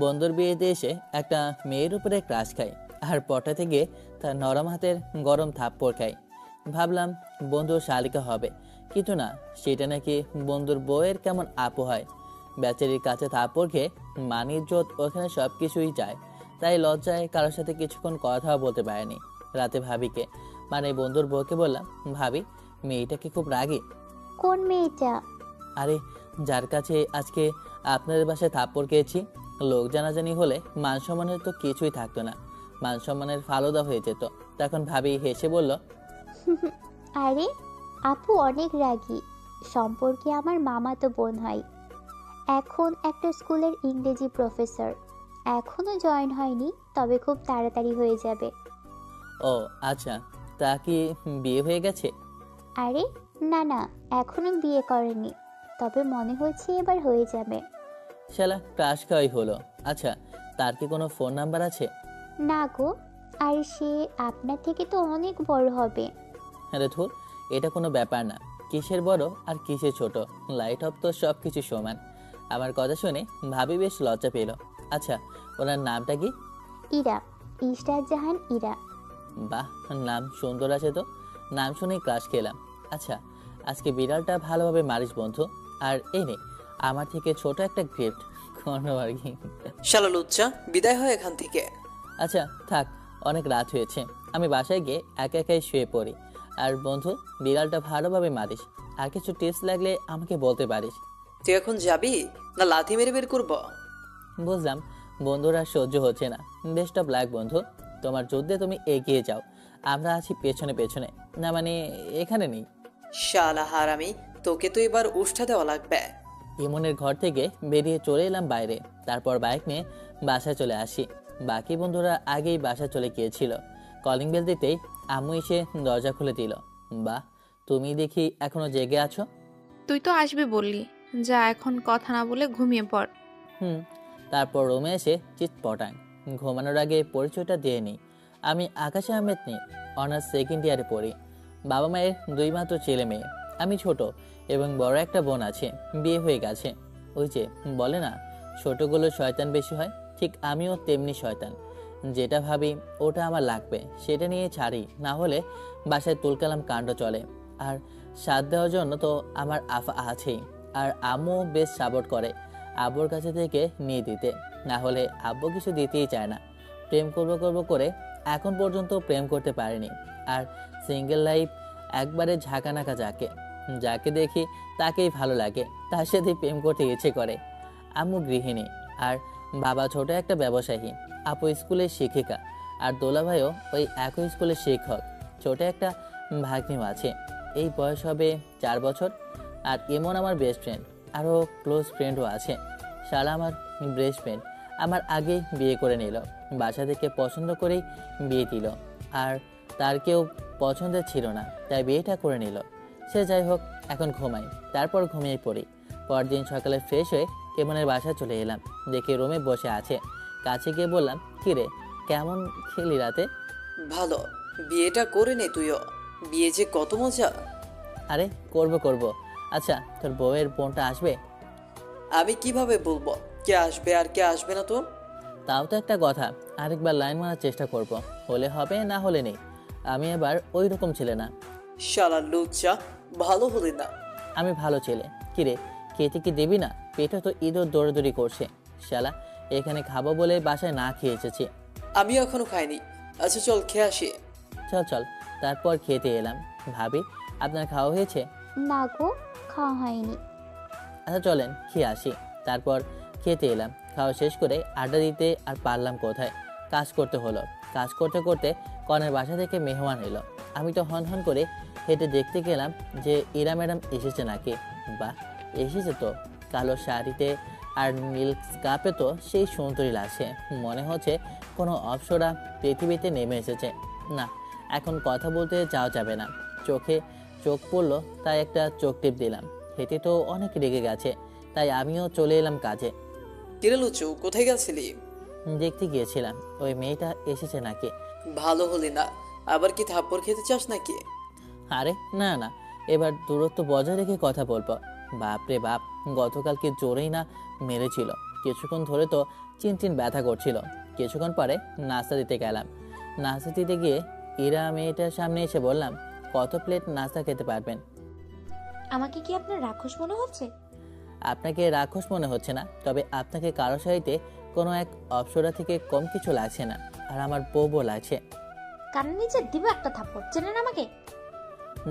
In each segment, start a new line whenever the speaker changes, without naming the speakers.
বন্ধুর বিয়েতে এসে একটা মেয়ের উপরে ক্রাশ খাই আর পটাতে গিয়ে তার নরম হাতের গরম থাপ্পড় খাই। ভাবলাম বন্ধুর শালিকা হবে, কিন্তু না, সেটা নাকি বন্ধুর বউয়ের কেমন আপু হয়। বেচারির কাছে থাপ্পড় খেয়ে মান ইজ্জত ওখানে সব কিছুই যায়। তাই লজ্জায় কারোর সাথে কিছুক্ষণ কথাও বলতে পারেনি। রাতে ভাবিকে, মানে বন্ধুর বউকে বললাম, ভাবি, মেয়েটা কি খুব রাগী?
কোন মেয়েটা?
আরে, যার কাছে আজকে আপনাদের বাসায় থাপ্পড় খেয়েছি। লোক জানাজানি হলে মান সম্মানের তো কিছুই থাকতো না, মান সম্মানের ফালুদা হয়ে যেত। তখন ভাবি হেসে বলল,
আরে, আপু অনেক রাগী। সম্পর্কে আমার মামাতো বোন হয়, এখন একটা স্কুলের ইংরেজি প্রফেসর। এখনো জয়েন হয়নি, তবে খুব তাড়াতাড়ি হয়ে যাবে।
ও আচ্ছা, তা কি বিয়ে হয়ে গেছে?
আরে না না, এখনো বিয়ে করেনি, তবে মনে হচ্ছে এবার হয়ে যাবে।
শালা ক্রাশ খাওয়াই হলো। আচ্ছা, তার কি কোনো ফোন নাম্বার আছে?
না গো, আর সে আপনার থেকে তো অনেক বড় হবে।
আরে ধুর, এটা কোনো ব্যাপার না। কিসের বড় আর কিসের ছোট, লাইট অফ তো সব কিছু সমান। আমার কথা শুনে ভাবি বেশ লজ্জা পেল। আচ্ছা, ওনার নামটা কি?
ইরা, ইশরাত জাহান ইরা।
বাহ, নাম সুন্দর আছে তো। নাম শুনেই ক্রাশ খেলাম। আচ্ছা, আজকে বিড়ালটা ভালোভাবে মারিস বন্ধু। আর এই নে, আমার থেকে ছোট একটা গিফট কোনো আর কি।
শালা লুচ্চা, বিদায় হয় এখান থেকে।
আচ্ছা থাক, অনেক রাত হয়েছে, আমি বাসায় গিয়ে একা একাই শুয়ে পড়ি। আর বন্ধু, বিড়ালটা ভালোভাবে মারিস। আর কিছু টিপস লাগলে আমাকে বলতে পারিস।
তুই এখন যাবি না লাথি মেরে বের করবো?
বুঝলাম বন্ধুরা সহ্য হচ্ছে না। বেস্ট অফ লাক বন্ধু, তোমার যুদ্ধে তুমি এগিয়ে যাও, আমরা আছি পেছনে পেছনে। না মানে, এখানে নেই।
শালা হারামি, তোকে তো এবার উষ্ঠা দেওয়া লাগবে।
ইমনের ঘর থেকে বেরিয়ে চলে এলাম বাইরে। তারপর বাইক নিয়ে বাসায় চলে আসি। বাকি বন্ধুরা আগেই বাসা চলে গিয়েছিল। কলিং বেল দিতেই আম্মু এসে দরজা খুলে দিল। বাহ, তুমি দেখি এখনো জেগে আছো।
তুই তো আসবি বললি, যা এখন কথা না বলে ঘুমিয়ে পড়।
হুম। তারপর রুমে এসে চিৎ পটাং। ঘুমানোর আগে পরিচয়টা দিয়ে নিই, আমি আকাশ আহমেদ নেই, অনার্স সেকেন্ড ইয়ারে পড়ি। বাবা মায়ের দুই মাত্র ছেলে মেয়ে। আমি ছোট এবং বড় একটা বোন আছে, বিয়ে হয়ে গেছে। ওই যে বলে না, ছোটগুলো শয়তান বেশি হয়, ঠিক আমিও তেমনি শয়তান। যেটা ভাবি ওটা আমার লাগবে, সেটা নিয়ে ছাড়ি, না হলে বাসায় তুলকালাম কাণ্ড চলে। আর সাথ দেওয়ার জন্য তো আমার আফা আছেই। আর আম্মু বেশ সাপোর্ট করে আব্বুর কাছে থেকে নিয়ে দিতে, না হলে আব্বু কিছু দিতেই চায় না। প্রেম করব করব করে এখন পর্যন্ত প্রেম করতে পারিনি। আর সিঙ্গেল লাইফ একবারে ঝাঁকানাকা, যাকে যাকে দেখি তাকেই ভালো লাগে, তার সাথে প্রেম করতে ইচ্ছে করে। আম্মু গৃহিণী আর বাবা ছোট একটা ব্যবসায়ী। আপু স্কুলের শিক্ষিকা আর দোলা ভাইও ওই একই স্কুলের শিক্ষক। ছোট একটা ভাগ্নিও আছে, এই বয়স হবে 4 বছর। আর এমন আমার বেস্ট ফ্রেন্ড, আরও ক্লোজ ফ্রেন্ডও আছে। শালা আমার বেস্ট ফ্রেন্ড আমার আগেই বিয়ে করে নিল, বাসা থেকে পছন্দ করেই বিয়ে দিল। আর তার কেউ পছন্দের ছিল না, তাই বিয়েটা করে নিল। সে যাই হোক, এখন ঘুমাই, তারপর ঘুমিয়ে পড়ি। পরদিন সকালে ফ্রেশ হয়ে কেমনের বাসায় চলে এলাম, দেখে রুমে বসে আছে। কাছে গিয়ে বললাম, কিরে, কেমন খেলি রাতে?
ভালো, বিয়েটা করে নে তুইও। বিয়ে যে কত মজা।
আরে করব করব। আচ্ছা, তোর বউয়ের বোনটা আসবে?
আমি কিভাবে বলবো কে আসবে আর কে আসবে না? তো
তাও তো একটা কথা, আরেকবার লাইন মারার চেষ্টা করব, হলে হবে না হলে নেই। আমি এবার ওই রকম ছেলে না।
শালা লুচ্চা, ভালো হলি না।
আমি ভালো ছেলে। কিরে, খেতে কি দিবি না? পেটে তো ইঁদুর দৌড়াদৌড়ি করছে। শালা, এখানে খাবো বলে বাসায় না খেয়ে এসেছি।
আমি এখনো খাইনি। আচ্ছা চল খেয়ে আসি।
চল চল। তারপর খেতে এলাম। ভাবি, আপনার খাওয়া হয়েছে?
না গো, খাওয়া হয়নি।
আচ্ছা চলেন খেয়ে আসি। তারপর খেতে এলাম। খাওয়া শেষ করে আড্ডা দিতে আর পারলাম কোথায়, কাজ করতে হলো। কাজ করতে করতে কনের বাসা থেকে মেহমান এলো। আমি তো হন হন করে হেঁটে দেখতে গেলাম যে ইরা ম্যাডাম এসেছে নাকি। বাহ, এসেছে তো। কালো শাড়িতে আর নীল স্কার্ফে তো সেই সুন্দরী লাগছে, মনে হচ্ছে কোনো অপ্সরা পৃথিবীতে নেমে এসেছে। না, এখন কথা বলতে যাওয়া যাবে না। চোখে চোখ পড়লো, তাই একটা চোখ টিপ দিলাম। হেঁটে তো অনেক রেগে গেছে, তাই আমিও চলে এলাম কাজে।
কিরে লুচু, কোথায় গেছিলি?
দেখতে গিয়েছিলাম ওই মেয়েটা এসেছে নাকি।
ভালো হলি না, আবার কি থাপ্পড় খেতে চাস নাকি?
আরে না না, এবার দূরত্ব বজায় রেখে কথা বলবো। বাপ রে বাপ, গতকালকে জোরেই না মেরেছিল, কিছুক্ষণ ধরে তো চিনচিন ব্যথা করছিল। কিছুক্ষণ পরে নাস্তা দিতে গেলাম। নাস্তা দিতে গিয়ে ইরা মেয়েটার সামনে এসে বললাম, কত প্লেট নাস্তা খেতে পারবেন?
আমাকে কি আপনার রাক্ষস মনে হচ্ছে?
আপনাকে রাক্ষস মনে হচ্ছে না, তবে আপনাকে কারো সাহিতে কোনো এক অপ্সরা থেকে কম কিছু লাগছে না, আর আমার বউ লাগছে।
কানের নিচে দিব একটা থাপ্পড়। চেনেন আমাকে?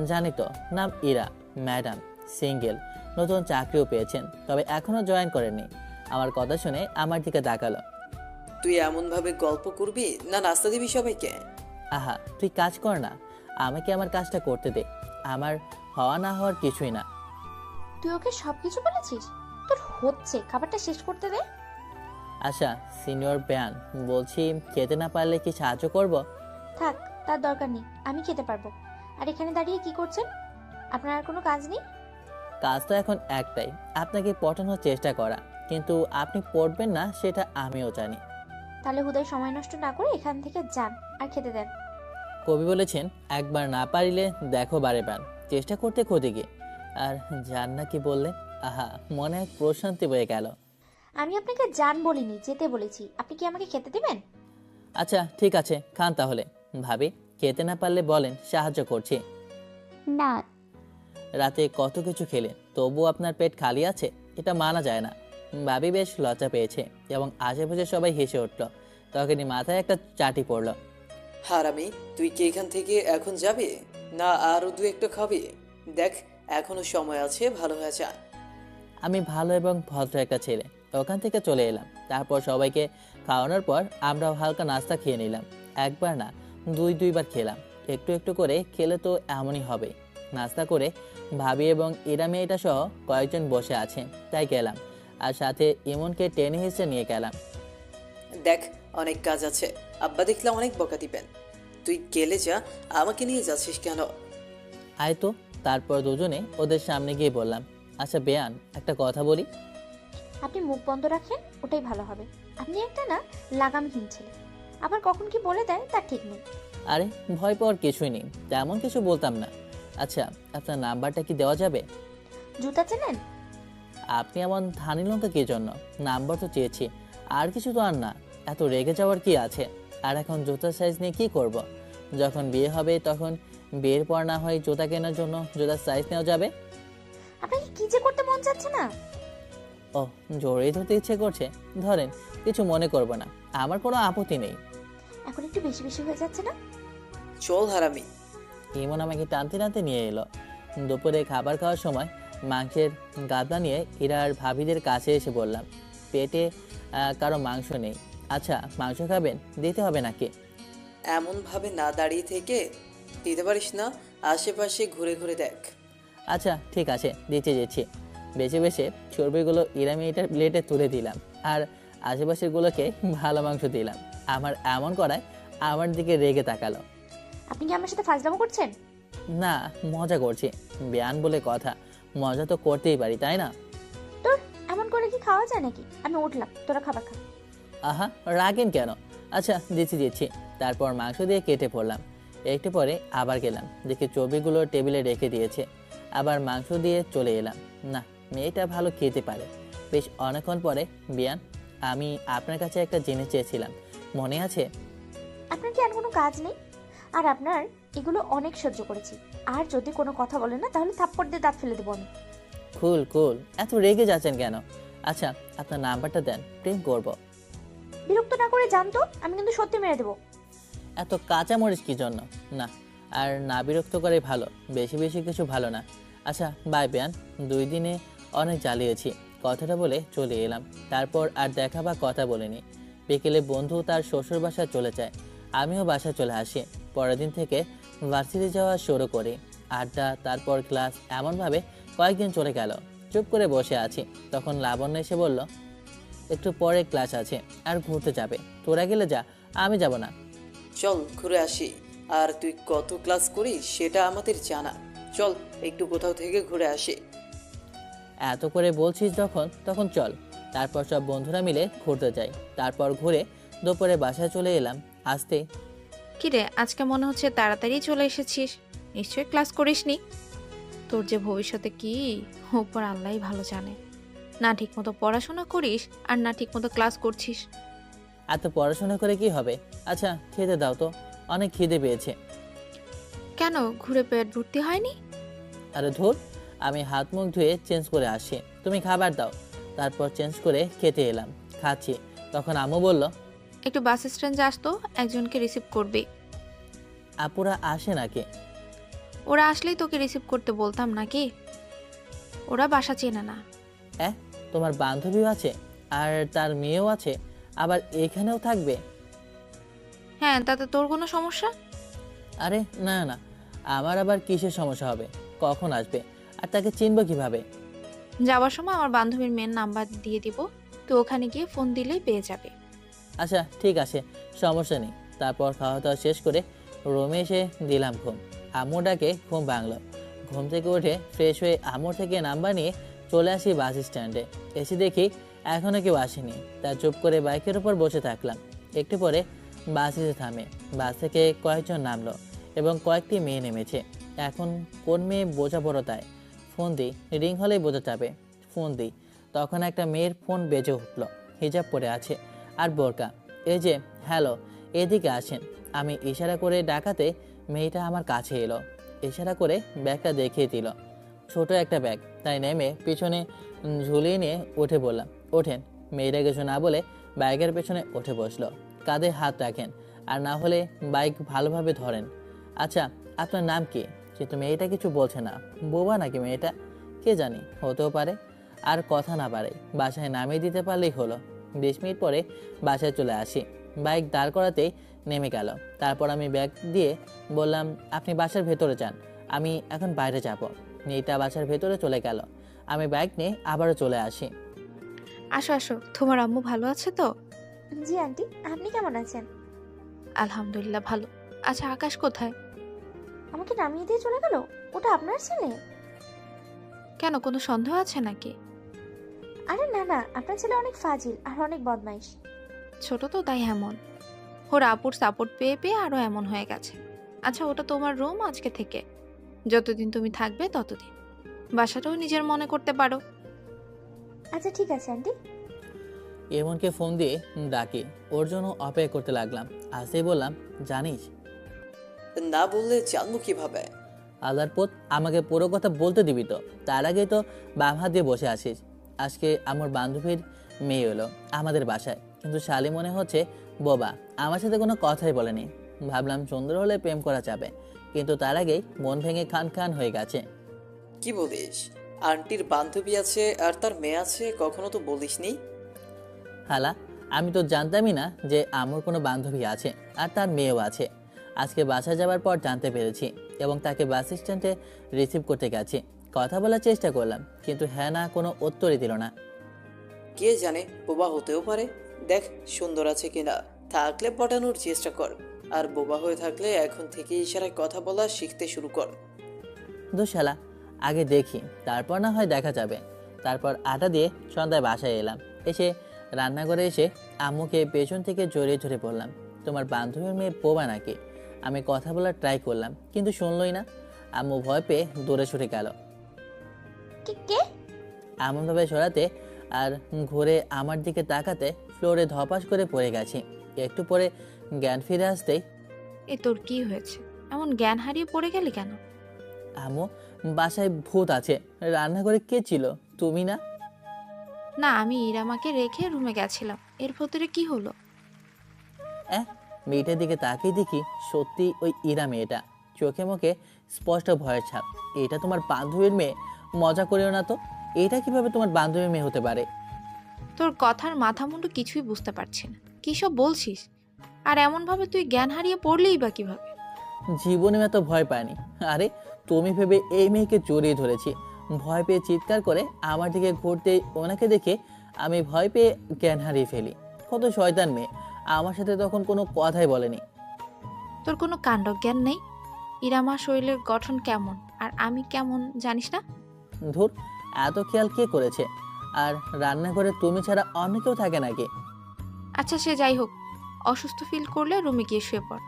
জানি তো, নাম ইরা, ম্যাডাম, সিঙ্গেল, নতুন চাকরিও পেয়েছেন, তবে এখনো জয়েন করেননি। আমার কথা শুনে আমার দিকে তাকালো।
তুই এমনভাবে গল্প করবি না নাস্তা দিবি সবাইকে?
আহা, তুই কাজ কর না, আমাকে আমার কাজটা করতে দে। আমার হওয়া না হওয়ার কিছুই না।
তুই ওকে সবকিছু বলেছিস? তোর হচ্ছে, খাবারটা শেষ করতে দে।
আচ্ছা সিনিয়র ব্যান, বলছি খেতে না পারলে কি সাহায্য করব?
থাক, তার দরকার নেই, আমি খেতে পারবো। আর এখানে দাঁড়িয়ে কি করছেন? আপনার আর কোনো কাজ নেই?
কাজ তো এখন একটাই, আপনাকে পটানোর চেষ্টা করা, কিন্তু আপনি পড়বেন না সেটা আমিও জানি।
তাহলে হুদায় সময় নষ্ট না করে এখান থেকে যান আর খেতে দেন।
কবি বলেছেন, একবার না পারিলে দেখো বারে বার, চেষ্টা করতে ক্ষতি কি। আর জান না কি বললে? আহা, মনে এক প্রশান্তি বয়ে গেল।
আমি আপনাকে যান বলিনি, যেতে বলেছি। আপনি কি আমাকে খেতে দিবেন?
আচ্ছা ঠিক আছে, খান তাহলে। ভাবি, খেতে না পারলে বলেন, সাহায্য করছি।
না।
রাতে কত কিছু খেলে তবু আপনার পেট খালি আছে, এটা মানা যায় না। ভাবি বেশ লজ্জা পেয়েছে এবং আশেপাশে সবাই হেসে উঠল। তখনই মাথায় একটা চাটি পড়ল।
হারামি, তুই কি এখান থেকে এখন যাবি না আরো দু একটা খাবি? দেখ, এখনো সময় আছে, ভালো হয়ে যা।
আমি ভালো এবং ভদ্র একটা ছেলে, ওখান থেকে চলে এলাম। তারপর সবাইকে খাওয়ানোর পর আমরাও হালকা নাস্তা খেয়ে নিলাম। একবার না, দুইবার খেলাম। একটু একটু করে খেলে তো এমনই হবে। নাস্তা করে ভাবি এবং ইরা মেয়েটা সহ কয়েকজন বসে আছে, তাই গেলাম। আর সাথে ইমনকে টেনে হিসেবে নিয়ে গেলাম।
দেখ, অনেক কাজ আছে, আব্বা দেখলে অনেক বকা দিবেন। তুই গেলে যা, আমাকে নিয়ে যাচ্ছিস কেন?
আয় তো। তারপর দুজনে ওদের সামনে গিয়ে বললাম, আচ্ছা বেয়ান, একটা কথা বলি।
আপনি মুখ বন্ধ রাখেন, ওটাই ভালো হবে। আপনি একটা না লাগামহীন ছেলে, আবার কখন কি বলে দেয় তার ঠিক নেই।
আরে ভয় পাওয়ার কিছুই নেই, তেমন কিছু বলতাম না। আচ্ছা, আপনার নাম্বারটা কি দেওয়া যাবে?
জুতা চেনেন?
আপনি এমন ধানি লঙ্কা কি জন্য? নাম্বার তো চেয়েছি, আর কিছু তো আর না। এত রেগে যাওয়ার কি আছে? আর এখন জুতার সাইজ নিয়ে কি করব? যখন বিয়ে হবে তখন বিয়ের পর না হয় জুতা কেনার জন্য জুতার সাইজ নেওয়া যাবে।
আপনাকে কি যে করতে মন যাচ্ছে না?
ও, জড়িয়ে ধরতে ইচ্ছে করছে? ধরেন, কিছু মনে করব না, আমার কোনো আপত্তি নেই।
এখন একটু বেশি বেশি হয়ে যাচ্ছে না?
চল হারামি।
ইমন আমাকে টানতে টানতে নিয়ে এলো। দুপুরে খাবার খাওয়ার সময় মাংসের গাদা নিয়ে ইরার ভাবিদের কাছে এসে বললাম, পেটে কারো মাংস নেই। আচ্ছা, মাংস খাবেন? দিতে হবে নাকি?
এমন ভাবে না দাঁড়িয়ে থেকে দিতে পারিস না? আশেপাশে ঘুরে ঘুরে দেখ।
আচ্ছা ঠিক আছে, দিচ্ছি। বেছে বেছে চর্বিগুলো ইরা মেয়েটার প্লেটে তুলে দিলাম, আর আশেপাশেরগুলোকে ভালো মাংস দিলাম। আমার এমন করায় আমার দিকে রেগে তাকালো।
আপনি কি আমার সাথে ফাজলামো করছেন?
না, মজা করছি। বেয়ান বলে কথা, মজা তো করতেই পারি, তাই না?
তোর এমন করে কি খাওয়া যায় নাকি? আমি উঠলাম, তোরা খাবার খা।
আহা, রাগেন কেন? আচ্ছা দিচ্ছি। তারপর মাংস দিয়ে কেটে পড়লাম। একটু পরে আবার গেলাম, দেখি চর্বিগুলো টেবিলে রেখে দিয়েছে। আবার মাংস দিয়ে চলে এলাম। না, মেয়েটা ভালো খেতে পারে। বেশ অনেকক্ষণ পরে, বিয়ান, আমি আপনার কাছে একটা জিনিস চেয়েছিলাম, মনে আছে?
আপনার কি আর কোনো কাজ নেই? আর আপনার এগুলো অনেক সহ্য করেছি। আর যদি কোনো কথা বলেন না, তাহলে থাপ্পড় দিয়ে দাঁত ফেলে দেবো আমি।
কুল, এত রেগে যাচ্ছেন কেন? আচ্ছা, আপনার নাম্বারটা দেন, প্রেম করব।
বিরক্ত না করে জানতো, আমি কিন্তু সত্যি মেরে দেবো।
এত কাঁচা মরিচ কি জন্য? না, আর না বিরক্ত করে ভালো, বেশি বেশি কিছু ভালো না। আচ্ছা বাই বেয়ান, 2 দিনে অনেক জ্বালিয়েছি। কথাটা বলে চলে এলাম। তারপর আর দেখা বা কথা বলিনি। বিকেলে বন্ধু তার শ্বশুর বাসায় চলে যায়, আমিও বাসায় চলে আসি। পরের দিন থেকে ভার্সিটি যাওয়া শুরু করি। আড্ডা, তারপর ক্লাস, এমনভাবে কয়েকদিন চলে গেল। চুপ করে বসে আছি, তখন লাবণ্য এসে বলল, একটু পরে ক্লাস আছে আর ঘুরতে যাবে। তোরা গেলে যা, আমি যাব না।
চল ঘুরে আসি। আর তুই কত ক্লাস করিস সেটা আমাদের জানা। চল একটু কোথাও থেকে ঘুরে আসি।
এত করে বলছিস তখন চল। তারপর সব বন্ধুরা মিলে ঘুরতে যাই। তারপর ঘুরে দুপুরে বাসায় চলে এলাম। আসতে,
কিরে, আজকে মনে হচ্ছে তাড়াতাড়ি চলে এসেছিস। নিশ্চয়ই ক্লাস করিসনি। তোর যে ভবিষ্যতে কি, উপর আল্লাহই ভালো জানে। না ঠিকমতো পড়াশোনা করিস আর না ঠিকমতো ক্লাস করছিস।
এত পড়াশোনা করে কি হবে? আচ্ছা খেতে দাও তো, অনেক খিদে পেয়েছে।
কেন, ঘুরে পেট ভর্তি হয়নি?
আরে ধুর, আমি হাত মুখ ধুয়ে চেঞ্জ করে আসি, তুমি খাবার দাও। তারপর চেঞ্জ করে খেতে এলাম, খাচ্ছি। তখন আম্মু বলল,
একটু বাস স্ট্যান্ডে আসতো, একজনকে রিসিভ করবি।
আপুরা আসে নাকি?
ওরা আসলেই তোকে রিসিভ করতে বলতাম নাকি? ওরা বাসা চেনে না।
তোমার বান্ধবীও আছে আর তার মেয়েও আছে, আবার এখানেও থাকবে?
হ্যাঁ, তাতে তোর কোনো সমস্যা?
আরে না না, আমার আবার কিসের সমস্যা হবে? কখন আসবে আর তাকে চিনব কিভাবে?
যাওয়ার সময় আমার বান্ধবীর মেয়ের নাম্বার দিয়ে দিব, তো ওখানে গিয়ে ফোন দিলেই পেয়ে যাবে।
আচ্ছা ঠিক আছে, সমস্যা নেই। তারপর খাওয়া দাওয়া শেষ করে রুমে এসে দিলাম ঘুম। আম্মু ডাকে ঘুম ভাঙলো। ঘুম থেকে উঠে ফ্রেশ হয়ে আম্মুর থেকে নাম্বার নিয়ে চলে আসি বাস স্ট্যান্ডে। এসে দেখি এখনও কেউ আসেনি। তা চুপ করে বাইকের উপর বসে থাকলাম। একটু পরে বাস এসে থামে। বাস থেকে কয়েকজন নামলো এবং কয়েকটি মেয়ে নেমেছে। এখন কোন মেয়ে বোঝা বড় তাই। ফোন দিই, রিং হলেই বোঝা যাবে। ফোন দিই, তখন একটা মেয়ের ফোন বেজে উঠলো। হিজাব পরে আছে আর বোরকা। এই যে হ্যালো, এদিকে আসেন। আমি ইশারা করে ডাকাতে মেয়েটা আমার কাছে এলো। ইশারা করে ব্যাগটা দেখিয়ে দিল, ছোট একটা ব্যাগ। তাই নেমে পিছনে ঝুলিয়ে নিয়ে উঠে বললাম, ওঠেন। মেয়েটা কিছু না বলে বাইকের পেছনে উঠে বসলো। কাঁধে হাত রাখেন, আর না হলে বাইক ভালোভাবে ধরেন। আচ্ছা আপনার নাম কি? কিন্তু মেয়েটা কিছু বলছে না। বোবা নাকি মেয়েটা? কে জানি, হতেও পারে। আর কথা না পারে, বাসায় নামিয়ে দিতে পারলেই হলো। 20 মিনিট পরে বাসায় চলে আসি। বাইক দাঁড় করাতেই নেমে গেল। তারপর আমি ব্যাগ দিয়ে বললাম, আপনি বাসার ভেতরে যান, আমি এখন বাইরে যাব। মেয়েটা বাসার ভেতরে চলে গেল। আমি বাইক নিয়ে আবারও চলে আসি।
আসো আসো, তোমার আম্মু ভালো আছে তো?
জি আন্টি, আপনি কেমন আছেন?
আলহামদুলিল্লাহ ভালো। আচ্ছা আকাশ কোথায়?
আমাকে নামিয়ে দিয়ে চলে গেল? ওটা আপনার ছেলে?
কেন, কোনো সন্দেহ আছে নাকি?
আরে না না, আপনার ছেলে অনেক ফাজিল আর অনেক বদমাইশ।
ছোট তো তাই এমন। ওর আপুর সাপোর্ট পেয়ে পেয়ে আরো এমন হয়ে গেছে। আচ্ছা ওটা তোমার রুম আজকে থেকে, যতদিন তুমি থাকবে ততদিন। বাসাটাও নিজের মনে করতে পারো।
আচ্ছা ঠিক আছে আন্টি।
এমনকে ফোন দিয়ে ডাকি, ওর জন্য অপেক্ষা করতে লাগলাম। আসতেই বললাম, জানিস
না বললে জানবো কিভাবে?
আল্লাহর পথ, আমাকে পুরো কথা বলতে দিবি তো? তার আগে তো বাম হাত দিয়ে বসে আছিস। আজকে আমার বান্ধবীর মেয়ে এলো আমাদের বাসায়, কিন্তু শালি মনে হচ্ছে বোবা, আমার সাথে কোনো কথাই বলেনি। ভাবলাম সুন্দর হলে প্রেম করা যাবে, কিন্তু তার আগেই মন ভেঙে খান খান হয়ে গেছে।
কি বলিস? আন্টির বান্ধবী আছে আর তার মেয়ে আছে, কখনো তো বলিসনি।
হালা, আমি তো জানতামই না যে আমার কোনো বান্ধবী আছে আর তার মেয়েও আছে। আজকে বাসায় যাওয়ার পর জানতে পেরেছি এবং তাকে বাস স্ট্যান্ডে রিসিভ করতে গেছি। কথা বলার চেষ্টা করলাম, কিন্তু হ্যাঁ না কোনো উত্তরই দিল না।
কে জানে, বোবা হতেও পারে। দেখ সুন্দর আছে কিনা, থাকলে পটানোর চেষ্টা কর। আর বোবা হয়ে থাকলে এখন থেকে ইশারায় কথা বলা শিখতে শুরু কর।
শালা, আগে দেখি, তারপর না হয় দেখা যাবে। তারপর আটা দিয়ে সন্ধ্যায় বাসায় এলাম। এসে রান্নাঘরে এসে আম্মুকে পেছন থেকে জড়িয়ে ধরে বললাম, তোমার বান্ধবীর মেয়ে বোবা নাকি? আমি কথা বলার ট্রাই করলাম, কিন্তু শুনলই না। আম্মু ভয় পেয়ে দূরে সরে গেল।
কে?
এমনভাবে সরাতে আর ঘুরে আমার দিকে তাকাতে ফ্লোরে ধপাস করে পড়ে গেছি। একটু পরে জ্ঞান ফিরে আসতেই,
এ তোর কি হয়েছে? এমন জ্ঞান হারিয়ে পড়ে গেলি কেন?
আম্মু, বাসায় ভূত আছে। রান্নাঘরে কে ছিল? তুমি না?
না, আমি ইরামাকে রেখে রুমে গেছিলাম। এর ভেতরে কি হলো?
মেয়েটার দিকে তাকিয়ে দেখি সত্যি ওই ইরা মেয়েটা, চোখে মুখে স্পষ্ট ভয়ের ছাপ। এটা তোমার বান্ধবীর মেয়ে? মজা করিও না তো, এটা কিভাবে তোমার বান্ধবীর মেয়ে হতে পারে?
তোর কথার মাথা মুন্ডু কিছুই বুঝতে পারছি না, কি সব বলছিস? আর এমনভাবে তুই জ্ঞান হারিয়ে পড়লেই বা কিভাবে?
জীবনে এত ভয় পায়নি। আরে তুমি ভেবে এই মেয়েকে জড়িয়ে ধরেছি। ভয় পেয়ে চিৎকার করে আমার দিকে ঘুরতে ওনাকে দেখে আমি ভয় পেয়ে জ্ঞান হারিয়ে ফেলি। কত শয়তান মেয়ে, আমার সাথে তখন কোনো কথাই বলেনি।
তোর কোনো কাণ্ডজ্ঞান নেই? ইরামা শরীরের গঠন কেমন আর আমি কেমন জানিস না?
ধুর, এত খেয়াল কে করেছে? আর রান্নাঘরে তুমি ছাড়া অন্য কেউ থাকে নাকি?
আচ্ছা সে যাই হোক, অসুস্থ ফিল করলে রুমে গিয়ে শুয়ে পড়।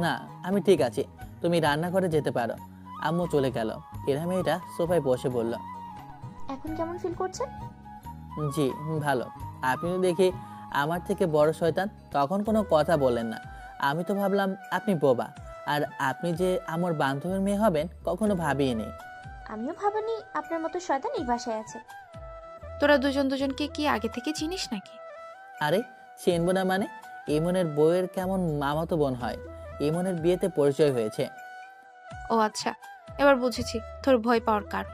না, আমি ঠিক আছি, তুমি রান্নাঘরে যেতে পারো। আম্মু চলে গেল। এরা মেয়েটা সোফায় বসে বলল,
এখন কেমন ফিল করছেন?
জি, ভালো। আপনি তো দেখি আমার থেকে বড় শয়তান, তখন কোনো কথা বললেন না। আমি তো ভাবলাম আপনি বোবা, আর আপনি যে আমার বান্ধবীর মেয়ে হবেন কখনো ভাবিনি।
আমিও ভাবিনি আপনার মতো শয়তান এই বাসায় আছে।
তোরা দুজন দুজনকে কি আগে থেকে চিনিস নাকি?
আরে চিনব না মানে? ইমনের বউয়ের কেমন মামাতো বোন হয়, ইমনের বিয়েতে পরিচয় হয়েছে।
ও আচ্ছা, এবার বুঝেছি তোর ভয় পাওয়ার কারণ।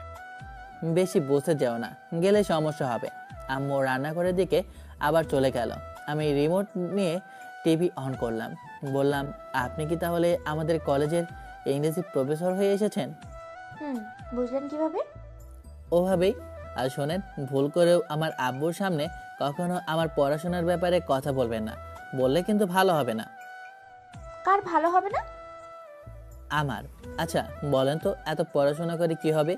বেশি বুঝতে যাও না, গেলে সমস্যা হবে। আম্মু রান্নাঘরের দিকে আবার চলে গেল। আমি রিমোট নিয়ে টিভি অন করলাম। বললাম, আপনি কি তাহলে আমাদের কলেজের ইংরেজি প্রফেসর হয়ে এসেছেন?
বুঝলেন কিভাবে?
ওভাবেই। আর শোনেন, ভুল করেও আমার আব্বুর সামনে কখনো আমার পড়াশোনার ব্যাপারে কথা বলবেন না, বললে কিন্তু ভালো হবে না।
কার ভালো হবে না?
আমার। আচ্ছা বলেন তো, এত পড়াশোনা করে কি হবে?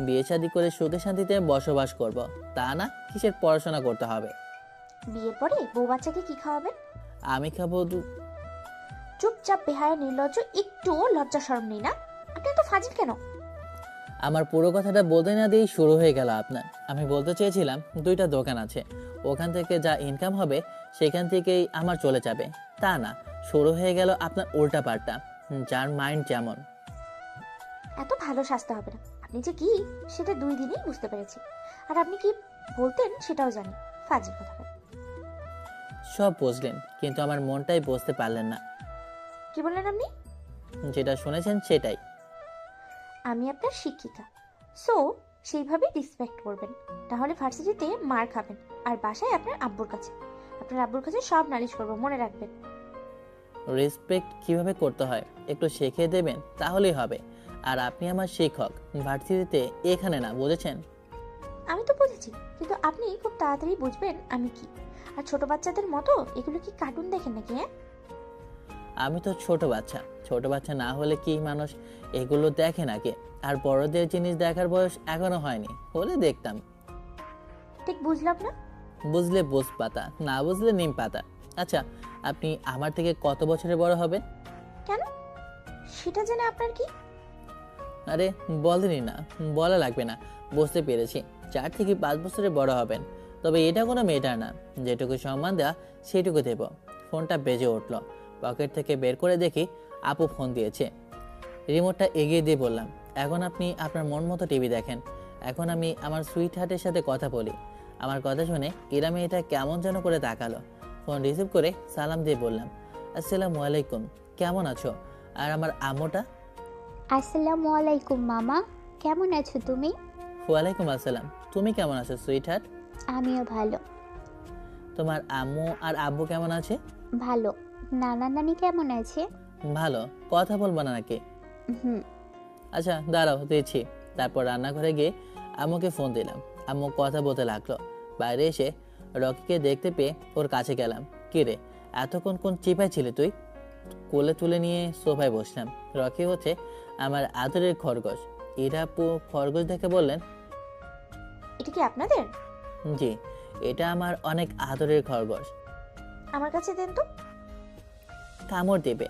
বিয়ে শাদী করে সুখে শান্তিতে বসবাস করব, তা না কিসের পড়াশোনা করতে হবে?
বিয়ের পরে বউ বাচ্চাকে কি খাওয়াবেন?
আমি খাবো
চুপচাপ বেহায়া নির্লজ্জ, একটুও লজ্জা শরম নেই না? আপনি তো ফাজিল কেন?
আমার পুরো কথাটা বলতে না দিয়েই শুরু হয়ে গেল আপনার। আমি বলতে চেয়েছিলাম, দুইটা দোকান আছে, ওখান থেকে যা ইনকাম হবে সেখান থেকেই আমার চলে যাবে, তা না শুরু হয়ে গেল আপনার উল্টা পাল্টা। যার মাইন্ড যেমন।
এত ভালো সাজতে হবে না। আপনি যে কি সেটা 2 দিনেই বুঝতে পেরেছি। আর আপনি কি বলতেন সেটাও জানি। ফাজিল কথা।
সব বুঝলেন, কিন্তু আমার মনটাই বুঝতে পারলেন না।
কি বললেন আপনি?
যেটা শুনেছেন সেটাই।
আমি আপনার শিক্ষিকা, সো সেইভাবে রেসপেক্ট করবেন, তাহলে ভার্সিটিতে মার খাবেন আর বাসায় আপনার আব্বুর কাছে। আপনার আব্বুর কাছে সব নালিশ করবো, মনে রাখবেন।
রেসপেক্ট কিভাবে করতে হয় একটু শিখিয়ে দেবেন, তাহলেই হবে। আর আপনি আমার শিক্ষক, ভার্সিটিতে এখানে না, বুঝেছেন?
আমি তো বুঝেছি, কিন্তু আপনি খুব তাড়াতাড়ি বুঝবেন আমি কি। আর ছোট বাচ্চাদের মতো এগুলো কি কার্টুন দেখেন নাকি? হ্যাঁ,
আমি তো ছোট বাচ্চা। ছোট বাচ্চা না হলে কি মানুষ এগুলো দেখে নাকি? আর বড়দের জিনিস দেখার বয়স এখনো হয়নি, হলে দেখতাম।
ঠিক বুঝলাম না।
বুঝলে বোস পাতা, না বুঝলে নিম পাতা। আচ্ছা, আপনি আমার থেকে কত বছরের বড় হবেন?
কেন? সেটা জেনে আপনার কি?
আরে বলেনি না, বলা লাগবে না, বুঝতে পেরেছি। 4 থেকে 5 বছরের বড় হবেন। তবে এটা কোনো মেটার না, যেটুকু সম্মান দেওয়া সেটুকু দেব। ফোনটা বেজে উঠলো। পকেট থেকে বের করে দেখি আপু ফোন দিয়েছে। রিমোটটা এগিয়ে দিয়ে বললাম, এখন আপনি আপনার মন মতো টিভি দেখেন, এখন আমি আমার সুইট হার্টের সাথে কথা বলি। আমার কথা শুনে এরা মেয়েটা কেমন যেন করে তাকালো। ফোন রিসিভ করে সালাম দিয়ে বললাম, আসসালামু আলাইকুম, কেমন আছো? আর আমার আম্মুটা?
আসসালামু আলাইকুম মামা, কেমন আছো তুমি?
ওয়ালাইকুম আসসালাম, তুমি কেমন আছো সুইট হার্ট?
আমিও ভালো।
তোমার আম্মু আর আব্বু কেমন আছে?
ভালো। নানা নানি কেমন আছে?
ভালো। কথা বলবো না নাকি?
হুম।
আচ্ছা দাঁড়াও, দিচ্ছি। তারপর রান্নাঘরে গিয়ে আম্মুকে ফোন দিলাম। আম্মু কথা বলতে লাগলো। বাইরে এসে রকিকে দেখতে পেয়ে ওর কাছে গেলাম। কি রে, এতক্ষণ কোন চিপায় ছিলি তুই? কোলে তুলে নিয়ে সোফায় বসলাম। রকি হচ্ছে আমার আদরের খরগোশ। ইরা আপু খরগোশ দেখে বললেন,
এটা কি আপনাদের?
জি, এটা আমার অনেক আদরের খরগোশ।
আমার কাছে দেন তো।
কামড় দেবে।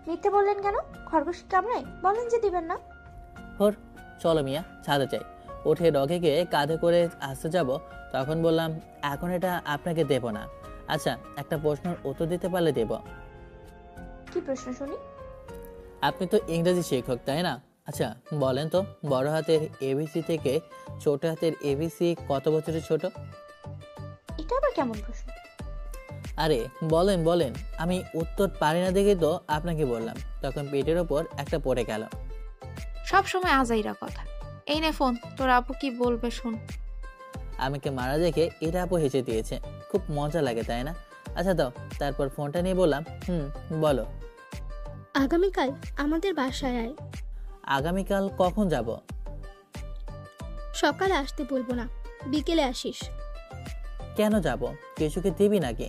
মিথ্যে বললেন কেন? খরগোশ কামড়ায়? বলেন যে দিবেন না।
হোর, চলো মিয়া, ছাদে যাই। উঠে রকিকে কাঁধে করে আসতে যাব, তখন বললাম, এখন এটা আপনাকে দেব না। আচ্ছা, একটা প্রশ্নের উত্তর দিতে পারলে দেব।
কি প্রশ্ন শুনি?
আপনি তো ইংরেজি শিক্ষক, তাই না? আচ্ছা বলেন তো, বড় হাতের এবিসি থেকে ছোট হাতের এবিসি কত বছরের ছোট?
এটা আবার কেমন প্রশ্ন?
আরে বলেন বলেন, আমি উত্তর পারি না দেখে তো আপনাকে বললাম। তখন পেটের ওপর একটা পড়ে গেল।
সব সময় আজাইরা কথা। এই নে ফোন, তোর আপু কি বলবে শোন।
আমাকে মারা দেখে এটা আপু হেসে দিয়েছে। খুব মজা লাগে, তাই না? আচ্ছা দাও। তারপর ফোনটা নিয়ে বললাম, বলো।
আগামীকাল আমাদের বাসায় আয়।
আগামীকাল কখন যাব?
সকালে আসতে বলবো না, বিকেলে আসিস।
কেন যাব? কিছু কি দিবি নাকি?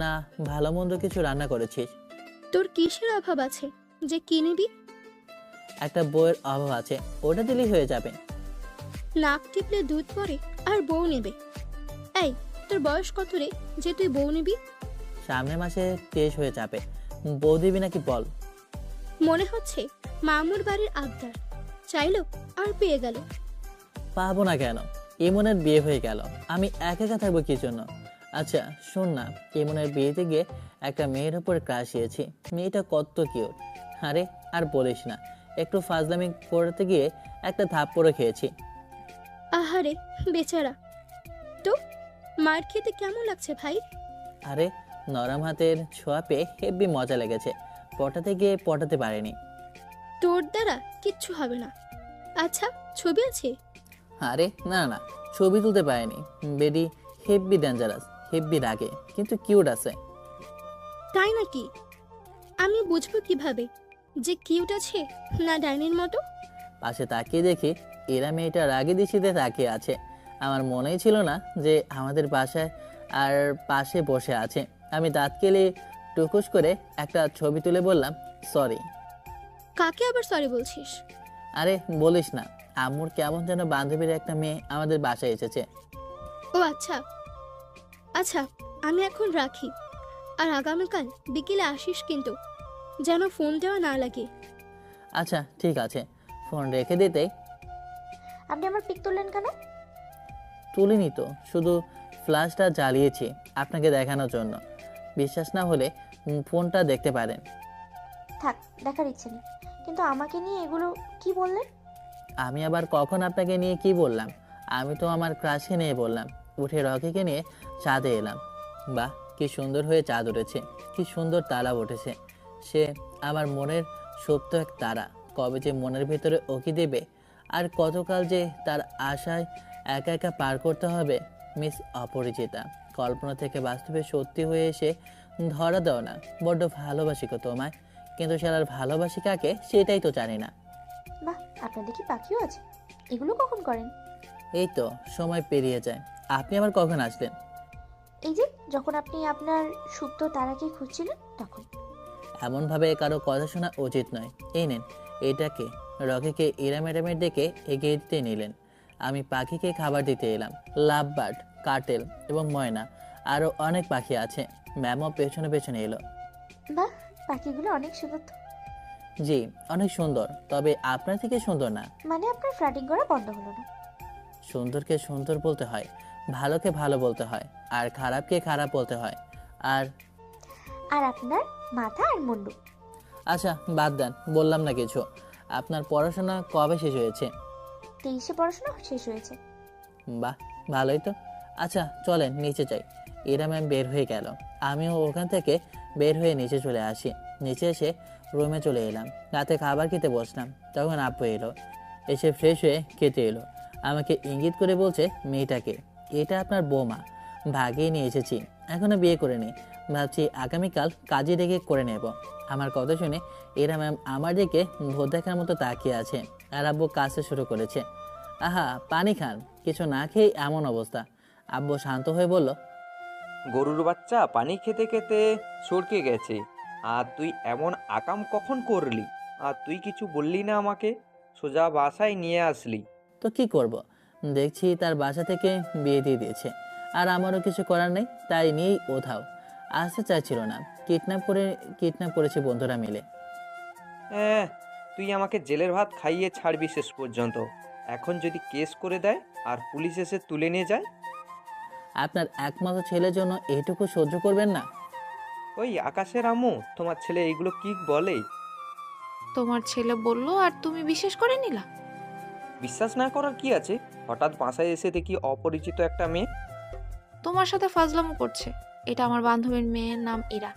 না ভালো মন্দ কিছু রান্না করেছিস?
তোর কিসের অভাব আছে যে কি নিবি?
একটা বইয়ের অভাব আছে, ওটা দিলেই হয়ে যাবে।
নাক টিপলে দুধ পড়ে আর বউ নেবে? এই, তোর বয়স কত রে যে তুই বউ নিবি?
সামনের মাসে 23 হয়ে যাবে। বউ দিবি নাকি বল?
মনে হচ্ছে মামুর বাড়ির আবদার, চাইলো আর পেয়ে গেল।
পাবো না কেন? ইমনের বিয়ে হয়ে গেল, আমি একা একা থাকবো কি জন্য? আচ্ছা শোন না, ইমনের বিয়েতে গিয়ে একটা মেয়ের উপর ক্রাশ হয়েছি। মেয়েটা কত কিউট। আরে আর বলিস না, একটু ফাজলামি করতে গিয়ে একটা থাপ্পড়ও খেয়েছি।
আহারে বেচারা। তো মার খেতে কেমন লাগছে ভাই?
আরে নরম হাতের ছোঁয়া পেয়ে হেব্বি মজা লেগেছে, পটাতে গিয়ে পটাতে পারিনি।
তোর দ্বারা কিচ্ছু হবে না। আচ্ছা ছবি আছে?
আরে না না, ছবি তুলতে পারিনি। বেডি হেব্বি ডেঞ্জারাস, হেব্বি রাগে, কিন্তু কিউট আছে।
তাই নাকি? আমি বুঝবো কিভাবে যে কিউট আছে না ডাইনির মতো?
পাশে তাকিয়ে দেখি এরা মেয়েটা রাগে দৃষ্টিতে তাকিয়ে আছে। আমার মনেই ছিল না যে আমাদের বাসায় আর পাশে বসে আছে। আমি দাঁত কেলে টুকুস করে একটা ছবি তুলে বললাম সরি।
কাকে আবার সরি বলছিস?
আরে বলিস না, আম্মুর কেমন যেন বান্ধবীর একটা মেয়ে আমাদের বাসায় এসেছে।
ও আচ্ছা আচ্ছা, আমি এখন রাখি। আর আগামীকাল বিকেলে আসিস কিন্তু, যেন ফোন দেওয়া না লাগে।
আচ্ছা ঠিক আছে। ফোন রেখে দিতেই
আপনি আমার পিক তুললেন কেন?
তুলিনি তো, শুধু ফ্ল্যাশটা জ্বালিয়েছি আপনাকে দেখানোর জন্য। বিশ্বাস না হলে ফোনটা দেখতে পারেন।
থাক, দেখার ইচ্ছে নেই। কিন্তু আমাকে নিয়ে এগুলো কি বললেন?
আমি আবার কখন আপনাকে নিয়ে কি বললাম? আমি তো আমার ক্রাশকে নিয়ে বললাম। উঠে রকিকে নিয়ে চাঁদে এলাম। বাহ কি সুন্দর হয়ে চাঁদ উঠেছে, কি সুন্দর তারা উঠেছে। সে আমার মনের সুপ্ত এক তারা, কবে যে মনের ভিতরে ওকি দেবে, আর কতকাল যে তার আশায় একা একা পার করতে হবে। মিস অপরিচিতা, কল্পনা থেকে বাস্তবে সত্যি হয়ে এসে ধরা দাও না। বড্ড ভালোবাসি গো তোমায়, কিন্তু সেটার ভালোবাসি কাকে সেটাই তো জানি না।
বাহ, আপনাদের কি পাখিও আছে? এগুলো কখন করেন?
এই তো সময় পেরিয়ে যায়। আপনি আবার কখন আসলেন?
এই যে যখন আপনি আপনার সুপ্ত তারাকে খুঁজছিলেন তখন।
এমনভাবে কারো কথা শোনা উচিত নয়। এই নেন এটাকে। রকিকে ইরা ম্যাডামের ডেকে এগিয়ে দিতে নিলেন। আমি পাখিকে খাবার দিতে এলাম। লাভ বার্ড, কাটেল এবং ময়না, আরও অনেক পাখি আছে। ম্যামও পেছনে পেছনে এলো।
বাহ, পাখিগুলো অনেক সুন্দর তো।
জি অনেক সুন্দর, তবে আপনার থেকে সুন্দর না।
মানে আপনার ফ্লার্টিং করা বন্ধ হলো না?
সুন্দরকে সুন্দর বলতে হয়, ভালোকে ভালো বলতে হয়, আর খারাপকে খারাপ বলতে হয়। আর
আর আপনার মাথা আর মুন্ডু।
আচ্ছা বাদ দেন, বললাম না কিছু। আপনার পড়াশোনা কবে শেষ হয়েছে?
23-এ পড়াশোনা শেষ হয়েছে।
বাহ ভালোই তো। আচ্ছা চলেন নিচে যাই। এরা ম্যাম বের হয়ে গেল, আমিও ওখান থেকে বের হয়ে নিচে চলে আসি। নিচে এসে রুমে চলে এলাম। রাতে খাবার খেতে বসলাম, তখন আব্বু এলো। এসে ফ্রেশ হয়ে খেতে এলো। আমাকে ইঙ্গিত করে বলছে মেয়েটাকে, এটা আপনার বৌমা, ভাগিয়ে নিয়ে এসেছি, এখনো বিয়ে করিনি। ভাবছি আগামীকাল কাজে ডেকে করে নেব। আমার কথা শুনে এরা ম্যাম আমার দিকে ভোট দেখার মতো তাকিয়ে আছে। আর আব্বু কাজটা শুরু করেছে। আহা পানি খান, কিছু না খেয়ে এমন অবস্থা। আব্বু শান্ত হয়ে বলল,
গরুর বাচ্চা পানি খেতে খেতে সরকে গেছে। আর তুই এমন আকাম কখন করলি? আর তুই কিছু বললি না আমাকে, সোজা বাসায় নিয়ে আসলি।
তো কি করব, দেখছি তার বাসা থেকে বিয়ে দিয়ে দিয়েছে, আর আমারও কিছু করার নেই, তাই নিয়েই ওধাও। আসতে চাইছিল না, কিডন্যাপ করেছে বন্ধুরা মিলে।
হ্যাঁ, তুই আমাকে জেলের ভাত খাইয়ে ছাড়বি শেষ পর্যন্ত। এখন যদি কেস করে দেয় আর পুলিশ এসে তুলে নিয়ে যায়?
আপনার একমাত্র ছেলের জন্য এইটুকু সহ্য করবেন না?
ওই আকাশের আম্মু, তোমার ছেলে এইগুলো কি বলে?
তোমার ছেলে বললো আর তুমি বিশ্বাস করে নিলা?
বিশ্বাস না করার কি আছে? হঠাৎ বাসায় এসে দেখি অপরিচিত একটা মেয়ে।
তোমার সাথে ফাজলামো করছে। এটা আমার বান্ধবীর মেয়ের নাম ইরা।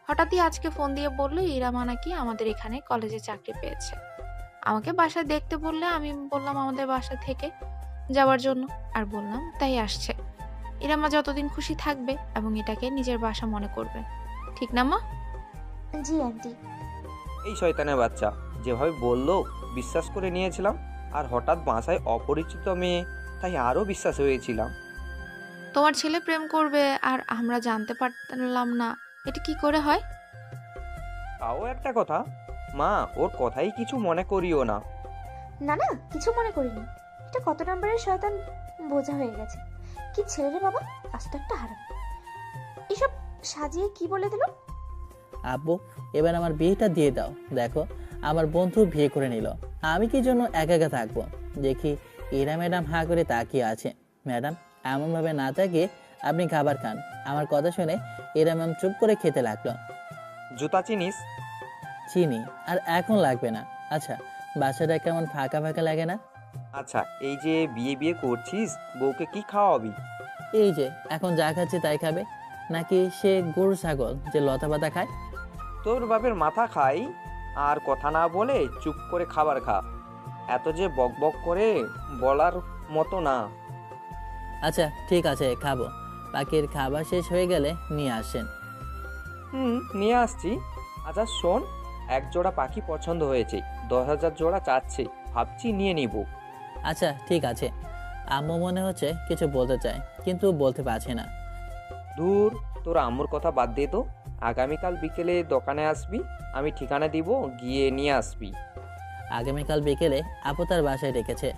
হঠাৎই আজকে ফোন দিয়ে বললো ইরা মা নাকি আমাদের এখানে কলেজে চাকরি পেয়েছে। আমাকে বাসায় দেখতে বললে আমি বললাম আমাদের বাসা থেকে যাওয়ার জন্য, আর বললাম তাই আসছে। ইরা মা যতদিন খুশি থাকবে এবং এটাকে নিজের বাসা মনে করবে, ঠিক না মা?
জি আন্টি।
এই শয়তানের বাচ্চা যেভাবে বললো বিশ্বাস করে নিয়েছিলাম, আর হঠাৎ বাসায় অপরিচিত মেয়ে, তাই আরও বিশ্বাস হয়েছিলাম।
তোমার ছেলে প্রেম করবে আর আমরা জানতে পারলাম না, এটা কি করে হয়?
তাও একটা কথা, মা ওর কথাই কিছু মনে করিও না।
না না, কিছু মনে করিনি। এটা কত নম্বরের শয়তান বোঝা হয়ে গেছে। কি ছেলে রে বাবা, আস্ত একটা হারাম। এসব সাজিয়ে কি বলে দিল?
আব্বু এবার আমার বিয়েটা দিয়ে দাও। দেখো আমার বন্ধু বিয়ে করে নিল, আমি কি জন্য একা একা থাকবো? দেখি ইরা ম্যাডাম হাঁ করে তাকিয়ে আছে। ম্যাডাম এমনভাবে না তাকিয়ে আপনি খাবার খান। আমার কথা শুনে এরা ম্যাম চুপ করে খেতে লাগলো।
জুতা চিনিস?
চিনি, আর এখন লাগবে না। আচ্ছা, বাসাটা কেমন ফাঁকা ফাঁকা লাগে না?
আচ্ছা, এই যে বিয়ে বিয়ে করছিস, বউকে কি খাওয়াবি?
এই যে এখন যা খাচ্ছে তাই খাবে, নাকি সে গরু ছাগল যে লতা পাতা খায়?
তোর বাপের মাথা খাই, আর কথা না বলে চুপ করে খাবার খা। এত যে বক বক করে বলার মতো না।
আচ্ছা ঠিক আছে, খাবো। পাখির খাবার শেষ হয়ে গেলে নিয়ে আসেন।
নিয়ে আসছি। আচ্ছা শোন, এক জোড়া পাখি পছন্দ হয়েছে, 10,000 জোড়া চাচ্ছে, ভাবছি নিয়ে নিব।
আচ্ছা ঠিক আছে। আম্মু মনে হচ্ছে কিছু বলতে চায়, কিন্তু বলতে পারছে না।
দূর, তোর আম্মুর কথা বাদ দে তো। আগামীকাল বিকেলে দোকানে আসবি, আমি ঠিকানা দিব, গিয়ে নিয়ে আসবি।
আগামীকাল বিকেলে আপু তার বাসায় ডেকেছে।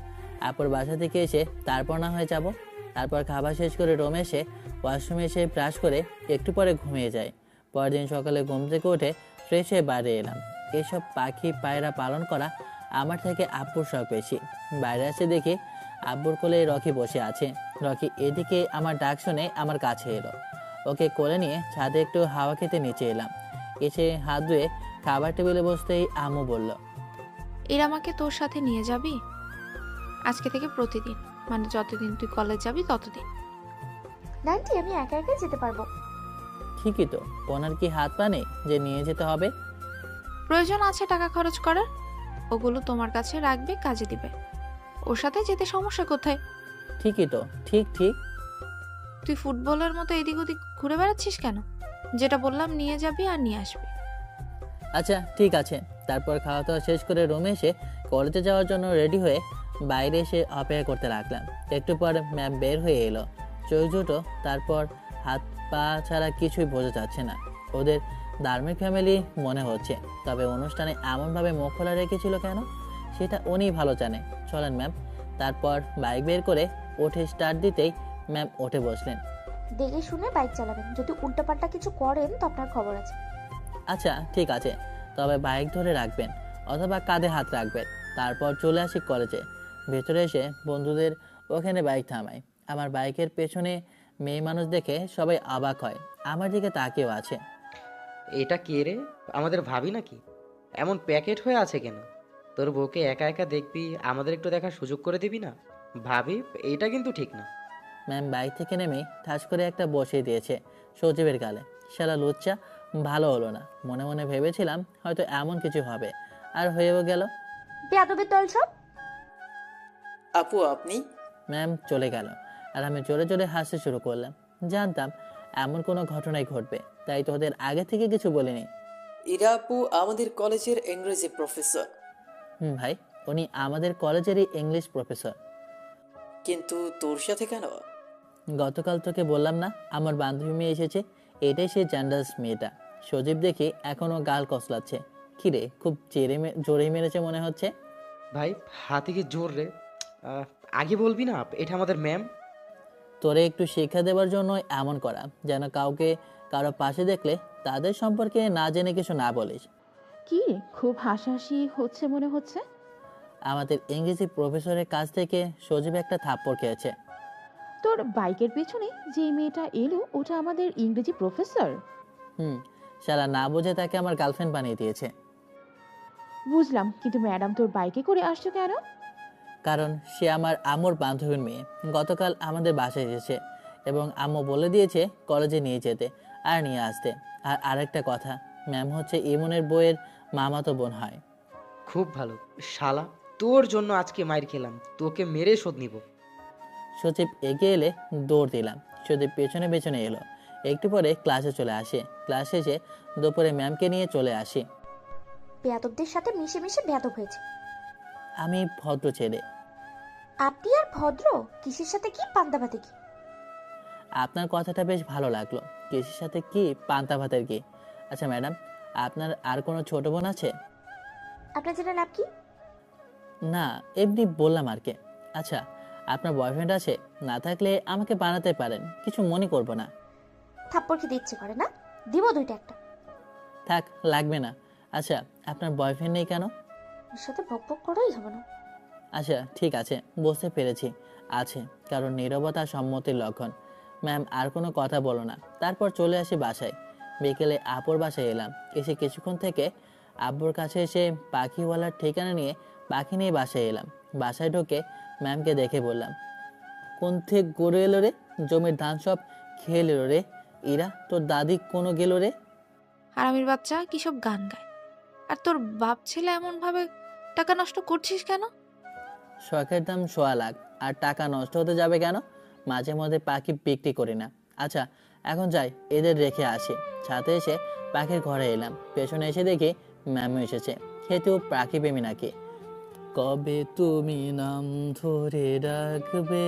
আপুর বাসা থেকে এসে তারপর না হয় যাব। তারপর খাবার শেষ করে রুমে এসে ওয়াশরুমে এসে ব্রাশ করে একটু পরে ঘুমিয়ে যায়। পরের দিন সকালে ঘুম থেকে উঠে ফ্রেশ হয়ে বাইরে এলাম। এসব পাখি পায়রা পালন করা আমার থেকে আব্বুর শখ বেশি। বাইরে এসে দেখি আব্বুর কোলে রকি বসে আছে। রকি এদিকে আমার ডাক শুনে আমার কাছে এলো। ওকে কোলে নিয়ে ছাদে একটু হাওয়া খেতে নিচে এলাম। এসে হাত ধুয়ে খাবার টেবিলে বসতেই আম্মু বলল,
ইরামাকে তোর সাথে নিয়ে যাবি আজকে থেকে প্রতিদিন, মানে যতদিন তুই কলেজ যাবি ততদিন।
না আন্টি, আমি একা একা যেতে পারবো।
ঠিকই তো, ওনার কি হাত পা নেই যে নিয়ে যেতে হবে?
প্রয়োজন আছে টাকা খরচ করার, ওগুলো তোমার কাছে রাখবে, কাজে দিবে। ওর সাথে যেতে সমস্যা কোথায়?
ঠিকই তো, ঠিক ঠিক।
তুই ফুটবলের মতো এদিক ওদিক ঘুরে বেড়াচ্ছিস কেন? যেটা বললাম নিয়ে যাবি আর নিয়ে আসবি।
আচ্ছা ঠিক আছে। তারপর খাওয়া দাওয়া শেষ করে রুমে এসে কলেজে যাওয়ার জন্য রেডি হয়ে বাইরে এসে অপেক্ষা করতে লাগলাম। একটু পর ম্যাম বের হয়ে এলো, চোখ দুটো তারপর হাত পা ছাড়া কিছুই বোঝা যাচ্ছে না। ওদের ধার্মিক ফ্যামিলি মনে হচ্ছে, তবে অনুষ্ঠানে এমনভাবে মুখ খোলা রেখেছিল কেন সেটা উনি ভালো জানে। চলেন ম্যাম। তারপর বাইক বের করে ওঠে স্টার্ট দিতেই ম্যাম উঠে বসলেন।
দেখে শুনে বাইক চালাবেন, যদি উল্টাপাল্টা কিছু করেন তো আপনার খবর আছে।
আচ্ছা ঠিক আছে, তবে বাইক ধরে রাখবেন অথবা কাঁধে হাত রাখবেন। তারপর চলে আসি কলেজে। ভেতরে এসে বন্ধুদের ওখানে বাইক থামাই। আমার বাইকের পেছনে মেয়ে মানুষ দেখে সবাই অবাক হয়, আমার দিকে তাকিয়েও আছে।
এটা কে রে? আমাদের ভাবি নাকি? এমন প্যাকেট হয়ে আছে কেন? তোর বউকে একা একা দেখবি, আমাদের একটু দেখার সুযোগ করে দিবি না? ভাবি, এইটা কিন্তু ঠিক না।
ম্যাম বাইক থেকে নেমে ঠাস করে একটা বসিয়ে দিয়েছে সজীবের গালে। শালা লুচ্চা, ভালো হলো না। মনে মনে ভেবেছিলাম হয়তো এমন কিছু হবে, আর হয়েও গেল।
বেয়াদবের দল সব।
আপু আপনি?
ম্যাম চলে গেল আর আমি জোরে জোরে হাসতে শুরু করলাম। জানতাম এমন কোনো ঘটনাই ঘটবে, তাই তোদের আগে থেকে কিছু বলিনি।
ইরা আপু আমাদের কলেজের ইংরেজি প্রফেসর।
ভাই, উনি আমাদের কলেজেরই ইংলিশ প্রফেসর।
কিন্তু তোর সাথে কেন?
গতকাল তোকে বললাম না আমার বান্ধবী মেয়ে এসেছে, এটাই সেই জ্যান্ডাস মেয়েটা। সজীব দেখি এখনও গাল কসলাচ্ছে। কিরে, খুব জোরেই মেরেছে মনে হচ্ছে।
ভাই, হাতে কি জোর রে? আগে বলবি না, এটা আমাদের ম্যাম।
তোরে একটু শিক্ষা দেওয়ার জন্য এমন করা, যেন কাউকে কারো পাশে দেখলে তাদের সম্পর্কে না জেনে কিছু না বলিস।
কি রে, খুব হাসাহাসি হচ্ছে মনে হচ্ছে।
আমাদের ইংরেজি প্রফেসরের কাছ থেকে সজীব একটা থাপ্পড় খেয়েছে।
তোর বাইকের পেছনে যে মেয়েটা এলো ওটা আমাদের ইংরেজি প্রফেসর?
শালা না বুঝে তাকে আমার গার্লফ্রেন্ড বানিয়ে দিয়েছে।
বুঝলাম, কিন্তু ম্যাডাম তোর বাইকে করে আসছো কেন?
কারণ সে আমার আম্মুর বান্ধবীর মেয়ে। গতকাল আমাদের বাসায় এসেছে এবং আম্মু বলে দিয়েছে কলেজে নিয়ে যেতে আর নিয়ে আসতে। আর আরেকটা কথা, ম্যাম হচ্ছে ইমনের বইয়ের মামাতো বোন হয়।
খুব ভালো শালা, তোর জন্য আজকে মাইর খেলাম, তোকে মেরে শোধ নিব।
সচিব এগিয়ে এলে দৌড় দিলাম। সচিব পেছনে পেছনে এলো। একটু পরে ক্লাসে চলে আসে। ক্লাস শেষে দুপুরে ম্যামকে নিয়ে চলে আসি।
বেয়াদবদের সাথে মিশে মিশে বেয়াদব হয়েছে।
আমি ভদ্র ছেলে।
আপনি আর ভদ্র? কিসের সাথে কি, পান্তা ভাতে কি?
আপনার কথাটা বেশ ভালো লাগলো। কিসের সাথে কি, পান্তা ভাতের কি? আচ্ছা ম্যাডাম, আপনার আর কোনো ছোট বোন আছে?
আপনার যেটা নাম কি?
না, এমনি বললাম আর কি। আচ্ছা, আপনার বয়ফ্রেন্ড আছে? না থাকলে আমাকে বানাতে পারেন, কিছু মনে করব না।
থাপ্পড় খেতে ইচ্ছে করে না? দিব দুইটা একটা।
থাক, লাগবে না। আচ্ছা, আপনার বয়ফ্রেন্ড নেই কেন?
ওর সাথে বক বক করাই হবে না।
আচ্ছা ঠিক আছে, বুঝতে পেরেছি। আছে, কারণ নীরবতা সম্মতির লক্ষণ। ম্যাম আর কোনো কথা বলো না। তারপর চলে আসি বাসায়। বিকেলে আপুর বাসায় এলাম। এসে কিছুক্ষণ থেকে আব্বুর কাছে এসে পাখিওয়ালার ঠিকানা নিয়ে পাখি নিয়ে বাসায় এলাম। বাসায় ঢুকে ম্যামকে দেখে বললাম, কোন থেকে গড়ে এলো রে? জমির ধান সব খেয়ে এলো রে। ইরা, তোর দাদি কোনো গেল রে?
হারামির বাচ্চা কি সব গান গায়? আর তোর বাপ ছেলে এমন ভাবে টাকা নষ্ট করছিস কেন?
শখের দাম 1.25 লাখ, আর টাকা নষ্ট হতে যাবে কেন? মাঝে মধ্যে পাখি বিক্রি করি না। আচ্ছা এখন যাই, এদের রেখে আসি। ছাদে এসে পাখির ঘরে এলাম। পেছনে এসে দেখি ম্যামও এসেছে। খেতেও পাখি প্রেমী নাকি? কবে তুমি নাম ধরে রাখবে,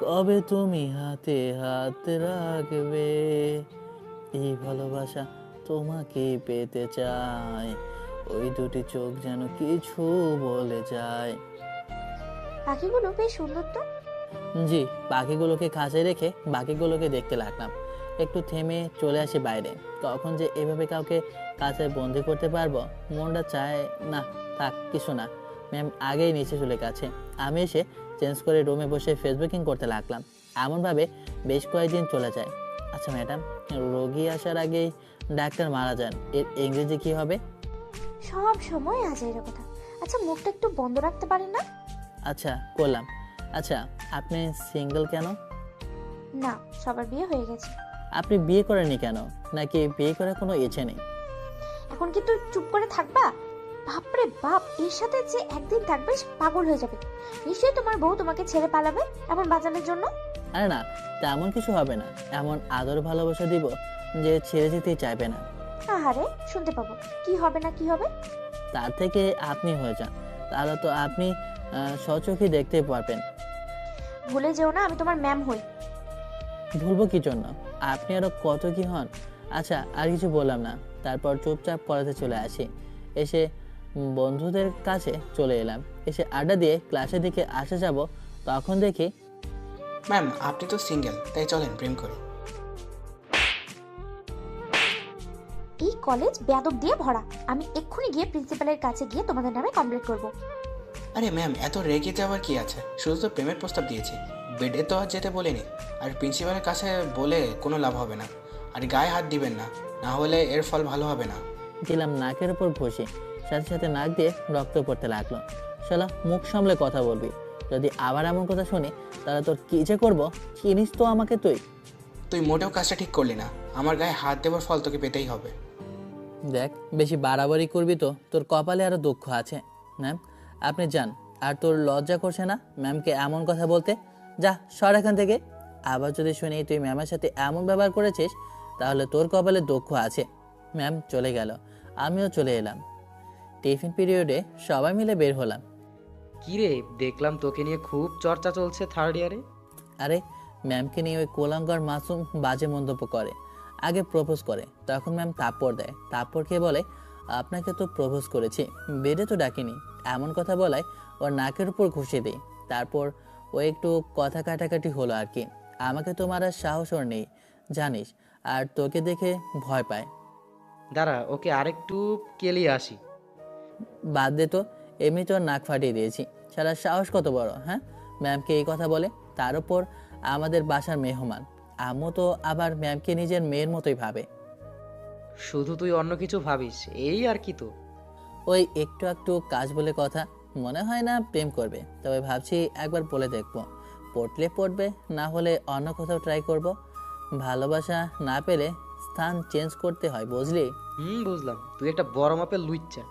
কবে তুমি হাতে হাত রাখবে, এই ভালোবাসা তোমাকে পেতে চায়, ওই দুটি চোখ যেন কিছু বলে যায়।
পাখিগুলো বেশ সুন্দর তো।
জি, পাখিগুলোকে খাঁচায় রেখে বাকিগুলোকে দেখতে লাগলাম। একটু থেমে চলে আসি বাইরে। কখন যে এভাবে কাউকে কাছে বন্দি করতে পারবো, মনটা চায় না। থাক, কিছু না। ম্যাম আগেই নিচে চলে গেছে। আমি এসে চেঞ্জ করে রুমে বসে ফেসবুকিং করতে লাগলাম। এমনভাবে বেশ কয়েকদিন চলে যায়। আচ্ছা ম্যাডাম, রোগী আসার আগেই ডাক্তার মারা যান, এর ইংরেজি কি হবে?
সব সময় আজাইরা কথা। আচ্ছা মুখটা একটু বন্ধ রাখতে পারেন না?
আচ্ছা করলাম। আচ্ছা আপনি সিঙ্গেল কেন?
না, সবার বিয়ে হয়ে গেছে।
আপনি বিয়ে করেননি কেন? নাকি বিয়ে করার কোনো ইচ্ছে নেই?
এখন কি তুই চুপ করে থাকবা? বাপরে বাপ, এর সাথে যে একদিন থাকবে সে পাগল হয়ে যাবে। নিশ্চয়ই তোমার বউ তোমাকে ছেড়ে পালাবে এমন বাজানোর জন্য।
আরে না, তেমন কিছু হবে না। এমন আদর ভালোবাসা দিব যে ছেড়ে যেতেই চাইবে না।
আহারে, শুনতে পাবো কি হবে না কি হবে।
তার থেকে আপনি হয়ে যান, তাহলে তো আপনি স্বচক্ষে দেখতে পারবেন।
ভুলে যেও না আমি তোমার ম্যাম হই।
ভুলবো কি জন্য? আপনি আরো কত কি হন। আচ্ছা আর কিছু বললাম না। তারপর চুপচাপ পড়াতে চলে আসি। এসে বন্ধুদের কাছে চলে এলাম। এসে আড্ডা দিয়ে ক্লাসের দিকে আসে যাব, তখন দেখি
ম্যাম আপনি তো সিঙ্গেল, তাই চলেন প্রেম করি।
এই কলেজ বেয়াদব দিয়ে ভরা। আমি এক্ষুনি গিয়ে প্রিন্সিপালের কাছে গিয়ে তোমাদের নামে কমপ্লেন করব।
আরে ম্যাম এত রেগে যাওয়ার কি আছে? শুধু তো প্রেমের প্রস্তাব দিয়েছি, বেডে তো আর যেতে বলিনি। আর প্রিন্সিপালের কাছে বলে কোনো লাভ হবে না। আর গায়ে হাত দিবেন না, না হলে এর ফল ভালো হবে না।
দিলাম নাকের উপর ঘষে, সাথে সাথে নাক দিয়ে রক্ত পড়তে লাগলো। শালা মুখ সামলে কথা বলবি, যদি আবার এমন কথা শুনি তাহলে তোর কি যে করবো চিনিস তো আমাকে তুই।
তুই মোটেও কাজটা ঠিক করলি না। আমার গায়ে হাত দেওয়ার ফল তোকে পেতেই হবে।
দেখ বেশি বাড়াবাড়ি করবি তো তোর কপালে আরো দুঃখ আছে। ম্যাম আপনি যান। আর তোর লজ্জা করছে না ম্যামকে এমন কথা বলতে? যা সর এখান থেকে। আবার যদি শুনি তুই ম্যামের সাথে এমন ব্যবহার করেছিস তাহলে তোর কপালে দুঃখ আছে। ম্যাম চলে গেল, আমিও চলে এলাম। টিফিন পিরিয়ডে সবাই মিলে বের হলাম।
কিরে, দেখলাম তোকে নিয়ে খুব চর্চা চলছে থার্ড ইয়ারে।
আরে ম্যামকে নিয়ে ওই কোলাঙ্গার মাসুম বাজে মন্তব্য করে। আগে প্রপোজ করে, তখন ম্যাম থাপ্পড় দেয়। থাপ্পড় খেয়ে বলে, আপনাকে তো প্রপোজ করেছি, বেডে তো ডাকিনি। এমন কথা বলায় ওর নাকের উপর ঘুষিয়ে দিই। তারপর ও একটু কথা কাটাকাটি হলো আর কি। আমাকে তো মারার সাহস ওর নেই জানিস, আর তোকে দেখে ভয় পায়।
দাঁড়া, ওকে আরেকটু কেলিয়ে আসি।
বাদ দে তো, এমনি তোর নাক ফাটিয়ে দিয়েছি। সারা সাহস কত বড়, হ্যাঁ? ম্যামকে এই কথা বলে, তার উপর আমাদের বাসার মেহমান। আম্মু তো আবার ম্যামকে নিজের মেয়ের মতোই ভাবে।
শুধু তুই অন্য কিছু ভাবিস, এই আর কি তো।
ওই একটু একটু কাজ বলে কথা, মনে হয় না প্রেম করবে। তবে ভাবছি একবার বলে দেখবো, পড়লে পড়বে, না হলে অন্য কোথাও ট্রাই করব। ভালোবাসা না পেলে স্থান চেঞ্জ করতে হয়, বুঝলি?
বুঝলাম, তুই একটা বড় মাপের লুচ্চা।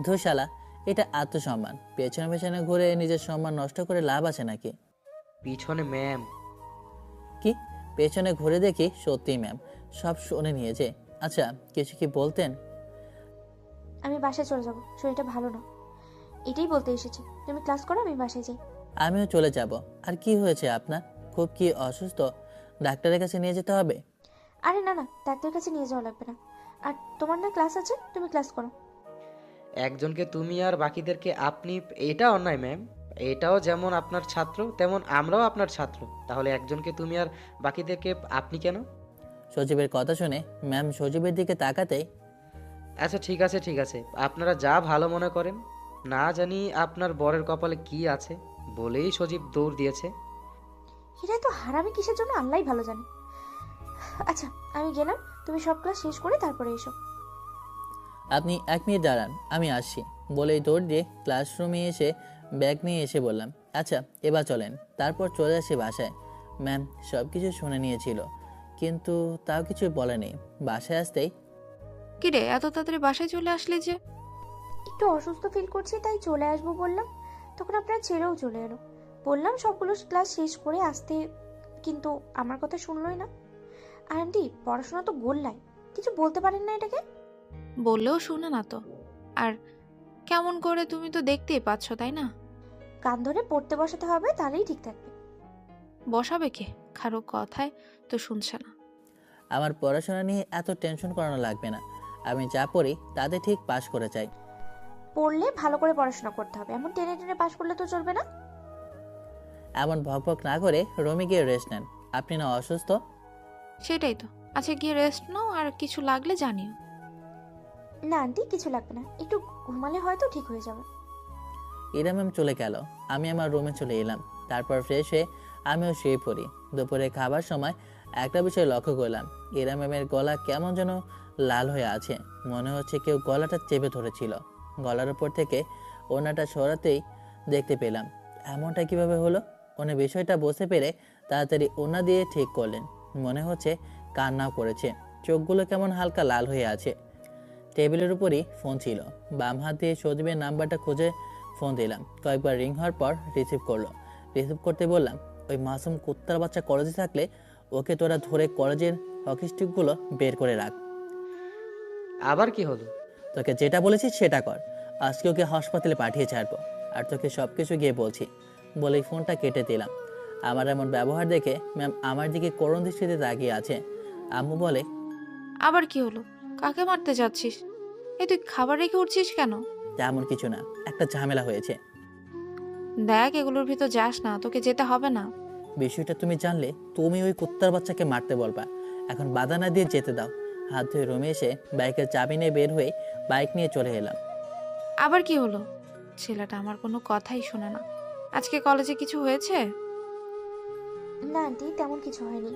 ধুশালা, এটা আত্মসম্মান। পেছনে পেছনে ঘুরে নিজের সম্মান নষ্ট করে লাভ আছে নাকি?
পিছনে ম্যাম?
কি? পেছনে ঘুরে দেখি সত্যি ম্যাম সব শুনে নিয়েছে। আচ্ছা কিছু কি বলতেন?
আমি বাসায় চলে যাব, শরীরটা ভালো না। এটাই বলতে এসেছি। তুমি ক্লাস করো, আমি বাসায় যাই।
আমিও চলে যাব। আর কি হয়েছে আপনার? খুব কি অসুস্থ? ডাক্তারের কাছে নিয়ে যেতে হবে?
আরে না না, ডাক্তারের কাছে নিয়ে যাওয়া লাগবে না। আর তোমার না ক্লাস আছে, তুমি ক্লাস করো।
একজনকে তুমি আর বাকিদেরকে আপনি, এটা অন্যায় ম্যাম। এটাও যেমন আপনার ছাত্র তেমন আমরাও আপনার ছাত্র। তাহলে একজনকে তুমি আর বাকিদেরকে আপনি কেন?
সজীবের কথা শুনে ম্যাম সজীবের দিকে তাকাতেই,
আচ্ছা ঠিক আছে ঠিক আছে, আপনারা যা ভালো মনে করেন। না জানি আপনার বরের কপালে কি আছে বলেই সজীব দৌড় দিয়েছে।
এটা তো হারামি কিসের জন্য আল্লাহই ভালো জানে। আচ্ছা আমি গেলাম, তুমি সব ক্লাস শেষ করে তারপরে এসো।
আপনি 1 মিনিট দাঁড়ান, আমি আসছি বলেই দৌড় দিয়ে ক্লাসরুমে এসে ব্যাগ নিয়ে এসে বললাম, আচ্ছা এবার চলেন। তারপর চলে আসি বাসায়। ম্যাম সব কিছু শুনে নিয়েছিল, কিন্তু তাও কিছু বলেনি। বাসায় আসতেই,
কিরে এত তাড়াতাড়ি বাসায় চলে আসলি যে?
একটু অসুস্থ ফিল করছি তাই চলে আসবো বললাম, তখন আপনার ছেলেও চলে এলো। বললাম সবগুলো ক্লাস শেষ করে আসতে, কিন্তু আমার কথা শুনলোই না। আর আন্টি পড়াশোনা তো গোল্লায়, কিছু বলতে পারেন না এটাকে?
বললেও শুনে না তো। আর কেমন করে, তুমি তো দেখতেই পাচ্ছ তাই না?
কান ধরে পড়তে বসাতে হবে, তাহলেই ঠিক থাকবে।
বসাবে কে? কারো কথায় তো শুনছে না।
আমার পড়াশোনা নিয়ে এত টেনশন করানো লাগবে না। আমি যা পড়ি তাতে ঠিক পাশ করে চাই।
পড়লে ভালো করে পড়াশোনা করতে হবে, এমন টেনে টেনে পাশ করলে তো চলবে না।
এমন ভকভক না করে রুমে গিয়ে রেস্ট নেন। আপনি না অসুস্থ?
সেটাই তো। আচ্ছা গিয়ে রেস্ট নাও, আর কিছু লাগলে জানিও।
না আন্টি কিছু লাগবে না, একটু ঘুমালে হয়তো ঠিক হয়ে যাবে।
ইরা ম্যাম চলে গেল, আমি আমার রুমে চলে এলাম। তারপর ফ্রেশ হয়ে আমিও শুয়ে পড়ি। দুপুরে খাবার সময় একটা বিষয় লক্ষ্য করলাম, ইরা ম্যামের গলা কেমন যেন লাল হয়ে আছে। মনে হচ্ছে কেউ গলাটা চেপে ধরেছিল। গলার উপর থেকে ওনাটা সরাতেই দেখতে পেলাম। এমনটা কিভাবে হলো? উনি বিষয়টা বুঝতে পেরে তাড়াতাড়ি ওনা দিয়ে ঠিক করলেন। মনে হচ্ছে কান্নাও করেছে, চোখগুলো কেমন হালকা লাল হয়ে আছে। টেবিলের উপরই ফোন ছিল, বাম হাত দিয়ে সজীবের নাম্বারটা খুঁজে ফোন দিলাম। কয়েকবার রিং হওয়ার পর রিসিভ করলো। রিসিভ করতে বললাম, ওই মাসুম কুত্তার বাচ্চা কলেজে থাকলে ওকে তোরা ধরে কলেজের হকি স্টিকগুলো বের করে রাখ।
আবার কি হলো?
তোকে যেটা বলেছি সেটা কর। আজকে ওকে হাসপাতালে পাঠিয়ে ছাড়বো, আর তোকে সব কিছু গিয়ে বলছি বলেই ফোনটা কেটে দিলাম। আমার এমন ব্যবহার দেখে ম্যাম আমার দিকে করুণ দৃষ্টিতে তাকিয়ে আছে। আম্মু বলে,
আবার কি হলো? কাকে মারতে যাচ্ছিস? এই তুই খাবার রেখে উঠছিস কেন?
তেমন কিছু না, একটা ঝামেলা হয়েছে।
দেখ এগুলোর ভিতর যাস না, তোকে যেতে হবে না।
বিষয়টা তুমি জানলে তুমি ওই কুত্তার বাচ্চাকে মারতে বলবা। এখন বাধা না দিয়ে যেতে দাও। হাত ধুয়ে রুমে এসে বাইকের চাবি নিয়ে বের হয়ে বাইক নিয়ে চলে এলাম।
আবার কি হলো? ছেলেটা আমার কোনো কথাই শোনে না। আজকে কলেজে কিছু হয়েছে?
না আন্টি তেমন কিছু হয়নি।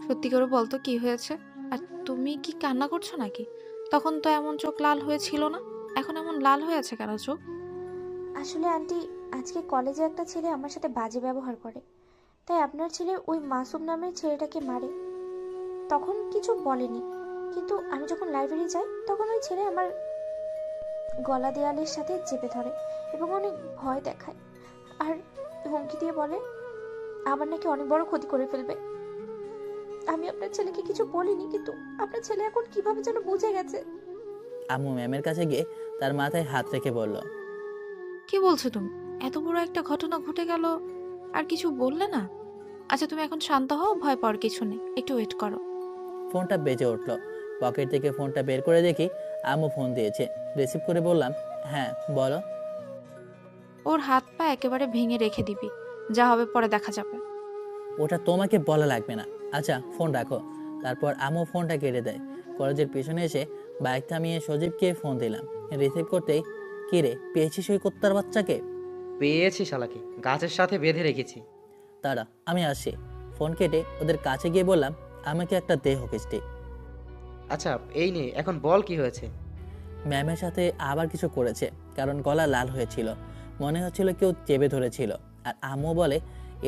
সত্যি করে বলতো কি হয়েছে? আর তুমি কি কান্না করছো নাকি? তখন তো এমন চোখ লাল হয়েছিল না, এখন এমন লাল হয়ে আছে কেন চোখ?
আসলে আন্টি আজকে কলেজে একটা ছেলে আমার সাথে বাজে ব্যবহার করে, তাই আপনার ছেলে ওই মাসুম নামের ছেলেটাকে মারে। তখন কিছু বলেনি, কিন্তু আমি যখন লাইব্রেরি যাই তখন ওই ছেলে আমার গলা দেয়ালের সাথে চেপে ধরে এবং অনেক ভয় দেখায়, আর হুমকি দিয়ে বলে আমার নাকি অনেক বড় ক্ষতি করে ফেলবে। আমি আপনার ছেলেকে কিছু বলিনি, কিন্তু আপনার ছেলে এখন কিভাবে যেন বুঝে গেছে।
আম্মু ম্যামের কাছে গিয়ে তার মাথায় হাত রেখে বলল,
কি বলছো তুমি? এত বড় একটা ঘটনা ঘটে গেল আর কিছু বললে না? আচ্ছা তুমি এখন শান্ত হও, ভয় পাওয়ার কিছু নেই, একটু ওয়েট করো।
ফোনটা বেজে উঠলো। পকেট থেকে ফোনটা বের করে দেখি আম্মু ফোন দিয়েছে। রিসিভ করে বললাম, হ্যাঁ বলো।
ওর হাত পা একেবারে ভেঙে রেখে দিবি, যা হবে পরে দেখা যাবে।
ওটা তোমাকে বলা লাগবে না। আচ্ছা ফোন রাখো। তারপর আম্মু ফোনটা কেটে দেয়। কলেজের পিছনে এসে বাইক থামিয়ে সজীবকে ফোন দিলাম। রিসিভ করতেই, কি রে পেয়েছিস ওই কুত্তার বাচ্চাকে?
পেয়েছি শালাকে, গাছের সাথে বেঁধে রেখেছি।
তারা আমি আসি। ফোন কেটে ওদের কাছে গিয়ে বললাম, আমাকে একটা দে হকি স্টিক।
আচ্ছা এই নে, এখন বল কি হয়েছে?
ম্যামের সাথে আবার কিছু করেছে, কারণ গলা লাল হয়েছিল। মনে হচ্ছিল কেউ চেপে ধরেছিল। আর আম্মু বলে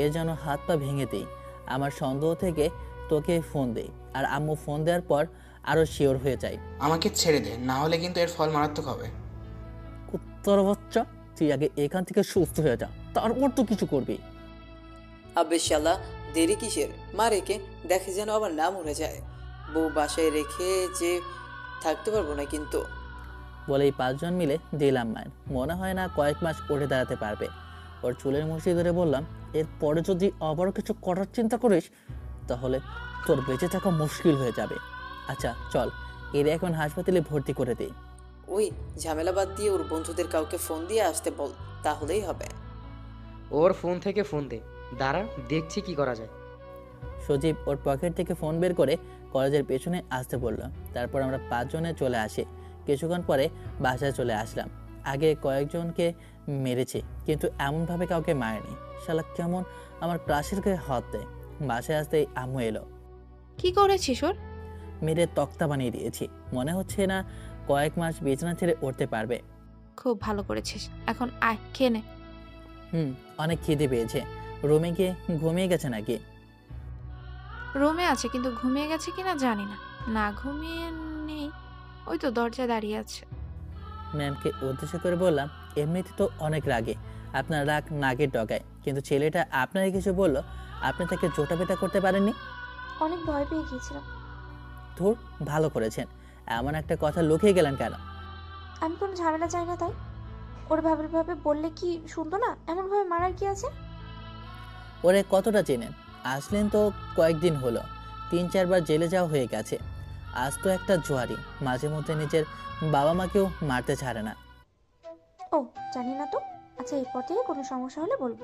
এর যেন হাত পা ভেঙে দিই। আমার সন্দেহ থেকে তোকে ফোন দেই, আর আম্মু ফোন দেওয়ার পর আরও শিওর হয়ে যায়।
আমাকে ছেড়ে দে, না হলে কিন্তু এর ফল মারাত্মক হবে।
কুত্তর বাচ্চা, তুই আগে এখান থেকে সুস্থ হয়ে যা, তারপর তো কিছু করবি।
আবে শালা, দেরি কিসের? মা রেখে দেখে যেন আবার না মরে যায়। বউ বাসায় রেখে যে থাকতে পারবো না কিন্তু।
বলেই 5 জন মিলে দিলাম মায়ের। মনে হয় না কয়েক মাস উঠে দাঁড়াতে পারবে। ওর চুলের মুঠি ধরে বললাম, এরপরে যদি আবারও কিছু করার চিন্তা করিস তাহলে তোর বেঁচে থাকা মুশকিল হয়ে যাবে। আচ্ছা চল, এর এখন হাসপাতালে ভর্তি করে দিই।
ওই ঝামেলা বাদ দিয়ে ওর বন্ধুদের কাউকে ফোন দিয়ে আসতে বল, তাহলেই হবে।
ওর ফোন থেকে ফোন দে, দাঁড়া দেখছি কি করা যায়।
সজীব ওর পকেট থেকে ফোন বের করে কলেজের পেছনে আসতে বলল। তারপর আমরা 5 জনে চলে আসি। কিছুক্ষণ পরে বাসায় চলে আসলাম। আগে কয়েকজনকে মেরেছে, কিন্তু এমনভাবে কাউকে মারেনি। শালা কেমন আমার ক্রাশের গায়ে হাত দেয়। বাসায় আসতেই আম্মু এলো।
কি করেছিস ওর?
মেরে তক্তা বানিয়ে দিয়েছি। মনে হচ্ছে না কয়েক মাস বিছানা ছেড়ে উঠতে পারবে।
খুব ভালো করেছিস, এখন আয় খেয়ে নে।
অনেক খিদে পেয়েছে। রুমে গিয়ে ঘুমিয়ে গেছে নাকি?
রুমে আছে, কিন্তু ঘুমিয়ে গেছে কিনা জানি না। না ঘুমিয়ে নেই, ওই তো দরজায় দাঁড়িয়ে আছে।
ম্যামকে উদ্দেশ্য করে বললাম, এমনিতে তো অনেক রাগে, আপনার রাগ নাকের ডগায়, কিন্তু ছেলেটা আপনার কিছু বললো, আপনি তাকে জোটা বেটা করতে পারেননি?
অনেক ভয় পেয়ে গিয়েছিলাম।
ধুর, ভালো করেছেন। এমন একটা কথা লুকিয়ে গেলেন কেন?
আমি কোনো ঝামেলা চাই না তাই। ওর ভাবে বললে কি শুনতো না? এমনভাবে মারার কি আছে?
ওরে কতটা চেনেন? আসলেন তো কয়েকদিন হলো, 3-4 বার জেলে যাওয়া হয়ে গেছে। আজ তো একটা জোয়ারি, মাঝে মধ্যে নিজের বাবা মাকেও মারতে ছাড়ে না।
ও জানি না তো। আচ্ছা, এরপর থেকে কোনো সমস্যা হলে বলবো।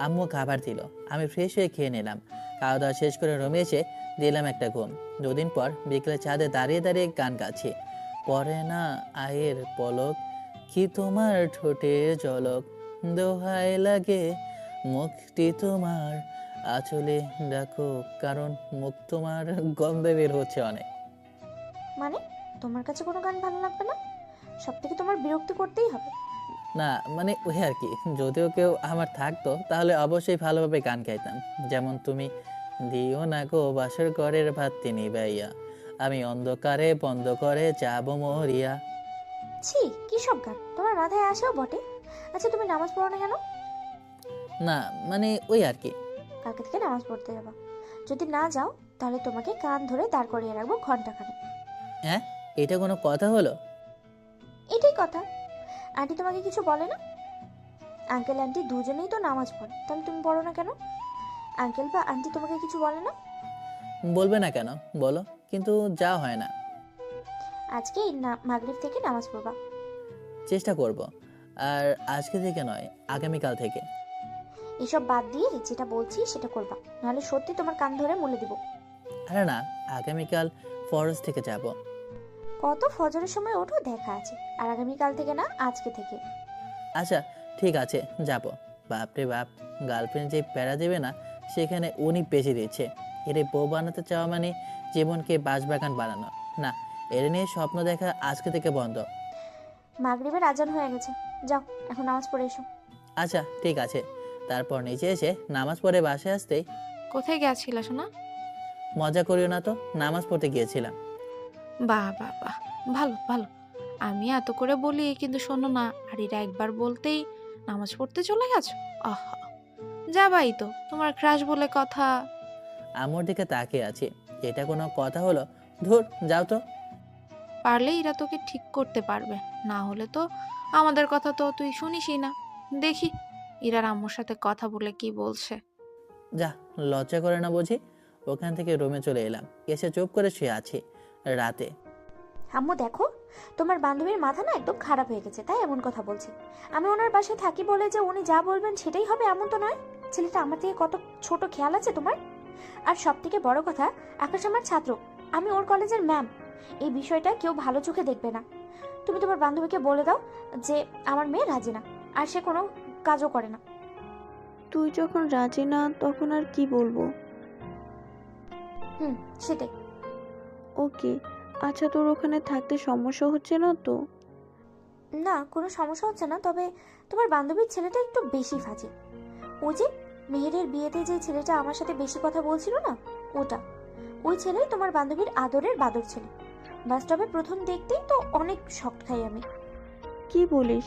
আম্মু খাবার দিল, আমি ফ্রেশ হয়ে খেয়ে নিলাম। খাওয়া দাওয়া শেষ করে রুমে এসে দিলাম একটা ঘুম। 2 দিন পর বিকেলে ছাদে দাঁড়িয়ে দাঁড়িয়ে গান গাচ্ছি। পরে না আয়ের পলক, কি তোমার ঠোঁটের ঝলক, দোহাই লাগে মুখটি তোমার আঁচলে রাখো, কারণ মুখ তোমার গন্ধে বের হচ্ছে অনেক।
মানে তোমার কাছে কোনো গান ভালো লাগবে না? সব থেকে তোমার বিরক্তি করতেই হবে।
না মানে ওই আর কি, যদিও কেউ আমার থাকতো তাহলে অবশ্যই ভালোভাবে গান গাইতাম। যেমন তুমি দিও না গো বাসর ঘরের ভাতটি নিবাইয়া, আমি অন্ধকারে বন্ধ করে যাব মরিয়া।
ছি, কি সব গান তোমার মাথায় আসেও বটে। আচ্ছা, তুমি নামাজ পড়ো না কেন?
না মানে ওই আর কি।
কালকে থেকে নামাজ পড়তে যাবা। যদি না যাও তাহলে তোমাকে কান ধরে দাঁড় করিয়ে রাখবো ঘন্টাখানেক।
হ্যাঁ, এটা কোনো কথা হলো?
এটাই কথা। আন্টি তোমাকে কিছু বলে না? আঙ্কেল আন্টি দুজনেই তো নামাজ পড়ে, তাহলে তুমি পড়ো না কেন? আঙ্কেল বা আন্টি তোমাকে কিছু বলে না?
বলবে না কেন বলো, কিন্তু যা হয় না।
আজকে মাগরিব থেকে নামাজ পড়বা।
চেষ্টা করব। আর আজকে থেকে নয়, আগামীকাল থেকে।
এসব বাদ দিয়ে যেটা বলছি সেটা করবা, নাহলে সত্যি তোমার কান ধরে মুলে দিব।
আরে না, আগামীকাল ফরেস্ট থেকে যাব।
কত ফজরের সময় ওঠো দেখা আছে। আর আগামীকাল থেকে না, আজকে থেকে।
আচ্ছা ঠিক আছে, যাব। বাপরে বাপ, গার্লফ্রেন্ড যে প্যারা দেবে না সেখানে উনি বেশি দিচ্ছে। এর বউ বানাতে চাওয়া মানে জীবনকে বাঁশবাগান বানানো না। এর নিয়ে স্বপ্ন দেখা আজকে থেকে বন্ধ।
মাগরিবের আজান হয়ে গেছে, যাও এখন নামাজ পড়ে এসো।
আচ্ছা ঠিক আছে। তারপর নিচে এসে নামাজ পড়ে বাসায় আসতেই,
কোথায় গেছিল শোনা?
মজা করিও না তো, নামাজ পড়তে গিয়েছিলাম।
বাহ বাহ বাহ, ভালো ভালো। আমি এত করে বলি কিন্তু শোনো না, আর এরা একবার বলতেই নামাজ পড়তে চলে গেছো। আহা, যাবাই তো, তোমার ক্রাশ বলে কথা।
আমার দিকে তাকিয়ে আছে, এটা কোনো কথা হলো? ধুর, যাও তো।
পারলে এরা তোকে ঠিক করতে পারবে, না হলে তো আমাদের কথা তো তুই শুনিসই না। দেখি ইরার আম্মুর সাথে কথা বলে কি বলছে।
যা, লজ্জা করে না বুঝি? ওখান থেকে রুমে চলে এলাম, এসে চুপ করে শুয়ে আছি। রাতে
আম্মু দেখো, তোমার বান্ধবীর মাথা না একদম খারাপ হয়ে গেছে, তাই এমন কথা বলছে। আমি ওনার বাসায় থাকি বলে যে উনি যা বলবেন সেটাই হবে এমন তো নয়। ছেলেটা আমার থেকে কত ছোট খেয়াল আছে তোমার। আর সব থেকে বড় কথা, আকাশ আমার ছাত্র, আমি ওর কলেজের ম্যাম। এই বিষয়টা কেউ ভালো চোখে দেখবে না। তুমি তোমার বান্ধবীকে বলে দাও যে আমার মেয়ে রাজি না, আর সে কোনো কাজও করে না।
তুই যখন রাজি না তখন আর কি বলবো?
সেটাই।
ওকে, আচ্ছা তোর ওখানে থাকতে সমস্যা হচ্ছে না তো?
না, কোনো সমস্যা হচ্ছে না, তবে তোমার বান্ধবীর ছেলেটা একটু বেশি ফাজে। ওই যে মেহেরের বিয়েতে যে ছেলেটা আমার সাথে বেশি কথা বলছিল না, ওই ছেলে তোমার বান্ধবীর আদরের বাদর ছেলে। বাস স্টপে প্রথম দেখতেই তো অনেক শক খাই আমি।
কি বলিস?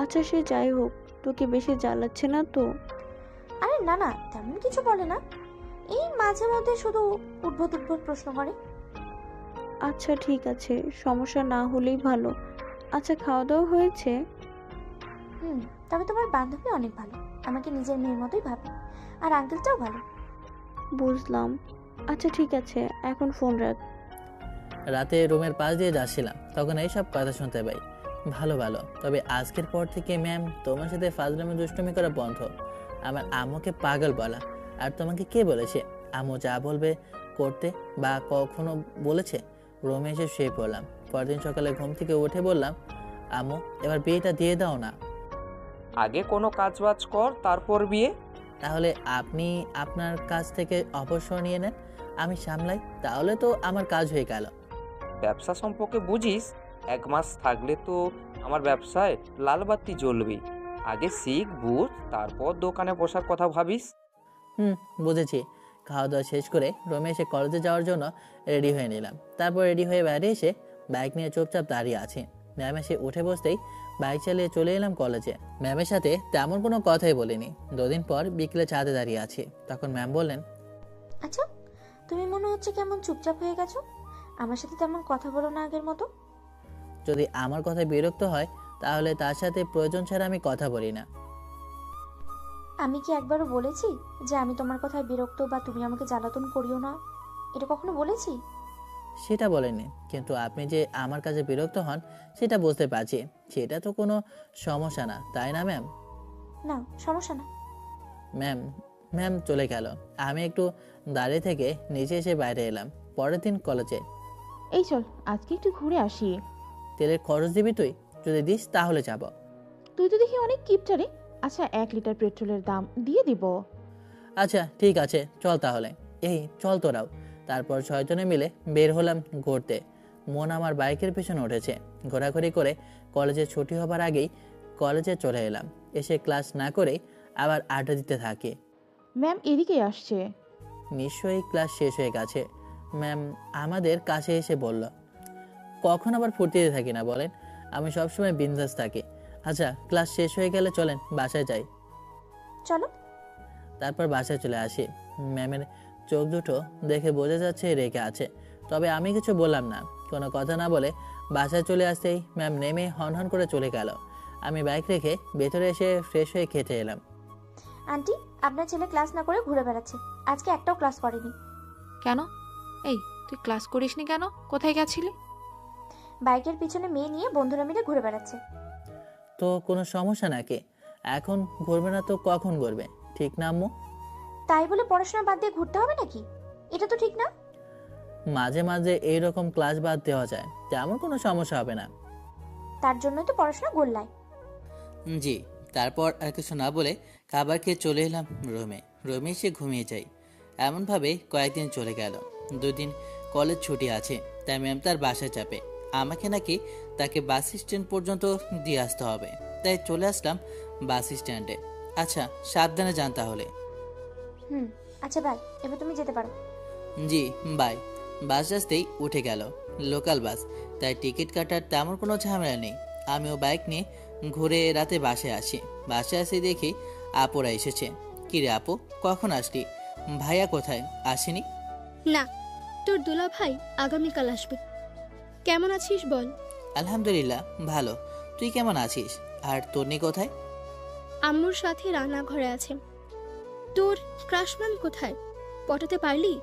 আচ্ছা সে যাই হোক, তোকে বেশি জ্বালাচ্ছে না তো?
আরে না না, তেমন কিছু বলে না। এই মাঝে মধ্যে শুধু উদ্ভট প্রশ্ন করে।
আচ্ছা ঠিক আছে, সমস্যা না হলেই ভালো। আচ্ছা খাওয়া দাওয়া হয়েছে?
তবে তোমার বান্ধবী অনেক ভালো, আমাকে নিজের মেয়ের মতোই ভাবে। আর আঙ্কেলটাও ভালো।
বুঝলাম। আচ্ছা ঠিক আছে, এখন ফোন রাখ।
রাতে রুমের পাশ দিয়ে যাচ্ছিলাম, তখন এইসব কথা শুনতে পাই। ভালো ভালো, তবে আজকের পর থেকে ম্যাম তোমার সাথে ফাজলামি দুষ্টুমি করা বন্ধ। আমার আম্মুকে পাগল বলা। আর তোমাকে কে বলেছে আম্মু যা বলবে করতে, বা কখনো বলেছে? রুমে এসে শুয়ে পড়লাম। পরদিন সকালে ঘুম থেকে উঠে বললাম, আম্মু, এবার বিয়েটা দিয়ে দাও না।
আগে কোনো কাজ বাজ কর, তারপর বিয়ে।
তাহলে আপনি আপনার কাছ থেকে অবসর নিয়ে নেন, আমি সামলাই, তাহলে তো আমার কাজ হয়ে গেল।
ব্যবসা সম্পর্কে বুঝিস? 1 মাস থাকলে তো আমার ব্যবসায় লাল বাতি জ্বলবে। আগে শিখ, বুঝ, তারপর দোকানে বসার কথা ভাবিস।
বুঝেছি। খাওয়া দাওয়া শেষ করে রুমে এসে কলেজে যাওয়ার জন্য রেডি হয়ে নিলাম। তারপর রেডি হয়ে বাইরে এসে বাইক নিয়ে চুপচাপ দাঁড়িয়ে আছি। ম্যাম এসে উঠে বসতেই বাইক চালিয়ে চলে এলাম কলেজে। ম্যামের সাথে তেমন কোনো কথাই বলিনি। 2 দিন পর বিকেলে ছাদে দাঁড়িয়ে আছি, তখন ম্যাম বললেন,
আচ্ছা, তুমি মনে হচ্ছে কেমন চুপচাপ হয়ে গেছো, আমার সাথে তেমন কথা বলো না আগের মতো।
যদি আমার কথায় বিরক্ত হয় তাহলে তার সাথে প্রয়োজন ছাড়া আমি কথা বলি না।
আমি কি একবারও বলেছি যে আমি তোমার কথায় বিরক্ত বা তুমি আমাকে জ্বালাতন করিও না? এটা কখনো বলেছি?
সেটা বলেনি, কিন্তু আপনি যে আমার কাছে বিরক্ত হন সেটা বুঝতে পারছি। সেটা তো কোনো সমস্যা না, তাই না ম্যাম?
না, সমস্যা না।
ম্যাম ম্যাম চলে গেল। আমি একটু দাঁড়িয়ে থেকে নিচে এসে বাইরে এলাম। পরের দিন কলেজে।
এই চল আজকে একটু ঘুরে আসি।
তেলের খরচ দিবি তুই? যদি দিস তাহলে যাব।
তুই তো দেখি অনেক কিপটারে। আচ্ছা 1 লিটার পেট্রোলের দাম দিয়ে দিব।
আচ্ছা ঠিক আছে, চল তাহলে। এই চল তোরাও। তারপর 6 জনে মিলে বের হলাম ঘুরতে। মন আমার বাইকের পেছনে উঠেছে। ঘোরাঘুরি করে কলেজে ছুটি হবার আগেই কলেজে চলে এলাম। এসে ক্লাস না করে আবার আড্ডা দিতে থাকি।
ম্যাম এদিকে আসছে।
নিশ্চয়ই ক্লাস শেষ হয়ে গেছে। ম্যাম আমাদের কাছে এসে বলল, কখন আবার ফুর্তিতে থাকি না বলেন? আমি সবসময় বিন্দাস থাকি। আচ্ছা ক্লাস শেষ হয়ে গেলে চলেন বাসায় যাই।
চলো।
তারপর বাসায় চলে আসি। ম্যামের চোখ দুটো দেখে বোঝা যাচ্ছে রেগে আছে, তবে আমি কিছু বললাম না। কোনো কথা না বলে বাসায় চলে আসতেই ম্যাম নেমে হনহন করে চলে গেল। আমি বাইক রেখে ভেতরে এসে ফ্রেশ হয়ে খেতে এলাম।
আন্টি, আপনার ছেলে ক্লাস না করে ঘুরে বেড়াচ্ছে, আজকে একটাও ক্লাস করেনি।
কেন? এই তুই ক্লাস করিসনি কেন? কোথায় গেছিলি?
বাইকের পিছনে মেয়ে নিয়ে বন্ধুরা মিলে ঘুরে বেড়াচ্ছে।
তো কোনো সমস্যা নাকি? এখন ঘুরবে না তো কখন ঘুরবে, ঠিক না আম্মু?
তাই বলে পড়াশোনা বাদ দিয়ে ঘুরতে হবে নাকি? এটা তো ঠিক না।
মাঝে মাঝে এইরকম ক্লাস বাদ দেওয়া যায়, তেমন কোনো সমস্যা হবে না।
তার জন্যই তো পড়াশোনা গোল্লায়।
জি। তারপর আর কিছু না বলে খাবার খেয়ে চলে এলাম রুমে। রুমে এসে ঘুমিয়ে যাই। এমনভাবে কয়েকদিন চলে গেল। 2 দিন কলেজ ছুটি আছে, তাই ম্যাম তার বাসায় চাপে। আমাকে নাকি তাকে বাস স্ট্যান্ড পর্যন্ত দিয়ে আসতে হবে, তাই চলে আসলাম বাস স্ট্যান্ডে। আচ্ছা সাবধানে যান তাহলে।
আচ্ছা ভাই, এবার তুমি যেতে পারো।
জি বাই। বাস আসতেই উঠে গেল। লোকাল বাস, তাই টিকিট কাটার তেমন কোনো ঝামেলা নেই। আমিও বাইক নিয়ে ঘুরে রাতে বাসায় আসি। বাসায় আসে দেখি আপুরা এসেছে। কিরে আপু, কখন আসলি? ভাইয়া কোথায়, আসেনি?
না, তোর দুলা ভাই আগামীকাল আসবে। কেমন আছিস বল?
আলহামদুলিল্লাহ ভালো। তুই কেমন আছিস? আর তন্নি কোথায়?
আম্মুর সাথে রান্নাঘরে আছে। তোর ক্রাশম্যান কোথায়? পটাতে পারলি?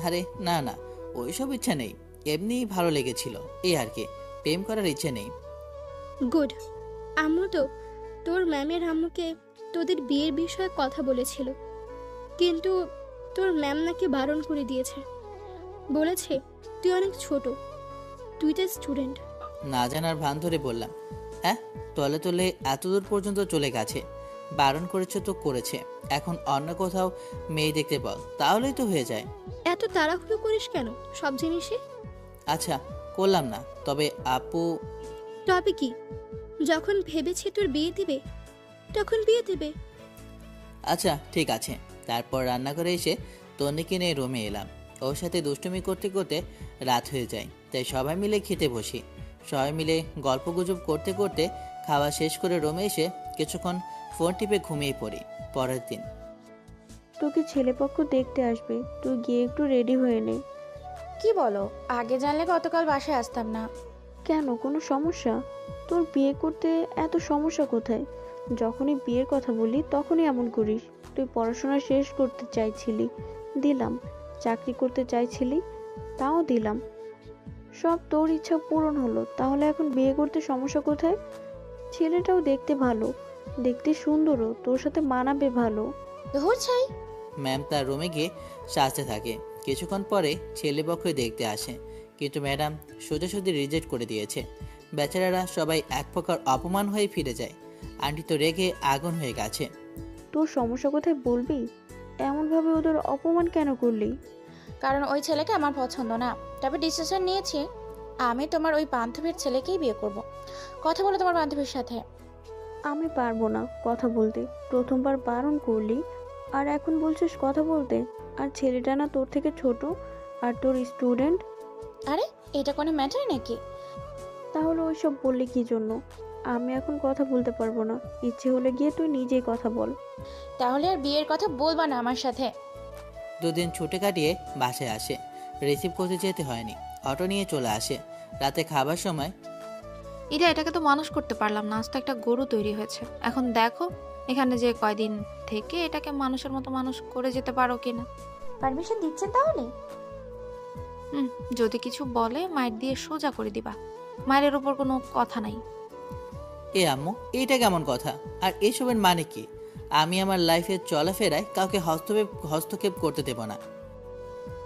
আরে না না, ওইসব ইচ্ছা নেই। এমনি ভালো লেগেছিল, এই আর কি। প্রেম করার ইচ্ছে নেই।
গুড। আম্মু তো তোর ম্যামের আম্মুকে তোদের বিয়ের বিষয়ে কথা বলেছিল, কিন্তু তোর ম্যাম নাকি বারণ করে দিয়েছে। বলেছে তুই অনেক ছোট, তুই তো স্টুডেন্ট।
না জানার ভান ধরে বললাম, হ্যাঁ তলে তলে এত দূর পর্যন্ত চলে গেছে। বারণ করেছে তো করেছে, এখন অন্য কোথাও মেয়ে দেখতে পাও, তাহলেই তো হয়ে যায়।
এত তাড়াহুড়ো করিস কেন সব জিনিসে?
আচ্ছা করলাম না, তবে আপু।
তবে কি? যখন ভেবেছে তোর বিয়ে দিবে তখন বিয়ে দেবে।
আচ্ছা ঠিক আছে। তারপর রান্না করে এসে তন্নিকে নিয়ে রুমে এলাম। ওর সাথে দুষ্টুমি করতে করতে রাত হয়ে যায়, তাই সবাই মিলে খেতে বসি। সবাই মিলে গল্পগুজব করতে করতে খাওয়া শেষ করে রুমে এসে কিছুক্ষণ ফোন টিপে ঘুমিয়ে পড়ি। পরের দিন।
তোকে ছেলেপক্ষ দেখতে আসবে, তুই গিয়ে একটু রেডি হয়ে নে।
কি বলো? আগে জানলে গতকাল বাসায় আসতাম না।
কেন, কোনো সমস্যা? তোর বিয়ে করতে এত সমস্যা কোথায়? যখনই বিয়ের কথা বলি তখনই এমন করিস। তুই পড়াশোনা শেষ করতে চাইছিলি, দিলাম। চাকরি করতে চাইছিলি, তাও দিলাম। সব তোর ইচ্ছা পূরণ হলো, তাহলে এখন বিয়ে করতে সমস্যা কোথায়? ছেলেটাও দেখতে ভালো, দেখতে সুন্দরও, তোর সাথে মানাবে ভালো।
ম্যাম তার রুমে গিয়ে সাজতে থাকে। কিছুক্ষণ পরে ছেলেপক্ষ দেখতে আসে, কিন্তু ম্যাডাম সোজাসুজি রিজেক্ট করে দিয়েছে। বেচারারা সবাই এক প্রকার অপমান হয়ে ফিরে যায়। আন্টি তো রেগে আগুন হয়ে গেছে।
তোর সমস্যা কোথায় বলবি? এমনভাবে ওদের অপমান কেন করলি?
কারণ ওই ছেলেকে আমার পছন্দ না। তবে ডিসিশন নিয়েছি আমি তোমার ওই বান্ধবীর ছেলেকেই বিয়ে করব। কথা বলো তোমার বান্ধবীর সাথে।
আমি পারবো না কথা বলতে। প্রথমবার বারণ করলি আর এখন বলছিস কথা বলতে। আর ছেলেটা না তোর থেকে ছোট আর তোর স্টুডেন্ট।
আরে এটা কোনো ম্যাটার নাকি?
তাহলে ওইসব বললি কি জন্য? আমি এখন কথা বলতে পারবো না। ইচ্ছে হলে গিয়ে তুই নিজেই কথা বল।
তাহলে আর বিয়ের কথা বলবা না আমার সাথে।
দুদিন ছুটি কাটিয়ে বাসায় আসে। রিসিভ করতে যেতে হয়নি, অটো নিয়ে চলে আসে। রাতে খাবার সময়
এটাকে তো মানুষ করতে পারলাম না, আজ তো একটা গরু তৈরি হয়েছে। এখন দেখো এখানে যে কয়দিন থেকে এটাকে মানুষের মতো মানুষ করে যেতে পারো কিনা।
পারমিশন দিচ্ছেন তাহলে?
যদি কিছু বলে মায়ের দিয়ে সোজা করে দিবা। মায়ের উপর কোনো কথা নাই।
এ আম্মু, এইটা কেমন কথা? আর এসবের মানে কি? আমি আমার লাইফে চলাফেরায় কাউকে হস্তক্ষেপ করতে দেব না।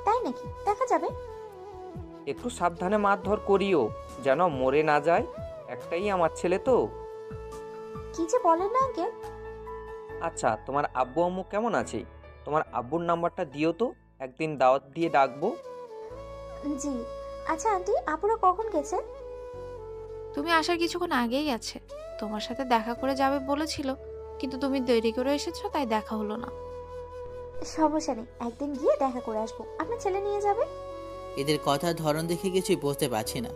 তাই নাকি? দেখা যাবে।
একটু সাবধানে মারধর করিও, যেন মরে না যায়। একটাই আমার ছেলে তো।
কি যে বলেন না আঙ্কেল।
আচ্ছা, তোমার আব্বু আম্মু কেমন আছে? তোমার আব্বুর নাম্বারটা দিও তো, একদিন দাওয়াত দিয়ে ডাকবো।
জি। আচ্ছা আন্টি, আপুরা কখন গেছে?
তুমি আসার কিছুক্ষণ আগেই গেছে। তোমার সাথে দেখা করে যাবে বলেছিল, কিন্তু তুমি দেরি করে এসেছো তাই দেখা হলো না।
সমস্যা নেই, একদিন গিয়ে দেখা করে আসবো। আপনার ছেলে নিয়ে যাবে।
এদের কথার ধরন দেখে কিছুই বুঝতে পারছি না।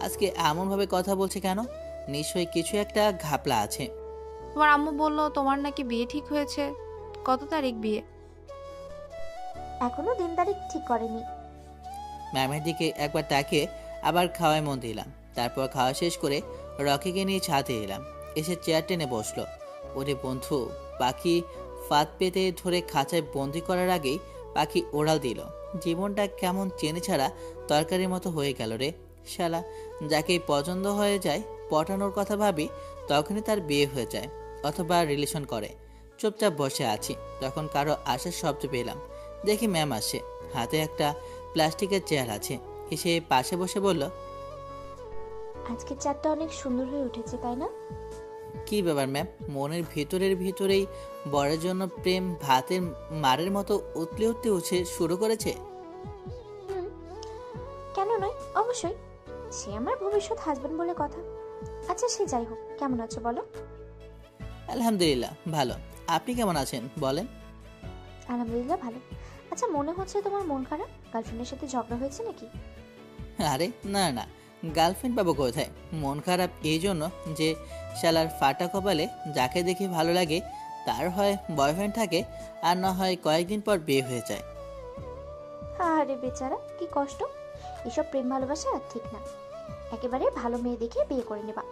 আজকে এমনভাবে কথা বলছে কেন? নিশ্চয়ই কিছু একটা ঘাপলা আছে।
তোমার আম্মু বললো তোমার নাকি বিয়ে ঠিক হয়েছে। কত তারিখ বিয়ে?
এখনো দিন তারিখ ঠিক করেনি।
ম্যামের দিকে একবার তাকিয়ে আবার খাওয়ায় মন দিলাম। তারপর খাওয়া শেষ করে রকিকে নিয়ে ছাদে এলাম। এসে চেয়ার টেনে বসলো। ওরে বন্ধু, পাখি ফাঁদ পেতে ধরে খাঁচায় বন্দি করার আগেই পাখি ওড়াল দিল। জীবনটা কেমন চেনে ছাড়া তরকারির মতো হয়ে গেল রে। শালা, যাকেই পছন্দ হয়ে যায় পটানোর কথা ভাবি, তখনই তার বিয়ে হয়ে যায় অথবা রিলেশন করে। চুপচাপ বসে আছি, তখন কারো আসার শব্দ পেলাম। দেখি ম্যাম আসে, হাতে একটা প্লাস্টিকের চেয়ার আছে। এসে পাশে বসে বলল,
আজকের চারটা অনেক সুন্দর হয়ে উঠেছে, তাই না?
কি ব্যাপার ম্যাম? মনের ভিতরেই বরের জন্য প্রেম ভাতের মারের মতো উতলে উঠতে উঠে শুরু করেছে।
কেন নয়, অবশ্যই। সে আমার ভবিষ্যৎ হাজবেন্ড বলে কথা। আচ্ছা সে যাই হোক, কেমন আছো বলো?
আলহামদুলিল্লাহ ভালো। আপনি কেমন আছেন বলেন?
আলহামদুলিল্লাহ ভালো। আচ্ছা, মনে হচ্ছে তোমার মন খারাপ। গার্লফ্রেন্ডের সাথে ঝগড়া হয়েছে নাকি?
আরে না না, গার্লফ্রেন্ড পাবো কোথায়? মন খারাপ এই জন্য যে শালার ফাটা কপালে যাকে দেখে ভালো লাগে তার হয় বয়ফ্রেন্ড থাকে, আর না হয় কয়েকদিন পর বিয়ে হয়ে যায়।
আরে বেচারা, কি কষ্ট। এসব প্রেম ভালোবাসা ঠিক না। একেবারে ভালো মেয়ে দেখে বিয়ে করে নেবা।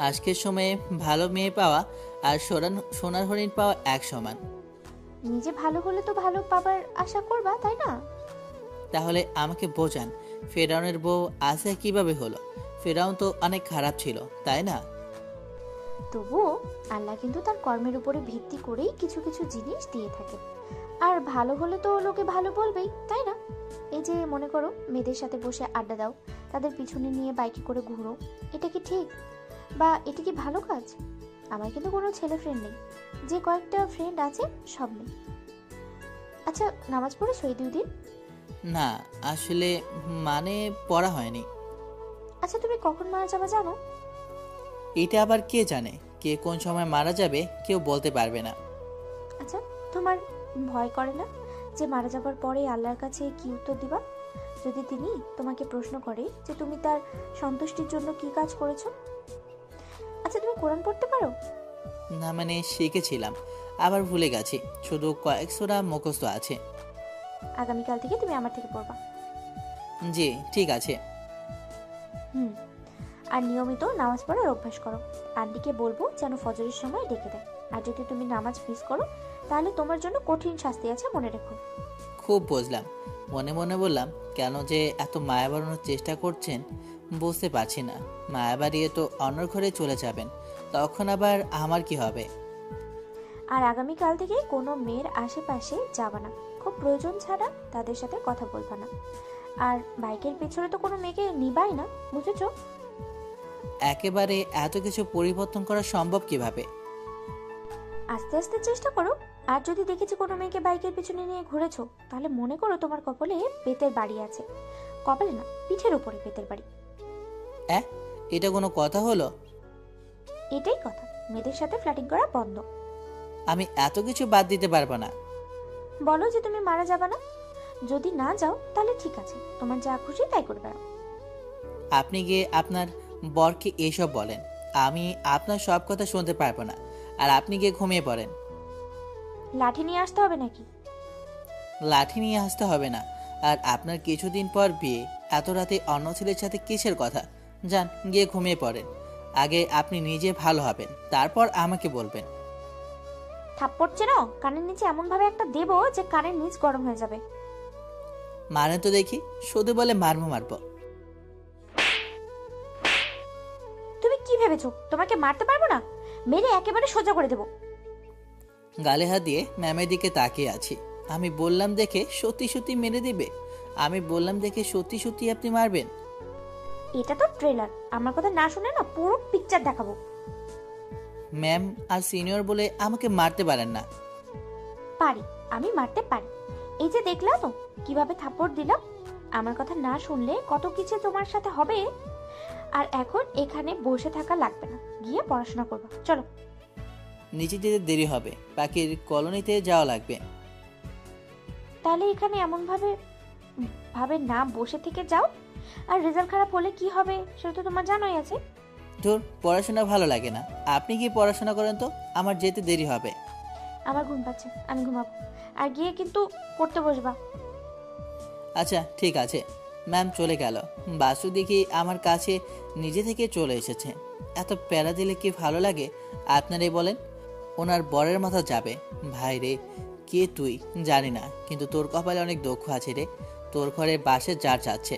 আজকের সময়ে ভালো মেয়ে পাওয়া আর সোনার হরিণ পাওয়া এক সমান।
নিজে ভালো হলে তো ভালো পাবার আশা করবা, তাই না?
তাহলে আমাকে বোঝান, ফেরাউনের বউ আসিয়া কিভাবে হলো? ফেরাউন তো অনেক খারাপ ছিল, তাই না?
তবুও আল্লাহ কিন্তু তার কর্মের উপরে ভিত্তি করেই কিছু কিছু জিনিস দিয়ে থাকে। আর ভালো হলে তো লোকে ভালো বলবেই, তাই না? এই যে মনে করো, মেয়েদের সাথে বসে আড্ডা দাও, তাদের পিছনে নিয়ে বাইকে করে ঘুরো, এটা কি ঠিক? বা এটা কি ভালো কাজ? আমার কিন্তু কোনো ছেলে ফ্রেন্ড নেই, যে কয়েকটা ফ্রেন্ড আছে সব নেই। আচ্ছা, নামাজ পড়েছো এই 2 দিন?
না, আসলে মানে পড়া হয়নি।
আচ্ছা, তুমি কখন মারা যাবা জানো?
এটা আবার কে জানে? কে কোন সময় মারা যাবে কেউ বলতে পারবে না।
আচ্ছা, তোমার ভয় করে না যে মারা যাবার পরে আল্লাহর কাছে কি উত্তর দিবা যদি তিনি তোমাকে প্রশ্ন করে যে তুমি তার সন্তুষ্টির জন্য কি কাজ করেছো? আচ্ছা, তুমি কোরআন পড়তে পারো?
না মানে শিখেছিলাম, আবার ভুলে গেছি। শুধু কয়েক সূরা মুখস্থ আছে।
আগামীকাল থেকে তুমি আমার থেকে পড়বা।
জি ঠিক আছে।
আর নিয়মিত নামাজ পড়ার অভ্যাস করো। আন্টিকে বলবো যেন ফজরের সময় ডেকে দেয়। আর যদি তুমি নামাজ মিস করো তাহলে তোমার জন্য কঠিন শাস্তি আছে, মনে রেখো।
খুব বুঝলাম। মনে মনে বললাম, কেন যে এত মায়া বাড়ানোর চেষ্টা করছেন বুঝতে পারছি না। মায়া বাড়িয়ে তো অন্যর ঘরে চলে যাবেন, তখন আবার আমার কি হবে?
আর আগামীকাল থেকে কোনো মেয়ের আশেপাশে যাবা না। খুব প্রয়োজন ছাড়া তাদের সাথে কথা বলবা না। আর বাইকের পেছনে তো কোনো মেয়েকে নিবাই না, বুঝেছো?
একেবারে এত কিছু পরিবর্তন করা সম্ভব কিভাবে?
আস্তে আস্তে চেষ্টা করো। আর যদি দেখেছি কোনো মেয়েকে বাইকের পিছনে নিয়ে ঘুরেছো, তাহলে মনে করো তোমার কপালে বেতের বাড়ি আছে। কপালে না, পিঠের উপরে বেতের বাড়ি।
এটা কোনো কথা হলো?
এটাই কথা, মেয়েদের সাথে ফ্ল্যাটিং করা বন্ধ।
আমি এত কিছু বাদ দিতে পারবো না।
বলো যে তুমি মারা যাবে না। যদি না যাও তাহলে ঠিক আছে, তোমার যা খুশি তাই করবে।
আপনি গিয়ে আপনার বরকে এসব বলেন। আমি আপনার সব কথা শুনতে পারবো না। আর আপনি গিয়ে ঘুমিয়ে পড়েন।
লাঠি নিয়ে আসতে হবে নাকি?
লাঠি নিয়ে আসতে হবে না। আর আপনার কিছুদিন পর বিয়ে, এত রাতে অন্য ছেলের সাথে কিসের কথা? যান, গিয়ে ঘুমিয়ে পড়েন। আগে আপনি নিজে ভালো হবেন, তারপর আমাকে বলবেন।
থাপ্পড় চেনো? কানের নিচে এমন ভাবে একটা দেবো যে কানের নিচ গরম হয়ে যাবে।
মারেন তো দেখি। শুধু বলে মারবো।
তুমি কি ভেবেছো তোমাকে মারতে পারবো না? মেরে একেবারে সোজা করে দেবো।
গালে হাত দিয়ে ম্যামের দিকে তাকিয়ে আছি। আমি বললাম দেখে সত্যি সত্যি মেরে দিবে? আমি বললাম দেখে সত্যি সত্যি আপনি মারবেন?
এটা তো ট্রেলার, আমার কথা না শুনে না পুরো পিকচার দেখাবো।
ম্যাম আর সিনিয়র বলে আমাকে মারতে পারেন না।
পারি, আমি মারতে পারি। এই যে দেখলা তো কিভাবে থাপ্পড় দিলাম। আমার কথা না শুনলে কত কিছু তোমার সাথে হবে। আর এখন এখানে বসে থাকা লাগবে না, গিয়ে পড়াশোনা করবো। চলো।
নিচে যেতে দেরি হবে, পাখির কলোনিতে যাওয়া লাগবে।
তাহলে এখানে এমন ভাবে না বসে থেকে যাও। আর রেজাল্ট খারাপ হলে কি হবে সেটা তো তোমার জানোই আছে।
ধুর, পড়াশোনা ভালো লাগে না। আপনি কি পড়াশোনা করেন তো, আমার যেতে দেরি হবে।
আমার ঘুম পাচ্ছে, আমি ঘুমাবো। আর গিয়ে কিন্তু পড়তে বসবা।
আচ্ছা ঠিক আছে। ম্যাম চলে গেল। বাসু দেখি আমার কাছে নিজে থেকে চলে এসেছে। এত প্যারা দিলে কি ভালো লাগে আপনারাই বলেন? ওনার বরের মাথা যাবে। ভাই রে, কে তুই জানি না, কিন্তু তোর কপালে অনেক দুঃখ আছে রে। তোর ঘরে বাসে যার যাচ্ছে।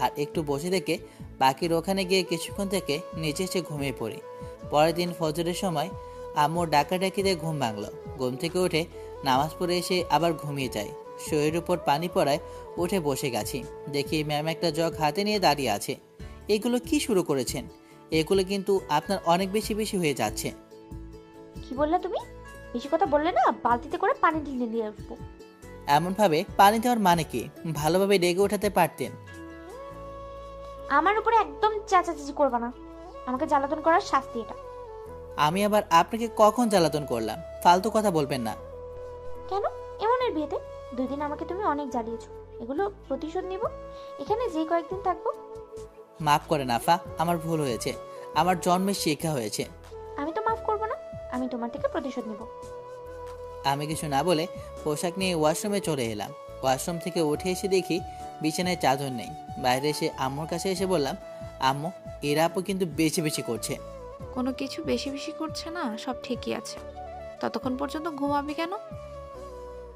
আর একটু বসে থেকে বাকির ওখানে গিয়ে কিছুক্ষণ থেকে নিচে এসে ঘুমিয়ে পড়ি। পরের দিন ফজরের সময় আম্মুর ডাকাডাকিতে ঘুম ভাঙলো। ঘুম থেকে উঠে নামাজ পড়ে এসে আবার ঘুমিয়ে যায়। শরীরের উপর পানি পড়ায় উঠে বসে গেছি। দেখি ম্যাম একটা জগ হাতে নিয়ে দাঁড়িয়ে আছে। এগুলো কি শুরু করেছেন? এগুলো কিন্তু আপনার অনেক বেশি বেশি হয়ে যাচ্ছে।
কি বললা তুমি? বেশি কথা বললে না বালতিতে করে পানি ঢেলে দিয়ে আসবো।
এমনভাবে পানি দেওয়ার মানে কি? ভালোভাবে ডেকে ওঠাতে পারতেন।
আমার উপরে একদম চেঁচাচেঁচি করবা না। আমাকে জ্বালাতন করার শাস্তি এটা।
আমি আবার আপনাকে কখন জ্বালাতন করলাম? ফালতু কথা বলবেন না।
কেন? এমনের বিয়েতে 2 দিন আমাকে তুমি অনেক জ্বালিয়েছো, এগুলো প্রতিশোধ নিব। এখানে যে কয়েকদিন থাকবো।
মাফ করেন আফা, আমার ভুল হয়েছে। আমার জন্মের শিক্ষা হয়েছে।
আমি তো মাফ করবো না, আমি তোমার থেকে প্রতিশোধ নিব।
আমি কিছু না বলে পোশাক নিয়ে ওয়াশরুমে চলে এলাম। ওয়াশরুম থেকে উঠে এসে দেখি বিছানায় চাদর নেই। বাইরে এসে আম্মুর কাছে এসে বললাম, আম্মু, এরা আপু কিন্তু বেশি বেশি করছে।
কোনো কিছু বেশি বেশি করছে না, সব ঠিকই আছে। ততক্ষণ পর্যন্ত ঘুমাবি কেন?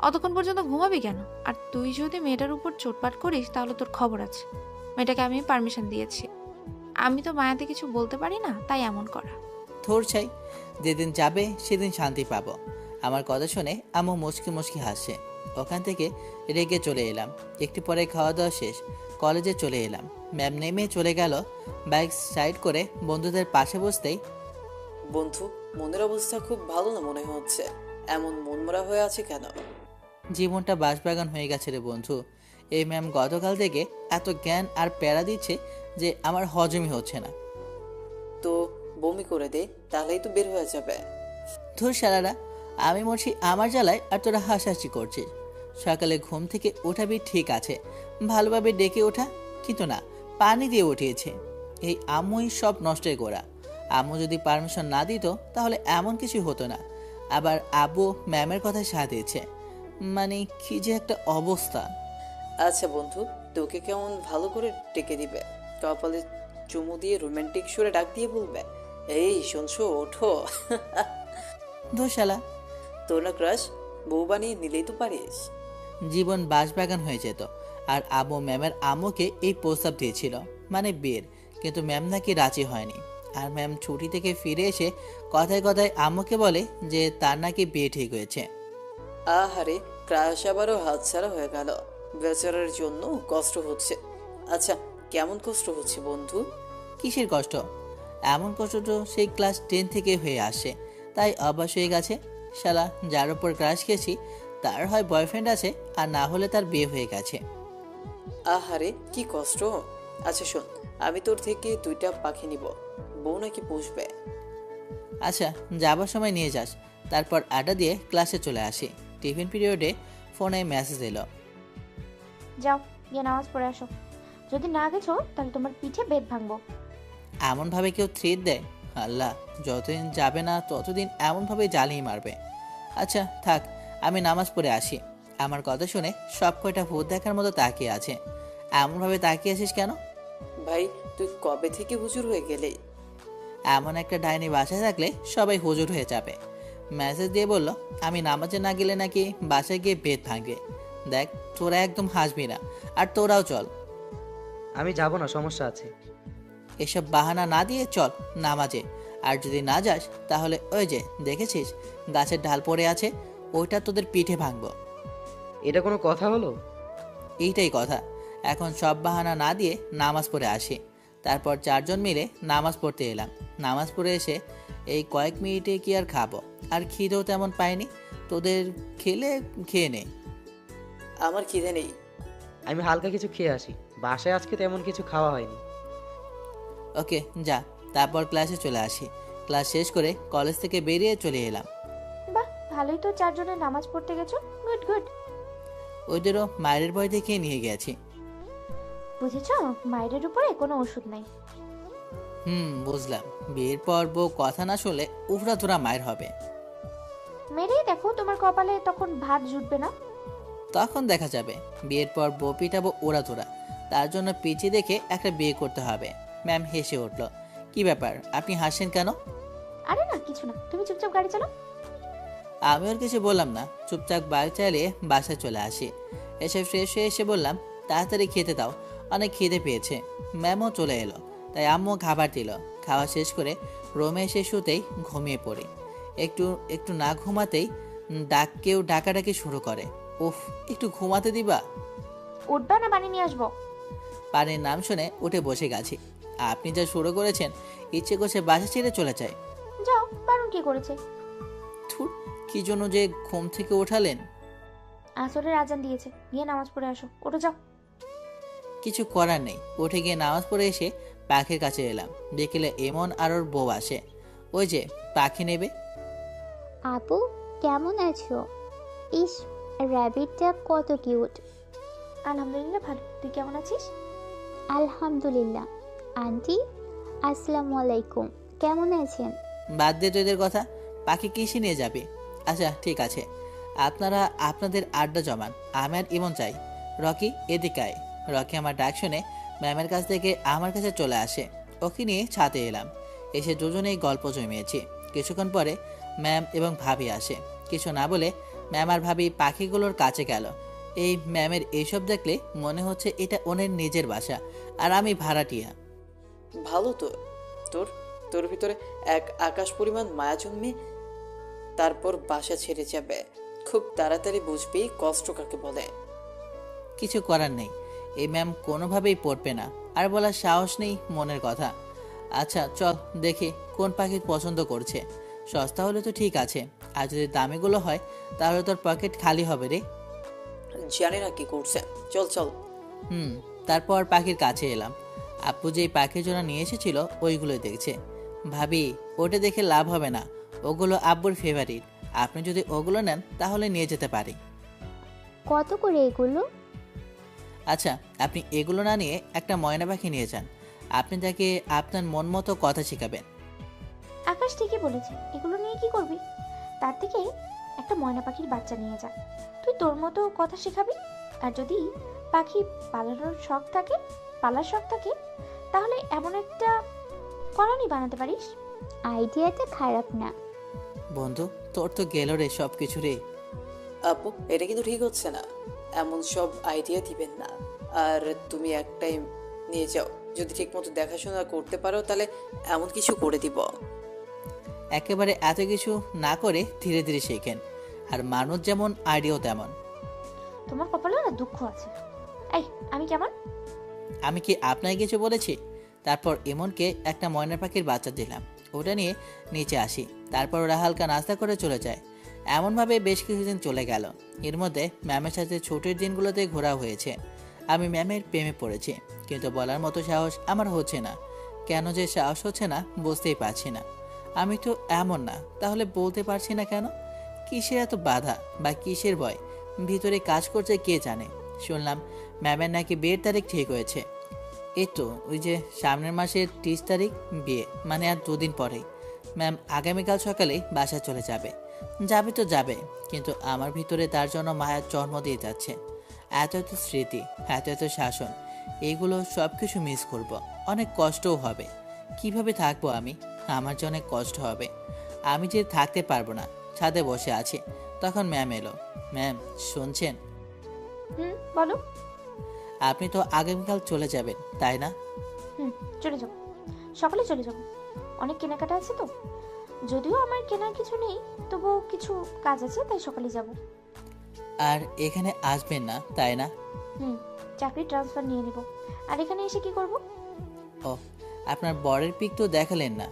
অতক্ষণ পর্যন্ত ঘুমাবি কেন? আর তুই যদি মেয়েটার উপর চোটপাট করিস তাহলে তোর খবর আছে। মেয়েটাকে আমি পারমিশন দিয়েছি। আমি তো মায়াতে কিছু বলতে পারি না, তাই এমন করা।
থোর চাই, যেদিন যাবে সেদিন শান্তি পাবো। আমার কথা শুনে আম্মু মুচকি মুচকি হাসছে। ওখান থেকে রেগে চলে এলাম। একটু পরে খাওয়া দাওয়া শেষ, কলেজে চলে এলাম। ম্যাম নেমে চলে গেল। বাইক সাইড করে বন্ধুদের পাশে বসতেই,
বন্ধু, মনের অবস্থা খুব ভালো না মনে হচ্ছে। এমন মনমরা হয়ে আছে কেন?
জীবনটা বাঁশবাগান হয়ে গেছে রে বন্ধু। এই ম্যাম গতকাল থেকে এত জ্ঞান আর প্যারা দিচ্ছে যে আমার হজমই হচ্ছে না।
তো বমি করে দে, তাহলেই তো বের হয়ে যাবে।
ধুর শালারা, আমি মরছি আমার জ্বালায় আর তোরা হাসাহাসি করছিস। সকালে ঘুম থেকে ওঠাবি ঠিক আছে, ভালোভাবে ডেকে ওঠা, কিন্তু না, পানি দিয়ে উঠিয়েছে। এই আম্মুই সব নষ্টের গোড়া। আম্মু যদি পারমিশন না দিত তাহলে এমন কিছু হতো না। আবার আব্বু ম্যামের কথা সাথ দিয়েছে। মানে কি যে একটা অবস্থা।
আচ্ছা বন্ধু, তোকে কেমন ভালো করে ডেকে দিবে? কপালে চুমু দিয়ে রোমান্টিক সুরে ডাক দিয়ে বলবে, এই শুনছো, ওঠো।
ধুর শালা,
তোর না ক্রাশ, বউ বানিয়ে নিলেই তো পারিস।
জীবন বাঁশবাগান হয়ে যেত। আর আব্বু ম্যামের আম্মুকে এই প্রস্তাব দিয়েছিল, মানে বিয়ের, কিন্তু ম্যাম নাকি রাজি হয়নি। আর ম্যাম ছুটি থেকে ফিরে এসে কথায় কথায় আম্মুকে বলে যে তার নাকি বিয়ে ঠিক হয়েছে।
আহারে, ক্রাশ আবারও হাতছাড়া হয়ে গেল। বেচারার জন্য কষ্ট হচ্ছে। আচ্ছা, কেমন কষ্ট হচ্ছে বন্ধু?
কিসের কষ্ট? এমন কষ্ট তো সেই ক্লাস 10 থেকে হয়ে আসে, তাই অভ্যাস হয়ে গেছে। শালা যার উপর ক্রাশ খেয়েছি তার হয় বয়ফ্রেন্ড আছে, আর না হলে তার বিয়ে হয়ে গেছে।
আহারে কি কষ্ট। আচ্ছা শোন, আমি তোর থেকে 2টা পাখি নিব, বউ নাকি পুষবে।
আচ্ছা যাবার সময় নিয়ে যাস। তারপর আড্ডা দিয়ে ক্লাসে চলে আসি। টিফিন পিরিয়ডে ফোনে মেসেজ এলো।
যাও গিয়ে নামাজ পড়ে আসো, যদি না গেছো তাহলে তোমার পিঠে বেত ভাঙবো।
এমনভাবে কেউ থ্রেট দেয়? আল্লাহ, যতদিন যাবে না ততদিন এমনভাবে জ্বালিয়ে মারবে। আচ্ছা থাক, আমি নামাজ পড়ে আসি। আমার কথা শুনে সব কয়টা ভূত দেখার মতো তাকিয়ে আছে। এমনভাবে তাকিয়ে আছিস কেন?
ভাই তুই কবে থেকে হুজুর হয়ে গেলি?
এমন একটা ডাইনি বাসায় থাকলে সবাই হুজুর হয়ে যাবে। মেসেজ দিয়ে বলল আমি নামাজে না গেলে নাকি বাসায় গিয়ে বেত ভাঙবে। দেখ তোরা একদম হাসবি না, আর তোরাও চল।
আমি যাব না, সমস্যা আছে।
এসব বাহানা না দিয়ে চল নামাজে। আর যদি না যাস তাহলে ওই যে দেখেছিস গাছের ঢাল পড়ে আছে, ওইটা তোদের পিঠে ভাঙবো।
এটা কোনো কথা হলো?
এইটাই কথা। এখন সব বাহানা না দিয়ে নামাজ পড়ে আসি। তারপর 4 জন মিলে নামাজ পড়তে এলাম। নামাজ পড়ে এসে এই কয়েক মিনিটে কি আর খাবো, আর খিদেও তেমন পাইনি। তোদের খেলে খেয়ে নে।
আমার খিদে নেই।
আমি হালকা কিছু খেয়ে আসি, বাসায় আজকে তেমন কিছু খাওয়া হয়নি।
ওকে যা। তারপর ক্লাসে চলে আসি। ক্লাস শেষ করে কলেজ থেকে বেরিয়ে চলে এলাম।
বাহ, ভালোই তো 4 জনের নামাজ পড়তে গেছো। Good good.
ওদেরও মায়ের ভয় দেখিয়ে নিয়ে গেছি।
বুঝেছো, মায়ের উপরে কোনো ওষুধ নাই।
বুঝলাম। বিয়ের পর বউ কথা না শুনলে উফরা ধরা মায়ের হবে।
মেরেই দেখো, তোমার কপালে তখন ভাত জুটবে না।
তখন দেখা যাবে। বিয়ের পর বউ পিটাবো ওরা তোরা, তার জন্য পিছিয়ে দেখে একটা বিয়ে করতে হবে। ম্যাম হেসে উঠল। কি ব্যাপার, আপনি হাসেন কেন?
আরে না কিছু না, তুমি চুপচাপ গাড়ি চালাও।
আমি ওর কিছু বললাম না, চুপচাপ বাইক চালিয়ে বাসায় চলে আসি। এসে ফ্রেশ হয়ে এসে বললাম তাড়াতাড়ি খেতে দাও, অনেক খিদে পেয়েছে। ম্যামও চলে এলো, তাই আম্মু খাবার দিল। খাওয়া শেষ করে রুমে এসে শুতেই ঘুমিয়ে পড়ি। একটু একটু না ঘুমাতেই কেউ ডাকাডাকি শুরু করে। উফ, একটু ঘুমাতে দিবা?
উঠবা না পানি নিয়ে আসবো?
পানির নাম শুনে উঠে বসে গেছি। আপনি যা শুরু করেছেন, ইচ্ছে করছে বাসা ছেড়ে চলে যায়।
যাও, বারণ কি করেছে?
থুর, কি জন্য যে ঘুম থেকে ওঠালেন?
আসরের আজান দিয়েছে, গিয়ে নামাজ পড়ে আসো। ওঠো যাও।
কিছু করার নেই। উঠে গিয়ে নামাজ পড়ে এসে পাখির কাছে এলাম। দেখলে এমন আর ওর বউ আসে। ওই যে পাখি নেবে।
আপু কেমন আছো? ইস, র্যাবিটটা কত কিউট।
আলহামদুলিল্লাহ ভালো, তুই কেমন আছিস?
আলহামদুলিল্লাহ। আন্টি আসসালামু আলাইকুম, কেমন আছেন?
বাদ দে তোদের কথা, পাখি কিসে নিয়ে যাবে? আচ্ছা ঠিক আছে, আপনারা আপনাদের আড্ডা জমান। আমি আর ইমন চাই। রকি এদিকে আয়। রকি আমার ডাক শুনে ম্যামের কাছ থেকে আমার কাছে চলে আসে। ওকে নিয়ে ছাদে এলাম। এসে দুজনেই গল্প জমিয়েছি। কিছুক্ষণ পরে ম্যাম এবং ভাবি আসে। কিছু না বলে ম্যাম আর ভাবি পাখিগুলোর কাছে গেল। এই ম্যামের এইসব দেখলে মনে হচ্ছে এটা ওনের নিজের বাসা, আর আমি ভাড়াটিয়া।
ভালো তো। তোর তোর ভিতরে এক আকাশ পরিমাণ মায়া জন্মে তারপর বাসা ছেড়ে যাবে। খুব তাড়াতাড়ি বুঝবি কষ্ট কাকে বলে।
কিছু করার নেই, এই ম্যাম কোনোভাবেই পড়বে না, আর বলার সাহস নেই মনের কথা। আচ্ছা চল দেখি কোন পাখি পছন্দ করছে। সস্তা হলে তো ঠিক আছে, আর যদি দামিগুলো হয় তাহলে তোর পকেট খালি হবে রে।
জানি না কি করছে, চল চল।
তারপর পাখির কাছে এলাম। আপু যেই পাখির জন্য নিয়ে এসেছিল ওইগুলোই দেখছে। ভাবি ওটা দেখে লাভ হবে না, ওগুলো আব্বুর ফেভারিট। আপনি যদি ওগুলো নেন তাহলে নিয়ে যেতে পারি।
কত করে এগুলো?
আচ্ছা আপনি এগুলো না নিয়ে একটা ময়না পাখি নিয়ে যান। আপনি তাকে আপনার মন মতো কথা শেখাবেন।
আকাশ ঠিকই বলেছে, এগুলো নিয়ে কি করবি? তার থেকে একটা ময়না পাখির বাচ্চা নিয়ে যা, তুই তোর মতো কথা শেখাবি। আর যদি পাখি পালার শখ থাকে তাহলে এমন একটা কলোনি বানাতে পারিস।
আইডিয়াটা খারাপ না।
বন্ধু তোর তো গেল রে সব কিছু রে।
আপু এটা কিন্তু ঠিক হচ্ছে না, এমন সব আইডিয়া দিবেন না। আর তুমি একটাই নিয়ে যাও, যদি ঠিক মতো দেখাশোনা করতে পারো তাহলে এমন কিছু করে দিব।
একেবারে এত কিছু না করে ধীরে ধীরে শেখেন, আর মানুষ যেমন আইডিয়াও তেমন।
তোমার কপালে না দুঃখ আছে। এই আমি কেমন?
আমি কি আপনাকে কিছু বলেছি? তারপর ইমনকে একটা ময়না পাখির বাচ্চা দিলাম, ওটা নিয়ে নিচে আসি। তারপর ওরা হালকা নাস্তা করে চলে যায়। এমনভাবে বেশ কিছুদিন চলে গেল। এর মধ্যে ম্যামের সাথে ছুটির দিনগুলোতে ঘোরা হয়েছে। আমি ম্যামের প্রেমে পড়েছি, কিন্তু বলার মতো সাহস আমার হচ্ছে না। কেন যে সাহস হচ্ছে না বুঝতেই পারছি না। আমি তো এমন না, তাহলে বলতে পারছি না কেন? কিসের এত বাধা বা কিসের ভয় ভিতরে কাজ করছে কে জানে। শুনলাম ম্যামের নাকি বিয়ের তারিখ ঠিক হয়েছে। এই তো ওই যে সামনের মাসের 30 তারিখ বিয়ে, মানে আর 2 দিন পরেই। ম্যাম আগামীকাল সকালেই বাসায় চলে যাবে। যাবে তো যাবে, কিন্তু আমার ভিতরে তার জন্য মায়ার জন্ম দিয়ে যাচ্ছে। এত এত স্মৃতি, এত এত শাসন, এইগুলো সব কিছু মিস করব। অনেক কষ্টও হবে। কিভাবে থাকবো আমি? আমার জন্য অনেক কষ্ট হবে। আমি যে থাকতে পারবো না। ছাদে বসে আছি, তখন ম্যাম এলো। ম্যাম শুনছেন?
বলো।
আপনি তো আগামীকাল চলে যাবেন, তাই না?
চলে যাবো, সকালে চলে যাবো। অনেক কেনাকাটা আছে তো, যদিও আমার কেনার কিছু নেই, তবুও কিছু কাজ আছে, তাই সকালে যাব।
আর এখানে আসবেন না, তাই না?
চাকরি ট্রান্সফার নিয়ে নিব। আর এখানে এসে কি করব?
ও, আপনার বরের পিক তো দেখালেন না।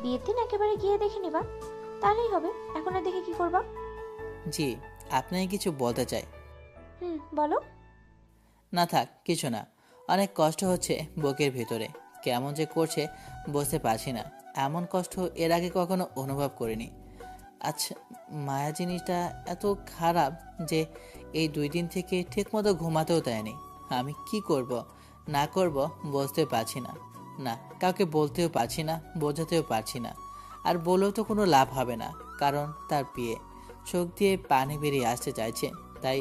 বিয়ের দিন একেবারে গিয়ে দেখে নিবা, তাহলেই হবে। এখন আর দেখে কি করবা?
জি, আপনাকে কিছু বলতে চাই।
বলো।
না থাক, কিছু না। অনেক কষ্ট হচ্ছে বুকের ভিতরে, কেমন যে করছে বুঝতে পারছি না। এমন কষ্ট এর আগে কখনো অনুভব করিনি। আচ্ছা, মায়া জিনিসটা এত খারাপ যে এই 2 দিন থেকে ঠিকমতো ঘুমাতেও দেয়নি। আমি কি করব না করব বুঝতে পারছি না। না, কাউকে বলতেও পারছি না, বোঝাতেও পারছি না। আর বলেও তো কোনো লাভ হবে না, কারণ তার বিয়ে। চোখ দিয়ে পানি বেরিয়ে আসতে চাইছে। তাই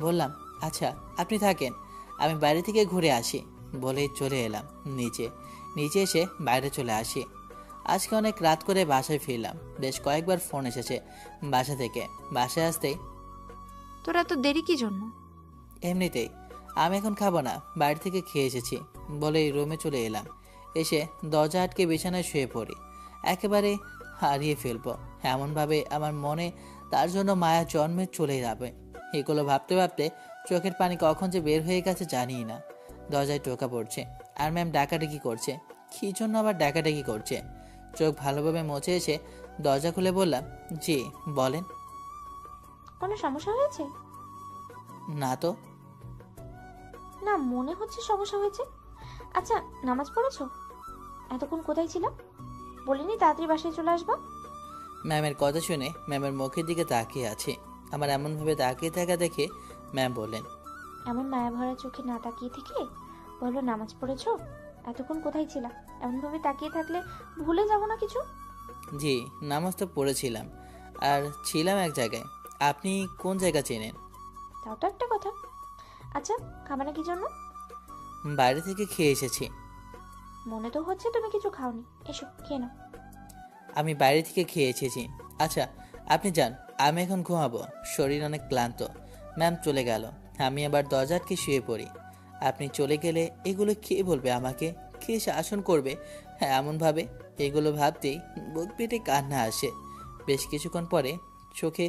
বললাম, আচ্ছা আপনি থাকেন, আমি বাইরে থেকে ঘুরে আসি। বলেই চলে এলাম নিচে এসে বাইরে চলে আসি। আজকে অনেক রাত করে বাসায় ফিরলাম। বেশ কয়েকবার ফোন এসেছে বাসা থেকে। বাসায় আসতেই,
তোর এত দেরি কি জন্য?
এমনিতেই আমি এখন খাবো না, বাইরে থেকে খেয়ে এসেছি বলেই রুমে চলে এলাম। এসে দরজা আটকে বিছানায় শুয়ে পড়ি। একেবারে হারিয়ে ফেলবো এমনভাবে আমার মনে তার জন্য মায়া জন্মে চলে যাবে। এগুলো ভাবতে ভাবতে চোখের পানি কখন যে বের হয়ে গেছে জানি না। দরজায় টোকা পড়ছে, আর ম্যাম ডাকাডাকি করছে। কী জন্য আবার ডাকাডাকি করছে? চোখ ভালোভাবে মুছে এসে দরজা খুলে বললাম, জি বলেন।
কোনো সমস্যা হয়েছে?
না তো।
না, মনে হচ্ছে সমস্যা হয়েছে। আচ্ছা, নামাজ পড়েছো? এতক্ষণ কোথায় ছিলাম? বলিনি তাড়াতাড়ি বাসায় চলে আসবা?
ম্যামের কথা শুনে ম্যামের মুখের দিকে তাকিয়ে আছে। আমার এমনভাবে তাকিয়ে থাকা দেখে ম্যাম বললেন,
এমন মায়া ভরা চোখে না তাকিয়ে থেকে বলো নামাজ পড়েছো? এতক্ষণ কোথায় ছিলা? এমনভাবে তাকিয়ে থাকলে ভুলে যাবো না কিছু।
জি নামাজ তো পড়েছিলাম, আর ছিলাম এক জায়গায়। আপনি কোন জায়গা চেনেন?
তাও তো একটা কথা। আচ্ছা, খাবে না কি জন্য?
বাইরে থেকে খেয়ে এসেছি।
মনে তো হচ্ছে তুমি কিছু খাওনি। এসো খেয়ে নাও।
আমি বাইরে থেকে খেয়ে এসেছি। আচ্ছা আপনি যান, আমি এখন ঘুমাবো, শরীর অনেক ক্লান্ত। ম্যাম চলে গেল, আমি আবার দরজা আটকে শুয়ে পড়ি। আপনি চলে গেলে এগুলো কে বলবে আমাকে, কে শাসন করবে? হ্যাঁ, এমনভাবে এগুলো ভাবতেই বুক পেটে কান্না আসে। বেশ কিছুক্ষণ পরে চোখে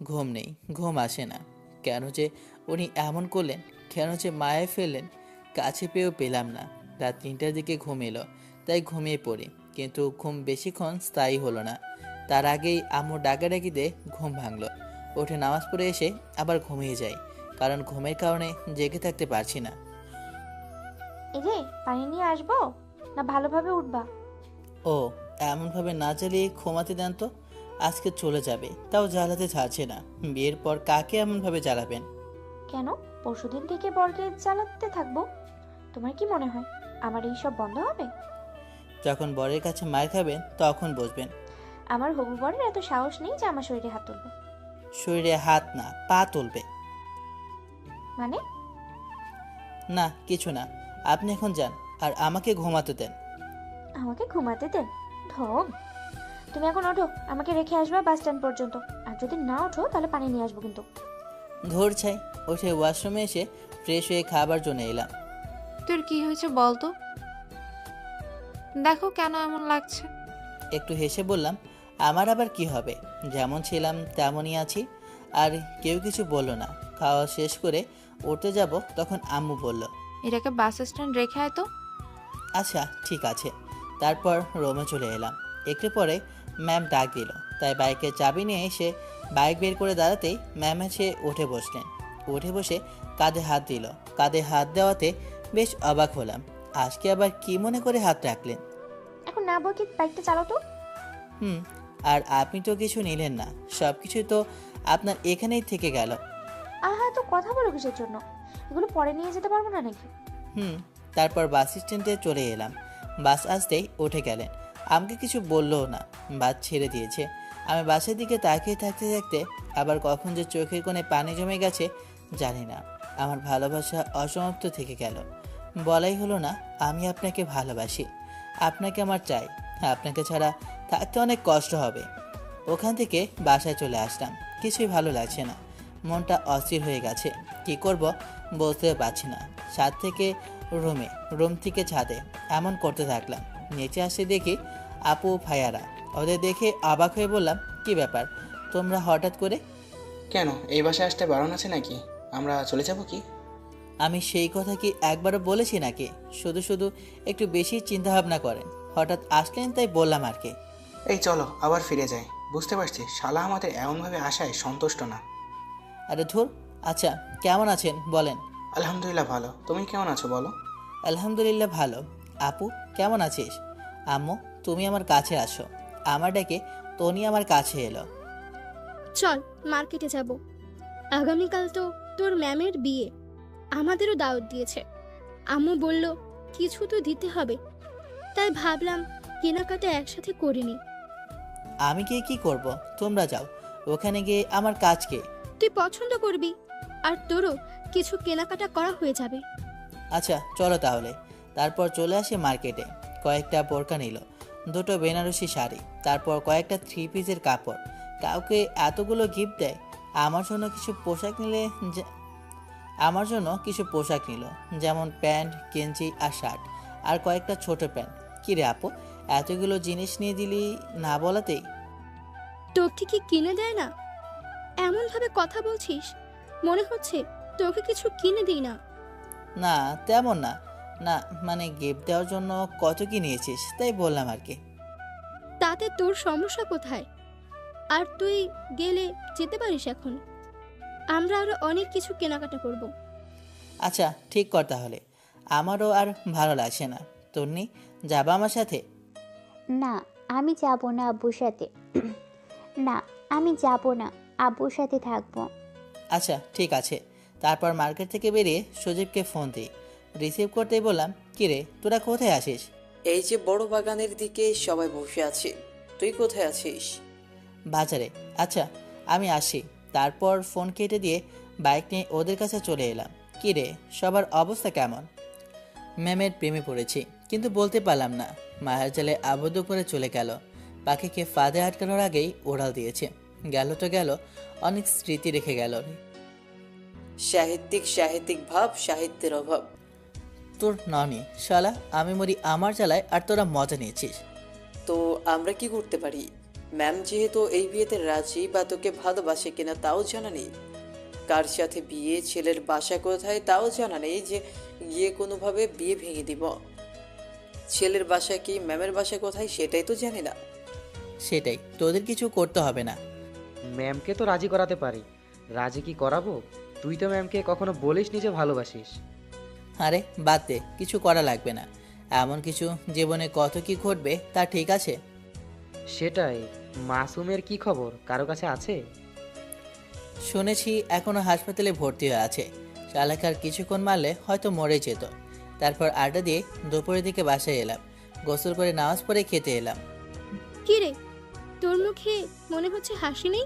ঘুম নেই, ঘুম আসে না। কেন যে উনি এমন করলেন, কেন যে মায়ায় ফেললেন, কাছে পেয়েও পেলাম না। রাত 3টার দিকে ঘুম এলো, তাই ঘুমিয়ে পড়ি। কিন্তু ঘুম বেশিক্ষণ স্থায়ী হলো না। তার আগেই আম্মু ডাকাডাকিতে ঘুম ভাঙলো। উঠে নামাজ পড়ে এসে আবার ঘুমিয়ে যাই, কারণ ঘুমের কারণে জেগে থাকতে পারছি না।
এই যে পানি নিয়ে আসবো, না ভালোভাবে উঠবা?
ও, এমনভাবে না জ্বালিয়ে ঘুমাতে দেন তো। আজকে চলে যাবে, তাও জ্বালাতে ছাড়ছে না। বিয়ের পর কাকে এমনভাবে জ্বালাবেন?
কেন পরশুদিন থেকে বরকে জ্বালাতে থাকবো? তোমার কি মনে হয় আমার এই সব বন্ধ হবে?
যখন বরের কাছে মার খাবেন তখন বুঝবেন।
আমার হবু বরের এত সাহস নেই যে আমার শরীরে হাত তুলবে।
শরীরে হাত না, পা তুলবে।
মানে?
না কিছু না, আপনি এখন যান আর আমাকে ঘুমাতে দেন।
আমাকে ঘুমাতে দেন? ঢং। তুমি এখন ওঠো, আমাকে রেখে আসবা বাস স্ট্যান্ড পর্যন্ত। আর যদি না ওঠো তাহলে পানি নিয়ে আসবো কিন্তু।
ধর ছাই। উঠে ওয়াশরুমে এসে ফ্রেশ হয়ে খাবার জন্য এলাম।
তোর কি হয়েছে বলতো? দেখো কেন এমন লাগছে।
একটু হেসে বললাম, আমার আবার কি হবে, যেমন ছিলাম তেমনই আছি। আর কেউ কিছু বললো না। খাওয়া শেষ করে উঠতে যাব, তখন আম্মু বলল,
এটাকে বাস স্ট্যান্ড রেখে আয় তো।
আচ্ছা ঠিক আছে। তারপর রুমে চলে এলাম। একটু পরে ম্যাম ডাক দিল, তাই বাইকের চাবি নিয়ে এসে বাইক বের করে দাঁড়াতেই ম্যাম এসে উঠে বসলেন। উঠে বসে কাঁধে হাত দিল। কাঁধে হাত দেওয়াতে বেশ অবাক হলাম। আজকে আবার কি মনে করে হাত রাখলেন?
এখন না বকে বাইকটা চালাও তো।
আর আপনি তো কিছু নিলেন না, সব কিছুই তো আপনার এখানেই থেকে গেল।
আহা, তো কথা বলো কিসের জন্য? এগুলো পরে নিয়ে যেতে পারবো না নাকি?
তারপর বাস স্ট্যান্ডে চলে এলাম। বাস আসতেই উঠে গেলেন। আমাকে কিছু বললও না, বাস ছেড়ে দিয়েছে। আমি বাসের দিকে তাকিয়ে থাকতে থাকতে আবার কখন যে চোখের কোণে পানি জমে গেছে জানি না। আমার ভালোবাসা অসমাপ্ত থেকে গেল। বলাই হলো না আমি আপনাকে ভালোবাসি, আপনাকে আমার চাই। আপনাকে ছাড়া থাকতে অনেক কষ্ট হবে। ওখান থেকে বাসায় চলে আসলাম। কিছুই ভালো লাগছে না, মনটা অস্থির হয়ে গেছে। কি করব বলতেও পারছি না। ছাদ থেকে রুমে, রুম থেকে ছাদে, এমন করতে থাকলাম। নিচে আসে দেখি আপু ভাইয়ারা। ওদের দেখে অবাক হয়ে বললাম, কি ব্যাপার তোমরা হঠাৎ করে?
কেন, এই বাসায় আসতে বারণ আছে নাকি? আমরা চলে যাব কি?
আমি সেই কথা কি একবারও বলেছি নাকি? শুধু শুধু একটু বেশি চিন্তাভাবনা করেন। হঠাৎ আসলেন তাই বললাম আর কি।
এই চলো আবার ফিরে যাই। বুঝতে পারছি শালা আমাদের এমনভাবে আসায় সন্তুষ্ট না।
আরে ধুর। আচ্ছা কেমন আছেন বলেন?
আলহামদুলিল্লাহ ভালো। তুমি কেমন আছো বলো?
আলহামদুলিল্লাহ ভালো। আপু কেমন আছিস? আম্মু তুমি আমার কাছে আসো। আমার ডেকে তনি আমার কাছে এলো।
চল মার্কেটে যাব। আগামীকাল তো তোর ম্যামের বিয়ে, আমাদেরও দাওয়াত দিয়েছে। আম্মু বলল কিছু তো দিতে হবে, তাই ভাবলাম কেনাকাটা একসাথে করিনি।
আমি গিয়ে কি করব? তোমরা যাও, ওখানে গিয়ে আমার কাজ কে?
তুই পছন্দ করবি, আর তোরও কিছু কেনাকাটা করা হয়ে যাবে।
আচ্ছা চলো তাহলে। তারপর চলে আসে মার্কেটে। কয়েকটা বোরকা নিল, দুটো বেনারসি শাড়ি, তারপর কয়েকটা থ্রি পিসের কাপড়। কাউকে এতগুলো গিফট দেয়। আমার জন্য কিছু পোশাক নিল, যেমন প্যান্ট, গেঞ্জি আর শার্ট, আর কয়েকটা ছোট প্যান্ট। কিরে আপু, এতগুলো জিনিস নিয়ে দিলি না বলাতেই?
তোকে কি কিনে দেয় না? এমনভাবে কথা বলছিস, মনে হচ্ছে তোকে কিছু কিনে দিই না।
না তেমন না। না মানে গিফট দেওয়ার জন্য কত কি নিয়েছিস তাই বললাম আর কি।
তাতে তোর সমস্যা কোথায়? আর তুই গেলে যেতে পারিস এখন। আমরা আরো অনেক কিছু কেনাকাটা করব।
আচ্ছা ঠিক কর তাহলে। আমারও আর ভালো লাগছে না। তন্নি যাবা আমার সাথে?
না আমি যাব না আব্বুর সাথে। না আমি যাব না, আব্বুর সাথে থাকবো।
আচ্ছা ঠিক আছে। তারপর মার্কেট থেকে বেরিয়ে সুজিবকে ফোন দিই। রিসিভ করতেই বললাম, কিরে তোরা কোথায় আছিস?
এই যে বড় বাগানের দিকে সবাই বসে আছে, তুই কোথায় আছিস?
বাজারে। আচ্ছা আমি আসি। তারপর ফোন কেটে দিয়ে বাইক নিয়ে ওদের কাছে চলে এলাম। কিরে সবার অবস্থা কেমন? ম্যামের প্রেমে পড়েছি, কিন্তু বলতে পারলাম না। মায়ের জালে আবদ্ধ করে চলে গেল। পাখিকে ফাঁদে আটকানোর আগেই ওড়াল দিয়েছে। গেল তো গেল, অনেক স্মৃতি রেখে গেল।
সাহিত্যিক ভাব, সাহিত্যের অভাব।
তোর ননি শালা, আমি মরি আমার জ্বালায় আর তোরা মজা নিয়েছিস।
তো আমরা কি করতে পারি? ম্যাম যেহেতু এই বিয়েতে রাজি বা তোকে ভালোবাসে কিনা তাও জানা নেই, কার সাথে বিয়ে, ছেলের বাসা কোথায় তাও জানা নেই, যে গিয়ে কোনোভাবে বিয়ে ভেঙে দিব। ছেলের বাসা কি, ম্যামের বাসা কোথায় সেটাই তো জানি না।
সেটাই, তোদের কিছু করতে হবে না।
ম্যামকে তো রাজি করাতে পারি। রাজি কি করাবো? তুই তো ম্যামকে কখনো বলিস নি যে ভালোবাসিস।
আরে বাদ দে, কিছু করা লাগবে না। এমন কিছু জীবনে কত কি ঘটবে তা ঠিক আছে।
সেটাই। মাসুমের কি খবর, কারো কাছে আছে?
শুনেছি এখনো হাসপাতালে ভর্তি হয়ে আছে। শালাকার কিছুক্ষণ মারলে হয়তো মরে যেত। তারপর আড্ডা দিয়ে দুপুরের দিকে বাসায় এলাম। গোসল করে নামাজ পড়ে খেতে এলাম।
কি রে, তোর মুখে মনে হচ্ছে হাসি নেই?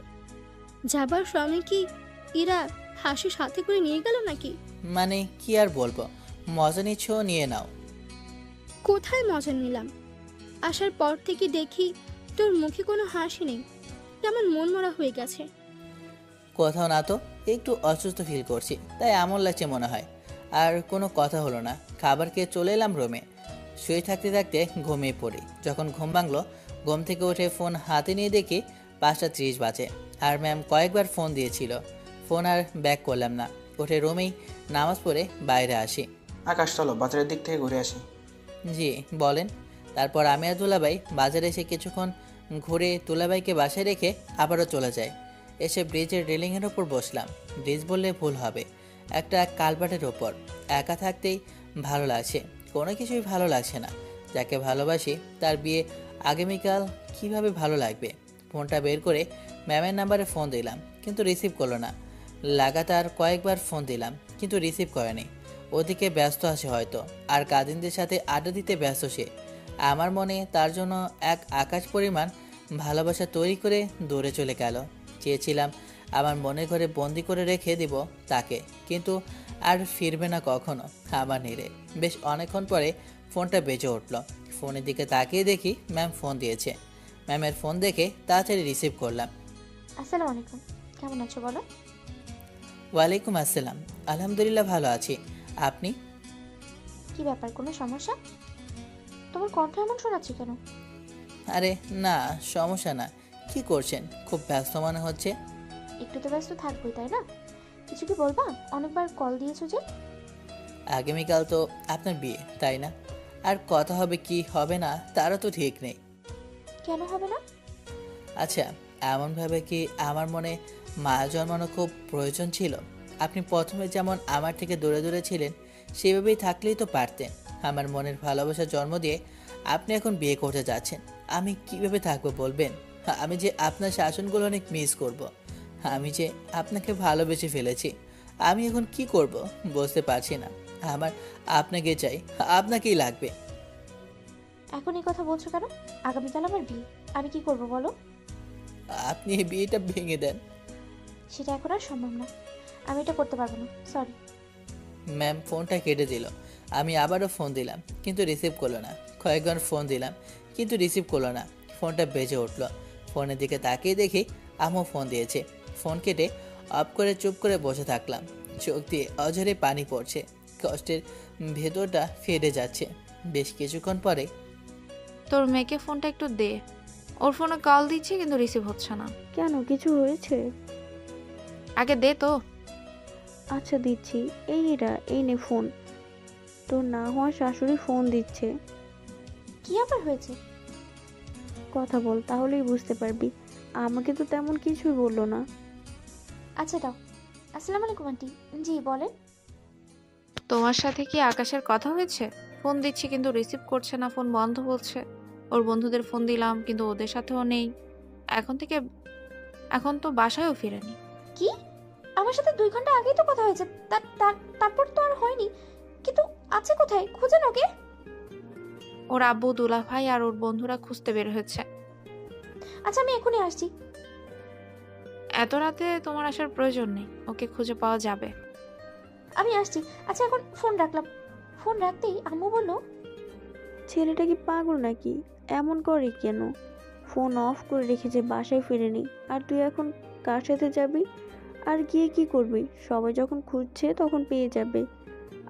যাবার সময় কি এরা হাসি সাথে করে নিয়ে গেল নাকি?
মানে কি আর বলবো, মজা নিচ্ছ নিয়ে নাও।
কোথায় মজা নিলাম? আসার পর থেকে দেখি তোর মুখে কোনো হাসি নেই, কেমন মন মরা হয়ে গেছে।
কোথাও না তো, একটু অসুস্থ ফিল করছি তাই এমন লাগছে মনে হয়। আর কোনো কথা হলো না। খাবার খেয়ে চলে এলাম রুমে। শুয়ে থাকতে থাকতে ঘুমিয়ে পড়ি। যখন ঘুম ভাঙলো, ঘুম থেকে উঠে ফোন হাতে নিয়ে দেখি 5:30 বাজে। আর ম্যাম কয়েকবার ফোন দিয়েছিল, ফোন আর ব্যাক করলাম না। উঠে রুমেই নামাজ পড়ে বাইরে আসি।
আকাশ চলো বাজারের দিক থেকে ঘুরে আসি।
জি বলেন। তারপর আমি আর দুলাভাই বাজারে এসে কিছুক্ষণ ঘুরে দুলাভাইকে বাসায় রেখে আবারও চলে যাই। এসে ব্রিজের রেলিংয়ের ওপর বসলাম। ব্রিজ বললে ভুল হবে, একটা কালভার্টের ওপর। একা থাকতেই ভালো লাগছে, কোনো কিছুই ভালো লাগছে না। যাকে ভালোবাসি তার বিয়ে আগামীকাল, কিভাবে ভালো লাগবে? ফোনটা বের করে ম্যামের নাম্বারে ফোন দিলাম, কিন্তু রিসিভ করলো না। লাগাতার কয়েকবার ফোন দিলাম, কিন্তু রিসিভ করেনি। ওদিকে ব্যস্ত আছে হয়তো, আর কাজিনদের সাথে আড্ডা দিতে ব্যস্ত সে। আমার মনে তার জন্য এক আকাশ পরিমাণ ভালোবাসা তৈরি করে দূরে চলে গেল। চেয়েছিলাম আমার মনের ঘরে বন্দি করে রেখে দিব তাকে, কিন্তু আর ফিরবে না কখনো আমার নীরে। বেশ অনেকক্ষণ পরে ফোনটা বেজে উঠল। ফোনের দিকে তাকিয়ে দেখি ম্যাম ফোন দিয়েছে। ম্যামের ফোন দেখে তাড়াতাড়ি রিসিভ করলাম।
আসসালামু আলাইকুম, কেমন আছো বলো?
ওয়ালাইকুম আসসালাম, আলহামদুলিল্লাহ ভালো আছি। আপনি?
কি ব্যাপার, কোনো সমস্যা? তোমার কণ্ঠ এমন শোনাচ্ছে কেন?
আরে না, সমস্যা না। কি করছেন? খুব ব্যস্ত মনে হচ্ছে।
একটু তো ব্যস্ত থাকবোই, তাই না? কিছু কি বলবা? অনেকবার কল দিয়েছো যে।
আগামীকাল তো আপনার বিয়ে, তাই না? আর কথা হবে কি হবে না তারও তো ঠিক নেই।
কেন হবে না?
আচ্ছা, এমনভাবে কি আমার মনে মায়া জন্মানো খুব প্রয়োজন ছিল? আপনি প্রথমে যেমন আমার থেকে দূরে দূরে ছিলেন, সেভাবেই থাকলেই তো পারতেন। আমার মনের ভালোবাসা জন্ম দিয়ে আপনি এখন বিয়ে করতে যাচ্ছেন। আমি কিভাবে থাকবো বলবেন? আমি যে আপনার শাসনগুলো অনেক মিস করব। আমি যে আপনাকে ভালোবেসে ফেলেছি। আমি এখন কি করব বুঝতে পারছি না। আমার আপনাকে চাই, আপনাকেই লাগবে।
এখন এই কথা বলছো কেন? আগামীকাল আমার বিয়ে, আমি কি করব বলো?
আপনি এই বিয়েটা ভেঙে দেন।
সেটা এখন আর সম্ভব না, আমি এটা করতে পারবো না, সরি।
ম্যাম ফোনটা কেটে দিল। আমি আবারও ফোন দিলাম, কিন্তু রিসিভ করলো না। কয়েকবার ফোন দিলাম, কিন্তু রিসিভ করলো না। ফোনটা বেজে উঠলো। ফোনের দিকে তাকিয়ে দেখি আম্মু ফোন দিয়েছে। ফোন কেটে অফ করে চুপ করে বসে থাকলাম। চোখ দিয়ে অঝরে পানি পড়ছে, কষ্টের ভেতরটা ফেটে যাচ্ছে। বেশ কিছুক্ষণ পরে,
তোর মেয়েকে ফোনটা একটু দে, ওর ফোনে কল দিচ্ছি কিন্তু রিসিভ হচ্ছে না।
কেন, কিছু হয়েছে?
আগে দে তো।
আচ্ছা দিচ্ছি, এই নে ফোন। তোর না হওয়া শাশুড়ি ফোন দিচ্ছে।
কি আবার হয়েছে?
কথা বল, তাহলেই বুঝতে পারবি। আমাকে তো তেমন কিছুই বললো না।
আচ্ছা দাও। আসসালামু আলাইকুম আন্টি। জি বলেন।
তোমার সাথে কি আকাশের কথা হয়েছে? ফোন দিচ্ছি কিন্তু রিসিভ করছে না, ফোন বন্ধ বলছে। ওর বন্ধুদের ফোন দিলাম কিন্তু ওদের সাথেও নেই। এখন তো বাসায়ও ফিরেনি।
কি? আমার সাথে 2 ঘন্টা আগেই তো কথা হয়েছে, তারপর তো আর হয়নি। কিন্তু আছে কোথায়? খুঁজেন ওকে।
ওর আব্বু, দুলাভাই আর ওর বন্ধুরা খুঁজতে বের হয়েছে।
আচ্ছা আমি এখনই আসছি।
এত রাতে তোমার আসার প্রয়োজন নেই, ওকে খুঁজে পাওয়া যাবে।
আমি আসছি। আচ্ছা এখন ফোন রাখলাম। ফোন রাখতেই আম্মু বলল,
ছেলেটা কি পাগল নাকি? এমন করে কেন? ফোন অফ করে রেখেছে, বাসায় ফিরেনি। আর তুই এখন কার সাথে যাবি? আর গিয়ে কি করবি? সবাই যখন খুঁজছে তখন পেয়ে যাবে।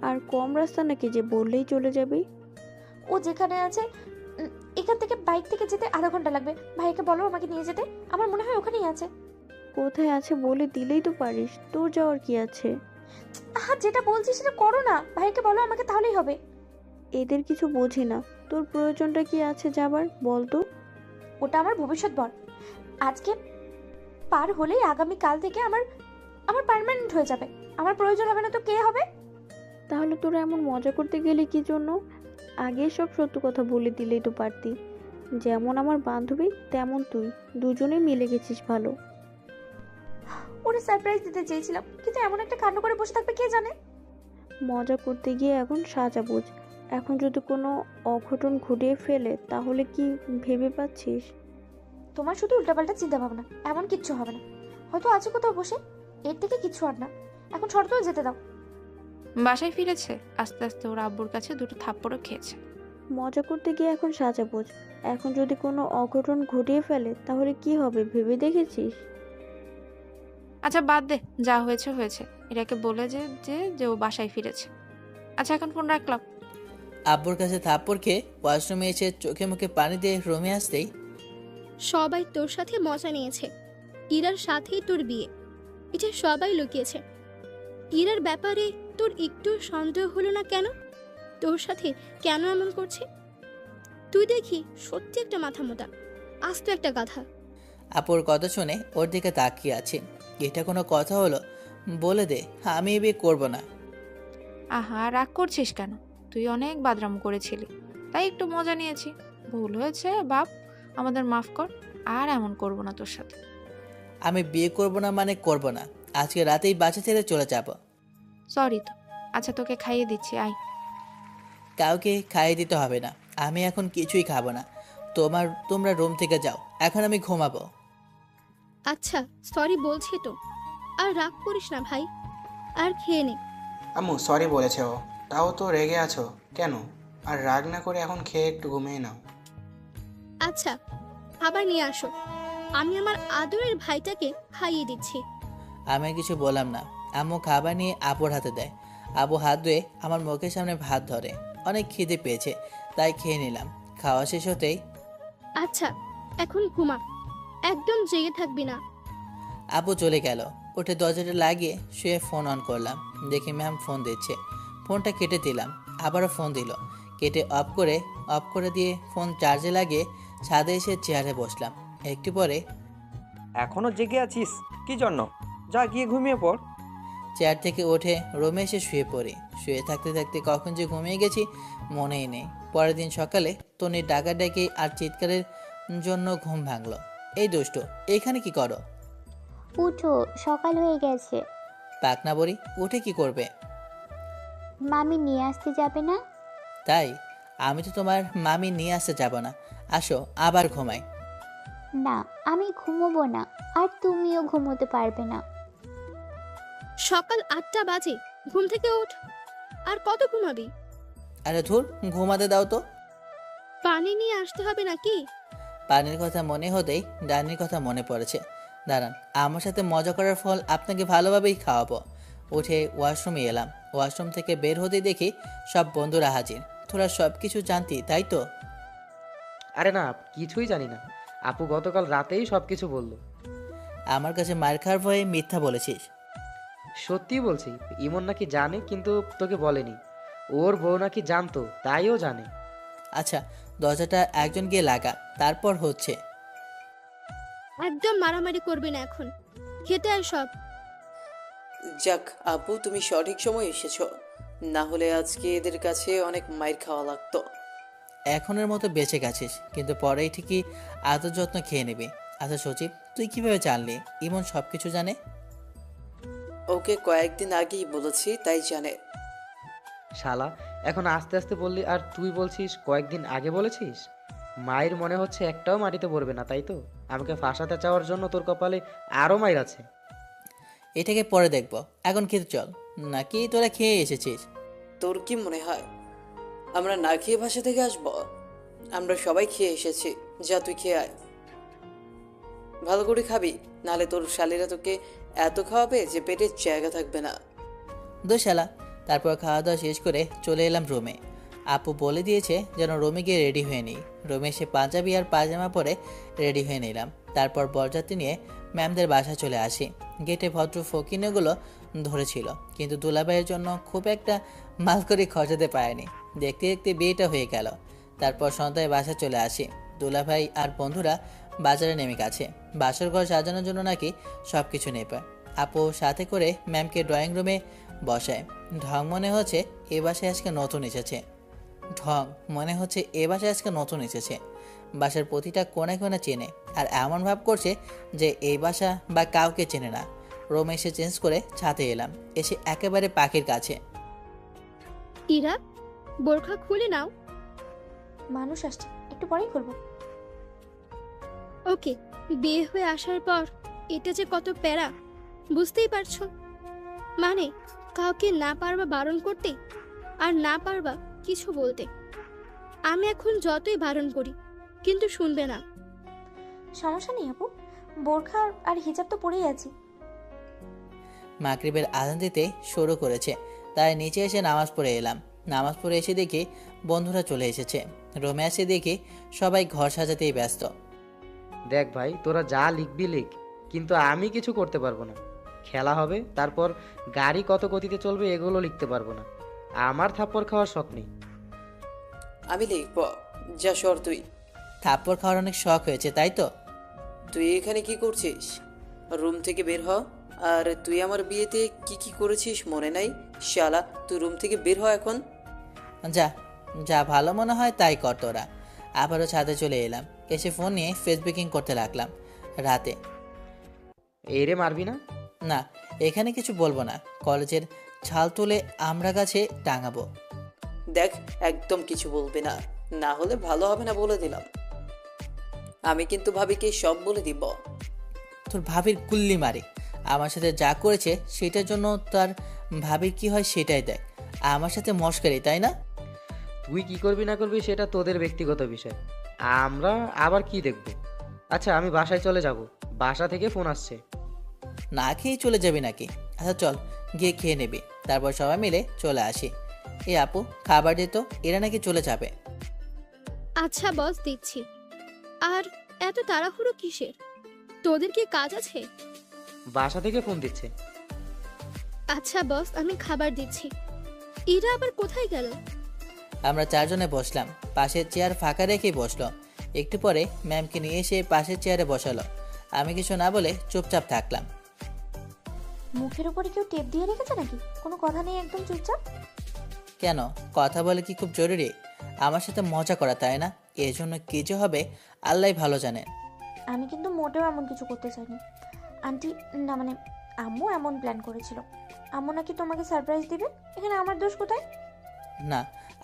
আর কম রাস্তা নাকি যে বললেই চলে যাবি?
ও যেখানে আছে এখান থেকে বাইক থেকে যেতে আধা ঘন্টা লাগবে। ভাইকে বলো আমাকে নিয়ে যেতে, আমার মনে হয় ওখানেই আছে।
কোথায় আছে বলে দিলেই তো পারিস, তোর যাওয়ার কি আছে?
যেটা বলছি সেটা করো না, ভাইকে বলো আমাকে, তাহলেই হবে।
এদের কিছু বোঝে না। তোর প্রয়োজনটা কি আছে যাবার, বল তো?
ওটা আমার ভবিষ্যৎ বর। আজকে পার হলেই আগামী কাল থেকে আমার পার্মানেন্ট হয়ে যাবে। আমার প্রয়োজন হবে না তো কে হবে?
তাহলে তোরা এমন মজা করতে গেলে কি জন্য? আগে সব সত্য কথা বলে দিলেই তো পারতি। যেমন আমার বান্ধবী তেমন তুই, দুজনেই মিলে গেছিস ভালো।
ওরে সারপ্রাইজ দিতে চেয়েছিলাম, কিন্তু এমন একটা কাণ্ড করে বসে থাকবে কে জানে।
মজা করতে গিয়ে এখন সাজা বোঝ। এখন যদি কোনো অঘটন ঘটিয়ে ফেলে তাহলে কি ভেবে পাচ্ছিস?
তোমার শুধু উল্টাপাল্টা চিন্তা ভাবনা, এমন কিচ্ছু হবে না। হয়তো আছে কোথাও বসে, এর থেকে কিচ্ছু আর না। এখন শর্তেও যেতে দাও।
বাসায় ফিরেছে, আস্তে আস্তে ওর আব্বুর কাছে 2টো থাপ্পড়ও খেয়েছে।
মজা করতে গিয়ে এখন সাজা বোঝ। এখন যদি কোনো অঘটন ঘটিয়ে ফেলে তাহলে কি হবে ভেবে দেখেছিস?
আচ্ছা বাদ দে, যা হয়েছে হয়েছে। এটাকে বলে যে ও বাসায় ফিরেছে। আচ্ছা এখন ফোন রাখলাম।
আব্বুর কাছে থাপ্পড় খেয়ে ওয়াশরুমে এসে চোখে মুখে পানি দিয়ে রুমে আসতেই,
সবাই তোর সাথে মজা নিয়েছে। ইরার সাথেই তোর বিয়ে, এটা সবাই লুকিয়েছে। ইরার ব্যাপারে তোর একটু সন্দেহ হলো না কেন? তোর সাথে কেন এমন করছে? তুই দেখি সত্যি একটা মাথা মোটা, আস্ত একটা গাধা।
আপুর কথা শুনে ওর দিকে তাকিয়ে আছে। এটা কোনো কথা হলো? বলে দে, আমি এ বিয়ে করবো না।
আহা, রাগ করছিস কেন? তুই অনেক বাদরাম করেছিলি, তাই একটু মজা নিয়েছি। ভুল হয়েছে বাপ, আমাদের মাফ কর। আর এমন করব না তোর সাথে।
আমি বিয়ে করবো না মানে করবো না। আজকে রাতেই বাসা ছেড়ে চলে যাব।
সরি তো। আচ্ছা, তোকে খাইয়ে দিচ্ছি, আয়।
কাউকে খাইয়ে দিতে হবে না, আমি এখন কিছুই খাবো না। তোমরা রুম থেকে যাও, এখন আমি ঘুমাবো।
আচ্ছা সরি বলছি তো, আর রাগ করিস না ভাই, আর খেয়ে নে।
আম্মু সরি বলেছে ও, তাও তো রেগে আছো কেন? আর রাগ না করে এখন খেয়ে একটু ঘুমিয়ে নাও।
আচ্ছা আবার নিয়ে আসো, আমি আমার আদরের ভাইটাকে খাইয়ে দিচ্ছি।
আমি কিছু বললাম না। আম্মু খাবার নিয়ে আপুর হাতে দেয়। আবু হাত ধুয়ে আমার মুখের সামনে ভাত ধরে। অনেক খিদে পেয়েছে, তাই খেয়ে নিলাম। খাওয়া শেষ হতেই
আচ্ছা এখন ঘুমা, একদম জেগে থাকবি না।
আপু চলে গেল। উঠে দরজাটা লাগিয়ে শুয়ে ফোন অন করলাম। দেখি ম্যাম ফোন দিচ্ছে। ফোনটা কেটে দিলাম। আবারও ফোন দিল। কেটে অফ করে দিয়ে ফোন চার্জে লাগিয়ে ছাদে এসে চেয়ারে বসলাম। একটু পরে
এখনো জেগে আছিস কি জন্য? যা গিয়ে ঘুমিয়ে পড়।
চেয়ার থেকে উঠে রুমে এসে শুয়ে পড়ি। শুয়ে থাকতে থাকতে কখন যে ঘুমিয়ে গেছি মনেই নেই। পরের দিন সকালে তনির ডাকাডাকি আর চিৎকারের জন্য ঘুম ভাঙলো। এই দুষ্ট, এখানে কি করো?
উঠো, সকাল হয়ে গেছে।
পাকনা বড়ি, উঠে কি করবে?
মামি নিয়ে আসতে যাবে না?
তাই? আমি তো তোমার মামি নিয়ে আসতে যাব না। আসো আবার ঘুমাই।
না, আমি ঘুমোবো না, আর তুমিও ঘুমোতে পারবে না।
সকাল 8টা বাজে, ঘুম থেকে ওঠ। আর কত ঘুমাবি?
আরে ধুর, ঘুমাতে দাও তো।
পানি নিয়ে আসতে হবে নাকি?
পানির কথা মনে হতেই ডানির কথা মনে পড়েছে। দাঁড়ান, আমার সাথে মজা করার ফল আপনাকে ভালোভাবেই খাওয়াবো। উঠে ওয়াশরুমে এলাম। ওয়াশরুম থেকে বের হতেই দেখি সব বন্ধুরা হাজির। তোরা সব কিছু জানতি তাই তো?
আরে না, কিছুই জানি না। আপু গতকাল রাতেই সব কিছু বললো।
আমার কাছে মার খাওয়ার ভয়ে মিথ্যা বলেছিস?
সত্যি বলছি, ইমন নাকি জানে কিন্তু তোকে বলেনি। ওর বউ নাকি জানতো, তাইও জানে।
আচ্ছা, দরজাটা একজন গিয়ে লাগা, তারপর হচ্ছে।
একদম মারামারি করবি না এখন, খেতে আয় সব।
যাক আপু, তুমি সঠিক সময় এসেছো, না হলে আজকে এদের কাছে অনেক মাইর খাওয়া লাগতো।
এখনের মতো বেঁচে গেছিস, কিন্তু পরেই ঠিকই আদর যত্ন খেয়ে নিবি। আচ্ছা সচিব, তুই কিভাবে জানলি ইমন সব কিছু জানে?
ওকে কয়েকদিন আগেই বলেছি, তাই জানে।
শালা, এখন আস্তে আস্তে বললি আর তুই বলছিস কয়েকদিন আগে বলেছিস। মায়ের মনে হচ্ছে একটাও মাটিতে পড়বে না, তাই তো? আমাকে ফাঁসাতে চাওয়ার জন্য তোর কপালে আরও মায়ের আছে।
এটাকে পরে দেখবো, এখন খেতে চল। নাকি তোরা খেয়ে এসেছিস?
তোর কি মনে হয় আমরা না খেয়ে বাসা থেকে আসবো? আমরা সবাই খেয়ে এসেছি, যা তুই খেয়ে আয়। ভালো করে খাবি, নাহলে তোর শালীরা তোকে এত খাওয়াবে যে পেটের জায়গা থাকবে না।
দোশালা। তারপর খাওয়া দাওয়া শেষ করে চলে এলাম রুমে। আপু বলে দিয়েছে যেন রুমে গিয়ে রেডি হয়ে নিই। রুমে এসে পাঞ্জাবি আর পায়জামা পরে রেডি হয়ে নিলাম। তারপর বরযাত্রী নিয়ে ম্যামদের বাসা চলে আসি। গেটে ভদ্র ফকিনেগুলো ধরেছিল, কিন্তু দুলাভাইয়ের জন্য খুব একটা মাল করে খরচাতে পারেনি। দেখতে দেখতে বিয়েটা হয়ে গেল। তারপর সন্ধ্যায় বাসা চলে আসি। দুলাভাই আর বন্ধুরা বাজারে নেমে গেছে। বাসর ঘর সাজানোর জন্য নাকি সব কিছু নেবে। আপু সাথে করে ম্যামকে ড্রয়িং রুমে বসায়। ঢং মনে হচ্ছে এ বাসায় আজকে নতুন এসেছে। বাসার প্রতিটা কোণে কোণে চেনে, আর এমন ভাব করছে যে এই বাসা বা কাউকে চেনে না। রুম এসে চেঞ্জ করে ছাদে এলাম। এসে একেবারে পাখির কাছে।
ইরা, বোরখা খুলে নাও।
মানুষ আসছে, একটু পরেই খুলবো।
ওকে, বিয়ে হয়ে আসার পর এটা যে কত প্যারা, বুঝতেই পারছো? মানে কাউকে না পারবা বারণ করতে, আর না পারবা কিছু বলতে। আমি এখন যতই বারণ করি কিন্তু শুনবে না।
সমস্যা নেই আপু, বোরখা আর হিজাব তো পরেই আছি।
মাগরিবের আজান দিতে শুরু করেছে, তাই নিচে এসে নামাজ পড়ে এলাম। নামাজ পড়ে এসে দেখি বন্ধুরা চলে এসেছে। রুমে এসে দেখি সবাই ঘর সাজাতেই ব্যস্ত।
দেখ ভাই, তোরা যা লিখবি লিখ, কিন্তু আমি কিছু করতে পারবো না। খেলা হবে, তারপর গাড়ি কত গতিতে চলবে এগুলো লিখতে পারবো না। আমার থাপ্পড় খাওয়ার শখ নেই।
আমি লিখব। যা সর তুই।
থাপ্পড় খাওয়ার অনেক শখ হয়েছে তাই তো?
তুই এখানে কি করছিস? রুম থেকে বের হ। আর তুই আমার বিয়েতে কি কি করেছিস মনে নাই? শালা, তুই রুম থেকে বের হ এখন।
যা যা ভালো মনে হয় তাই কর তোরা। আবারও ছাদে চলে এলাম, এসে ফোন নিয়ে ফেসবুকিং করতে লাগলাম। রাতে
এই রে, মারবি না?
না, এখানে কিছু বলবো না। কলেজের ছাল তুলে আমরা গাছে টাঙাবো।
দেখ, একদম কিছু বলবি না, না হলে ভালো হবে না বলে দিলাম। আমি কিন্তু ভাবিকে সব বলে দিব।
তোর ভাবির গুল্লি মারি। আমার সাথে যা করেছে সেটার জন্য তার ভাবির কি হয় সেটাই দেখ। আমার সাথে মস্কারি, তাই না?
তুই কি করবি না করবি সেটা তোদের ব্যক্তিগত বিষয়, আমরা আবার কি দেখব। আচ্ছা, আমি বাসায় চলে যাব, বাসা থেকে ফোন আসছে।
না খেয়েই চলে যাবি নাকি? আচ্ছা চল, গিয়ে খেয়ে নেবি, তারপর সবাই মিলে চলে আসি। এ আপু, খাবার দিত, এরা নাকি চলে যাবে।
আচ্ছা বস, দিচ্ছি। আর এত তাড়াহুড়ো কিসের? তোদের কি কাজ আছে?
বাসা থেকে ফোন দিচ্ছে।
আচ্ছা বস, আমি খাবার দিচ্ছি। এরা আবার কোথায় গেল?
আমরা চারজনে বসলাম, পাশের চেয়ার ফাঁকা রেখেই বসলো। একটু পরে ম্যামকে নিয়ে এসে পাশের চেয়ারে বসালো। আমি কিছু না বলে চুপচাপ থাকলাম।
মুখের উপরে কেউ টেপ দিয়ে রেখেছে নাকি? কোনো কথা নেই, একদম চুপচাপ।
কেন, কথা বলে কি খুব জরুরি? আমার সাথে মজা করা, তাই না? এর জন্য কি যে হবে আল্লাহ ভালো জানেন।
আমি কিন্তু মোটেও এমন কিছু করতে চাইনি আন্টি। না মানে আম্মু এমন প্ল্যান করেছিল। আম্মু নাকি তোমাকে সারপ্রাইজ দিবে। এখানে আমার দোষ কোথায়?
না,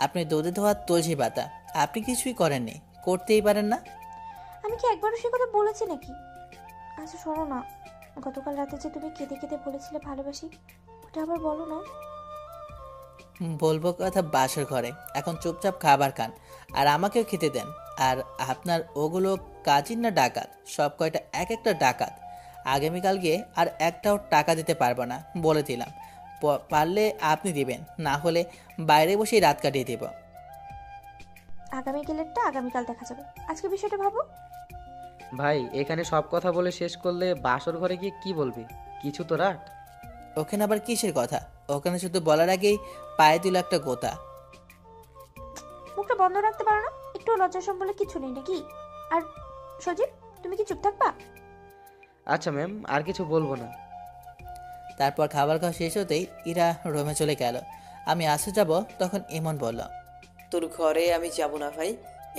আপনি দুধে ধোয়া তুলসী পাতা, আপনি কিছুই করেননি, করতেই পারেন না।
আমি কি একবারও সে কথা বলেছি নাকি? আচ্ছা শোনো না, গতকাল রাতে যে তুমি কেঁদে কেঁদে বলেছিলে ভালোবাসি, ওটা আবার বলো না।
বলবো কথা বাসর ঘরে। এখন চুপচাপ খাবার খান আর আমাকেও খেতে দেন। আর আপনার ওগুলো কাজিন না ডাকাত? সব কয়টা এক একটা ডাকাত। আগামীকাল গিয়ে আর একটাও টাকা দিতে পারবো না, বলে দিলাম। পারলে আপনি দিবেন, না হলে বাইরে বসেই রাত কাটিয়ে দেব।
আগামীকালেরটা আগামীকাল দেখা যাবে, আজকে বিষয়টা ভাবো।
ভাই, এখানে সব কথা বলে শেষ করলে বাসর ঘরে গিয়ে কি বলবি? কিছু তো রাখ।
ওখানে আবার কিসের কথা? ওখানে শুধু বলার আগেই পায়ে দিল একটা গোতা।
মুখটা বন্ধ রাখতে পারো না? একটু লজ্জা সম্বলে কিছু নেই নাকি? আর সজীব, তুমি কি চুপ থাকবা?
আচ্ছা ম্যাম, আর কিছু বলবো না।
তারপর খাবার খাওয়া শেষ হতেই ইরা রুমে চলে গেল। আমি আসতে যাব, তখন ইমন বলল,
তোর ঘরে আমি যাব না ভাই।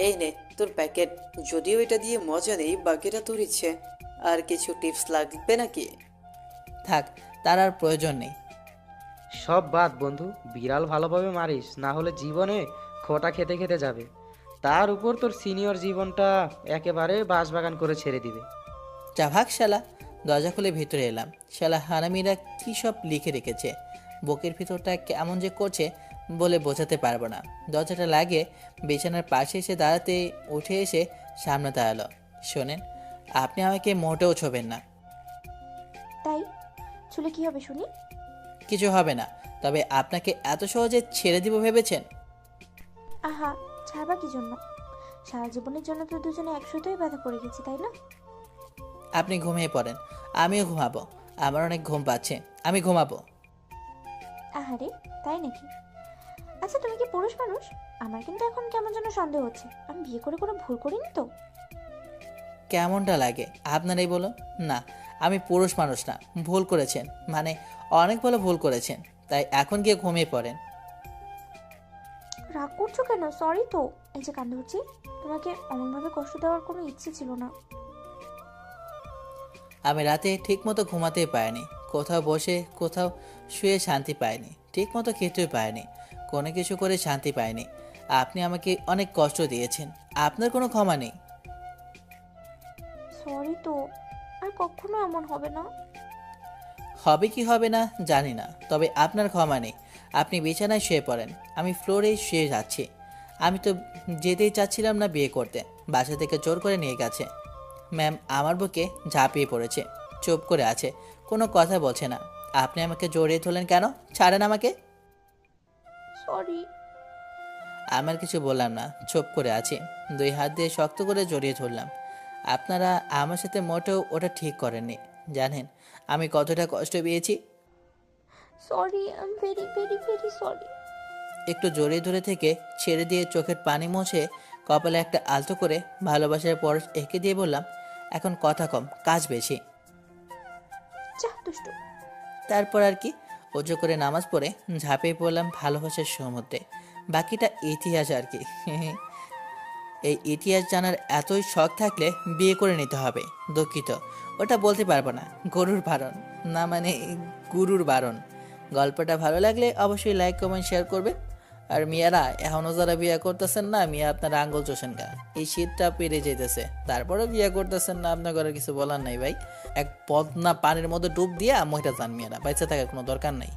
এই নে তোর প্যাকেট, যদিও এটা দিয়ে মজা নেই, বাকিটা তোর ইচ্ছে। আর কিছু টিপস লাগবে নাকি?
থাক, তার আর প্রয়োজন নেই।
সব বাদ বন্ধু, বিড়াল ভালোভাবে মারিস, না হলে জীবনে খোটা খেতে খেতে যাবে। তার উপর তোর সিনিয়র জীবনটা একেবারে বাঁশবাগান করে ছেড়ে দিবে।
যা ভাগ শালা। দরজা খুলে ভিতরে এলাম। শালা হারামিরা কী সব লিখে রেখেছে, বুকের ভিতরটা কেমন যে করছে বলে বোঝাতে পারবো না। দরজাটা লাগিয়ে বিছানার পাশে এসে দাঁড়াতে উঠে এসে সামনে দাঁড়ালো। শোনেন, আপনি আমাকে মোটেও ছোবেন না।
তাই চলে কি হবে শুনি?
কিছু হবে না, তবে আপনাকে এত সহজে ছেড়ে দিব ভেবেছেন?
আহা, ছাড়বা কি জন্য? সারা জীবনের জন্য তো দুজনে একসাথেই ব্যথা পড়ে গেছি, তাই না?
আপনি ঘুমিয়ে পড়েন, আমিও ঘুমাবো। আমার অনেক ঘুম পাচ্ছে, আমি ঘুমাবো।
আহারে, তাই নাকি? আচ্ছা তুমি কি পুরুষ মানুষ? আমার কিন্তু এখন কেমন যেন সন্দেহ হচ্ছে। আমি বিয়ে করে কোনো ভুল করিনি তো?
কেমনটা লাগে আপনারাই বলুন না। আমি পুরুষ মানুষ না, ভুল করেছেন, মানে অনেক বড় ভুল করেছেন। তাই এখন গিয়ে ঘুমিয়ে পড়েন।
রাগ করছো কেন? সরি তো। এই যে কান ধরছি, তোমাকে অমনভাবে কষ্ট দেওয়ার কোনো ইচ্ছে ছিল না।
আমি রাতে ঠিকমতো ঘুমাতেই পারিনি, কোথাও বসে কোথাও শুয়ে শান্তি পাইনি, ঠিকমতো খেতেও পাইনি, কোনো কিছু করে শান্তি পাইনি। আপনি আমাকে অনেক কষ্ট দিয়েছেন, আপনার কোনো ক্ষমা নেই।
সরি তো, আর কখনো এমন হবে না।
হবে কি হবে না জানি না, তবে আপনার ক্ষমা নেই। আপনি বিছানায় শুয়ে পড়েন, আমি ফ্লোরে শুয়ে যাচ্ছি। আমি তো যেতেই চাচ্ছিলাম না বিয়ে করতে, বাসা থেকে জোর করে নিয়ে গেছে। ম্যাম আমার বুকে ঝাঁপিয়ে পড়েছে, চুপ করে আছে, কোনো কথা বলছে না। আপনি আমাকে জড়িয়ে ধরলেন কেন? ছাড়েন আমাকে।
সরি।
আমার কিছু বললাম না, চুপ করে আছি। দুই হাত দিয়ে শক্ত করে জড়িয়ে ধরলাম। আপনারা আমার সাথে মোটেও ওটা ঠিক করেননি। জানেন আমি কতটা কষ্ট পেয়েছি?
Sorry, I am very very very sorry.
একটু জড়িয়ে ধরে থেকে ছেড়ে দিয়ে চোখের পানি মুছে কপালে একটা আলতো করে ভালোবাসার পরশ এঁকে দিয়ে বললাম, এখন কথা কম, কাজ বেশি।
যা দুষ্টু।
তারপর আর কি, অজু করে নামাজ পড়ে ঝাঁপিয়ে পড়লাম ভালোবাসার সমুদ্রে। বাকিটা ইতিহাস আর কি। এই ইতিহাস জানার এতই শখ থাকলে বিয়ে করে নিতে হবে। দুঃখিত, ওটা বলতে পারবো না, গরুর বারণ। না মানে গুরুর বারণ। গল্পটা ভালো লাগলে অবশ্যই লাইক কমেন্ট শেয়ার করবে। আর মিয়ারা এখনও যারা বিয়ে করতেছেন না, মিয়া আপনারা আঙ্গুল চোষেন গা। এই শীতটা পেরে যেতেছে, তারপরেও বিয়ে করতেছেন না, আপনার ঘরে কিছু বলার নাই ভাই। এক পদ্মা পানির মধ্যে ডুব দিয়া মহিটা যান মিয়ারা, বাইচা থাকার কোনো দরকার নাই।